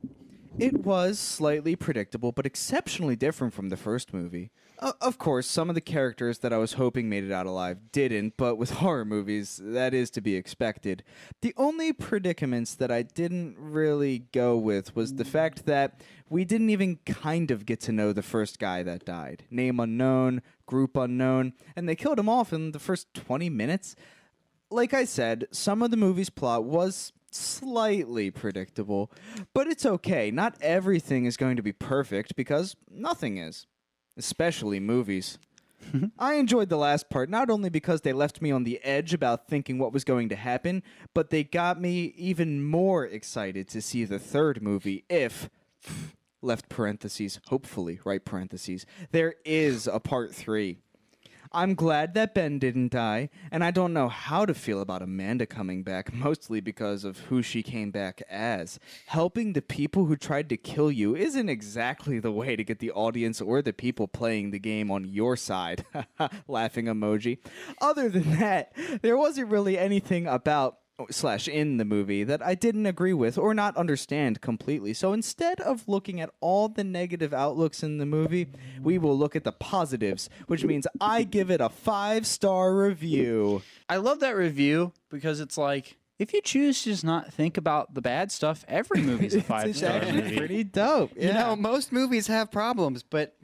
It was slightly predictable, but exceptionally different from the first movie. Of course, some of the characters that I was hoping made it out alive didn't, but with horror movies, that is to be expected. The only predicaments that I didn't really go with was the fact that we didn't even kind of get to know the first guy that died. Name unknown, group unknown, and they killed him off in the first 20 minutes. Like I said, some of the movie's plot was slightly predictable, but it's okay. Not everything is going to be perfect because nothing is. Especially movies. I enjoyed the last part, not only because they left me on the edge about thinking what was going to happen, but they got me even more excited to see the third movie if, left parentheses, hopefully, right parentheses, there is a part 3. I'm glad that Ben didn't die, and I don't know how to feel about Amanda coming back, mostly because of who she came back as. Helping the people who tried to kill you isn't exactly the way to get the audience or the people playing the game on your side. Laughing emoji. Other than that, there wasn't really anything about /in the movie that I didn't agree with or not understand completely. So instead of looking at all the negative outlooks in the movie, we will look at the positives, which means I give it a 5-star review. I love that review because it's like, if you choose to just not think about the bad stuff, every movie's a 5-star actually movie. pretty dope. Yeah. You know, most movies have problems, but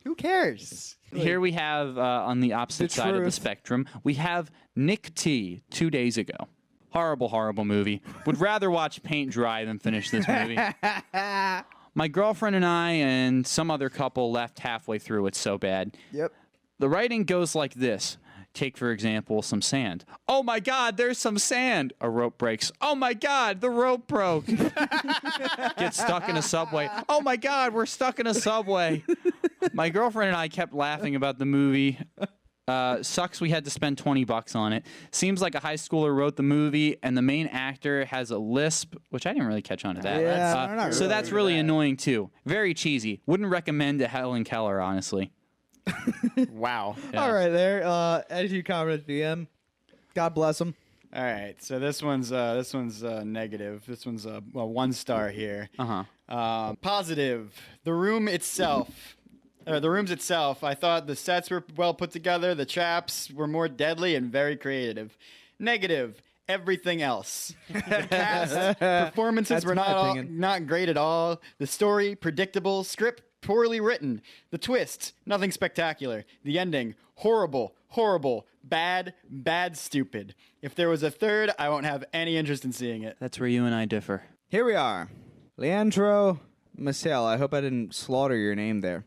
Who cares? Here we have, on the opposite side of the truth. spectrum, we have Nick T. 2 days ago. Horrible, horrible movie. Would rather watch paint dry than finish this movie. My girlfriend and I and some other couple left halfway through. It's so bad. Yep. The writing goes like this. Take, for example, some sand. Oh, my God, there's some sand. A rope breaks. Oh, my God, the rope broke. Get stuck in a subway. Oh, my God, we're stuck in a subway. My girlfriend and I kept laughing about the movie. Sucks we had to spend $20 on it. Seems like a high schooler wrote the movie, and the main actor has a lisp, which I didn't really catch on to that. Yeah, not so really. that's really annoying, too. Very cheesy. Wouldn't recommend to Helen Keller, honestly. Wow. Yeah. All right, there. As you comment at the end, God bless him. All right, so this one's negative. This one's a 1 star here. Positive. The rooms itself. I thought the sets were well put together. The traps were more deadly and very creative. Negative. Everything else. The cast performances That's were my opinion. not great at all. The story predictable. Script poorly written. The twist nothing spectacular. The ending horrible. Bad, stupid. If there was a third, I won't have any interest in seeing it. That's where you and I differ. Here we are. Leandro Maciel. I hope I didn't slaughter your name there.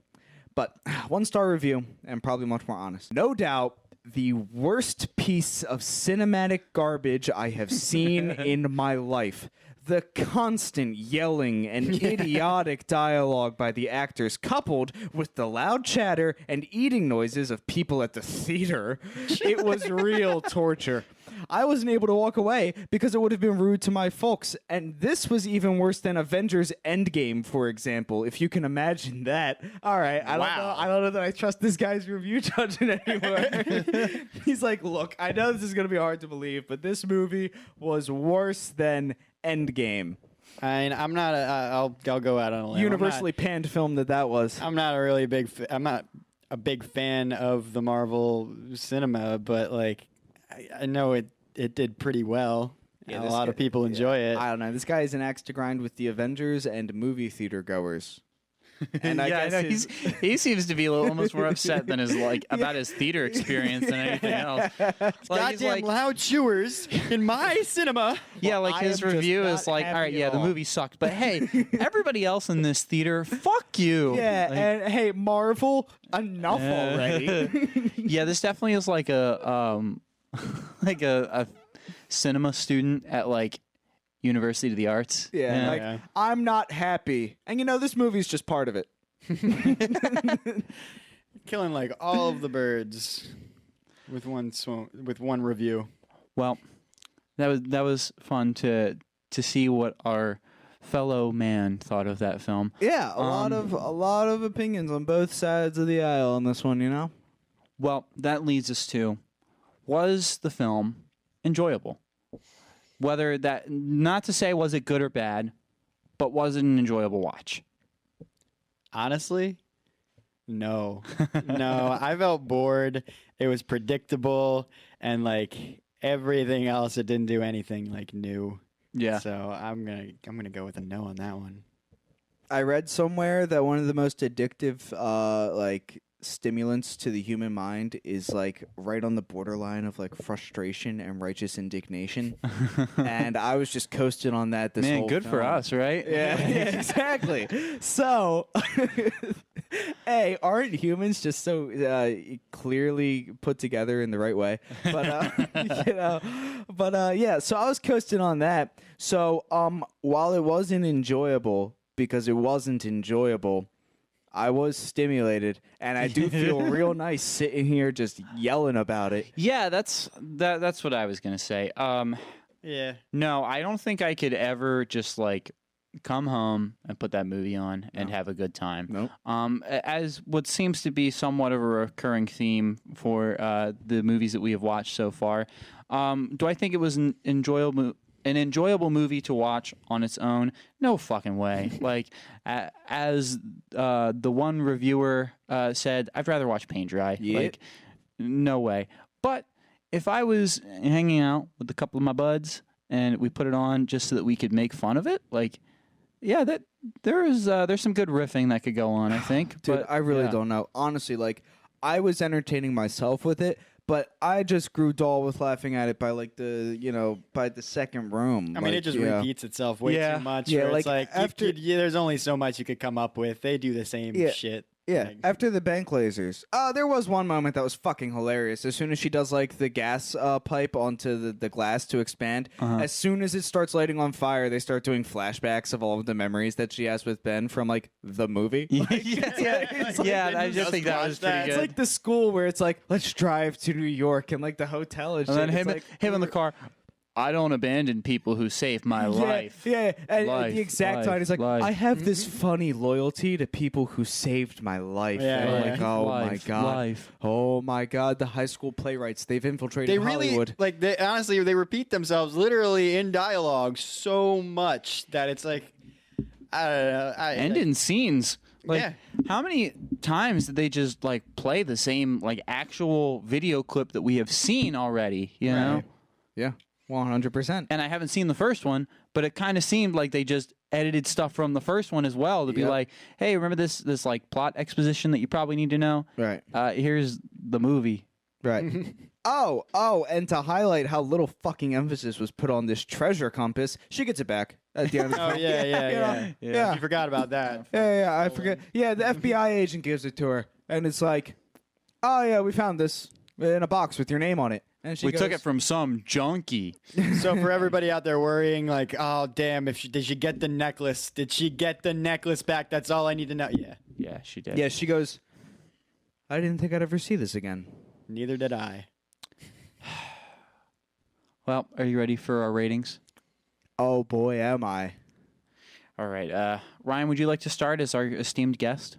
But 1-star review, and probably much more honest. No doubt, the worst piece of cinematic garbage I have seen in my life. The constant yelling and idiotic dialogue by the actors, coupled with the loud chatter and eating noises of people at the theater, it was real torture. I wasn't able to walk away because it would have been rude to my folks. And this was even worse than Avengers Endgame, for example, if you can imagine that. All right, I don't know that I trust this guy's review judging anymore. He's like, look, I know this is going to be hard to believe, but this movie was worse than Endgame. I'm not. I'll go out on a limb. Universally panned film that was. I'm not a really big. I'm not a big fan of the Marvel cinema, but like, I know it did pretty well. Yeah, a this lot guy- of people enjoy it. I don't know. This guy is an axe to grind with the Avengers and movie theater goers. And I guess know, his- he seems to be almost more upset than about his theater experience than anything else. Like, he's Goddamn like, loud chewers in my cinema. yeah, like I his am just review not is like, all happy right, at yeah, the all. movie sucked, but hey, everybody else in this theater, fuck you. Yeah, Like, and hey, Marvel, enough already. yeah, this definitely is like a like a cinema student at like University of the Arts. Yeah, like Yeah. I'm not happy, and this movie's just part of it. Killing like all of the birds with one review. Well, that was fun to see what our fellow man thought of that film. Yeah, a lot of opinions on both sides of the aisle on this one. Well, that leads us to, was the film enjoyable? Whether that, not to say was it good or bad, but was it an enjoyable watch? Honestly, no. No, I felt bored. It was predictable, and like everything else, it didn't do anything like new. Yeah. So I'm gonna go with a no on that one. I read somewhere that one of the most addictive stimulants to the human mind is like right on the borderline of like frustration and righteous indignation. And I was just coasting on that this Man, whole good for film. us, right? Yeah, exactly. So, hey, aren't humans just so clearly put together in the right way? But yeah. So I was coasting on that. So while it wasn't enjoyable because it wasn't enjoyable, I was stimulated, and I do feel real nice sitting here just yelling about it. Yeah, that's what I was gonna say. Yeah. No, I don't think I could ever just like come home and put that movie on and have a good time. Nope. As what seems to be somewhat of a recurring theme for the movies that we have watched so far. Do I think it was an enjoyable movie to watch on its own? No fucking way. Like, as the one reviewer said, I'd rather watch paint dry. Yeah. Like, no way. But if I was hanging out with a couple of my buds and we put it on just so that we could make fun of it, like, Yeah, that there's some good riffing that could go on, I think. Dude, but I really yeah. don't know. Honestly, like, I was entertaining myself with it, but I just grew dull with laughing at it by like by the second room. I mean, it just repeats itself way Yeah. too much. Yeah, where it's like, like after- there's only so much you could come up with. They do the same shit. Yeah, Like, after the bank lasers. There was one moment that was fucking hilarious. As soon as she does like the gas pipe onto the glass to expand, as soon as it starts lighting on fire, they start doing flashbacks of all of the memories that she has with Ben from like the movie. I just think that was pretty that. good. It's like the school where it's like, let's drive to New York, and like the hotel and shit. and then It's him, like, him in the car. I don't abandon people who saved my life. Yeah, and Life, the exact line is like, life. I have this funny loyalty to people who saved my life. Yeah, And I'm yeah. like, oh Life, my god, life. oh my god, the high school playwrights, they've infiltrated they really Hollywood. like. They honestly, they repeat themselves literally in dialogue so much that it's like, I don't know. And in scenes. Like, Yeah. how many times did they just like play the same like actual video clip that we have seen already? You know. Yeah, 100%. And I haven't seen the first one, but it kind of seemed like they just edited stuff from the first one as well to be Yep. like, hey, remember this like plot exposition that you probably need to know? Right. Here's the movie. Right. Oh, and to highlight how little fucking emphasis was put on this treasure compass, she gets it back at the end of the Oh film. yeah. Yeah. You forgot about that. Yeah, I forget. Yeah, the FBI agent gives it to her, and it's like, oh yeah, we found this in a box with your name on it. And she We goes, took it from some junkie. So for everybody out there worrying, like, oh damn, did she get the necklace? Did she get the necklace back? That's all I need to know. Yeah. Yeah, she did. Yeah, she goes, I didn't think I'd ever see this again. Neither did I. Well, are you ready for our ratings? Oh boy, am I. All right. Ryan, would you like to start as our esteemed guest?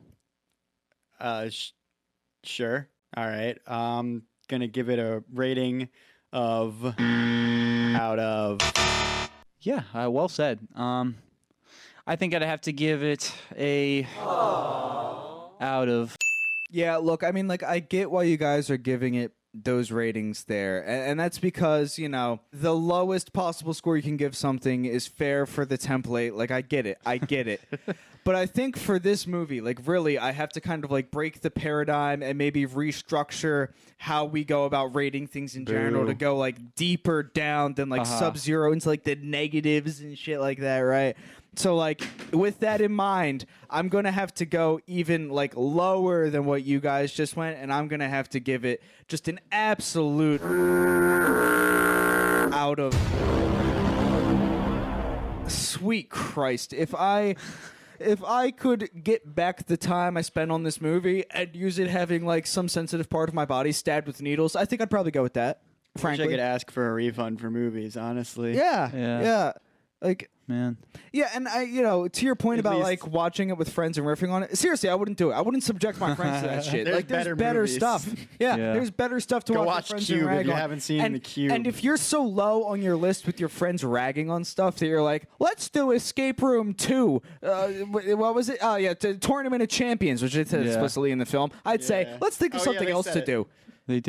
Sure. All right. Gonna give it a rating of out of. Yeah, well said. I think I'd have to give it a out of. Yeah, look, I mean, like, I get why you guys are giving it those ratings there. And that's because, the lowest possible score you can give something is fair for the template. Like, I get it. But I think for this movie, like, really, I have to kind of, like, break the paradigm and maybe restructure how we go about rating things in general to go, like, deeper down than, like, Sub-Zero into, like, the negatives and shit like that, right? So, like, with that in mind, I'm going to have to go even, like, lower than what you guys just went, and I'm going to have to give it just an absolute out of... Sweet Christ. If I could get back the time I spent on this movie and use it having, like, some sensitive part of my body stabbed with needles, I think I'd probably go with that, frankly. I could ask for a refund for movies, honestly. Yeah. Like... Man. Yeah, and I, to your point about least- like watching it with friends and riffing on it. Seriously, I wouldn't do it. I wouldn't subject my friends to that shit. There's Like, there's better better movies. stuff. Yeah, Yeah. there's better stuff to Go watch watch with friends Cube and if rag you on. haven't seen and, The Cube. And if you're so low on your list with your friends ragging on stuff that you're like, let's do Escape Room 2. What was it? Oh yeah, Tournament of Champions, which is explicitly in the film. I'd say let's think of Oh, yeah, something they else said to it. do. They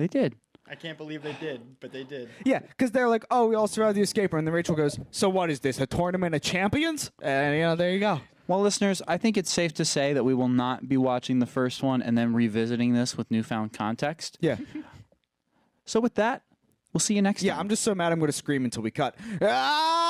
did. I can't believe they did, but they did. Yeah, because they're like, oh, we all survived the escape room. And then Rachel goes, so what is this, a tournament of champions? And, there you go. Well, listeners, I think it's safe to say that we will not be watching the first one and then revisiting this with newfound context. Yeah. So with that, we'll see you next time. Yeah, I'm just so mad I'm going to scream until we cut. Ah!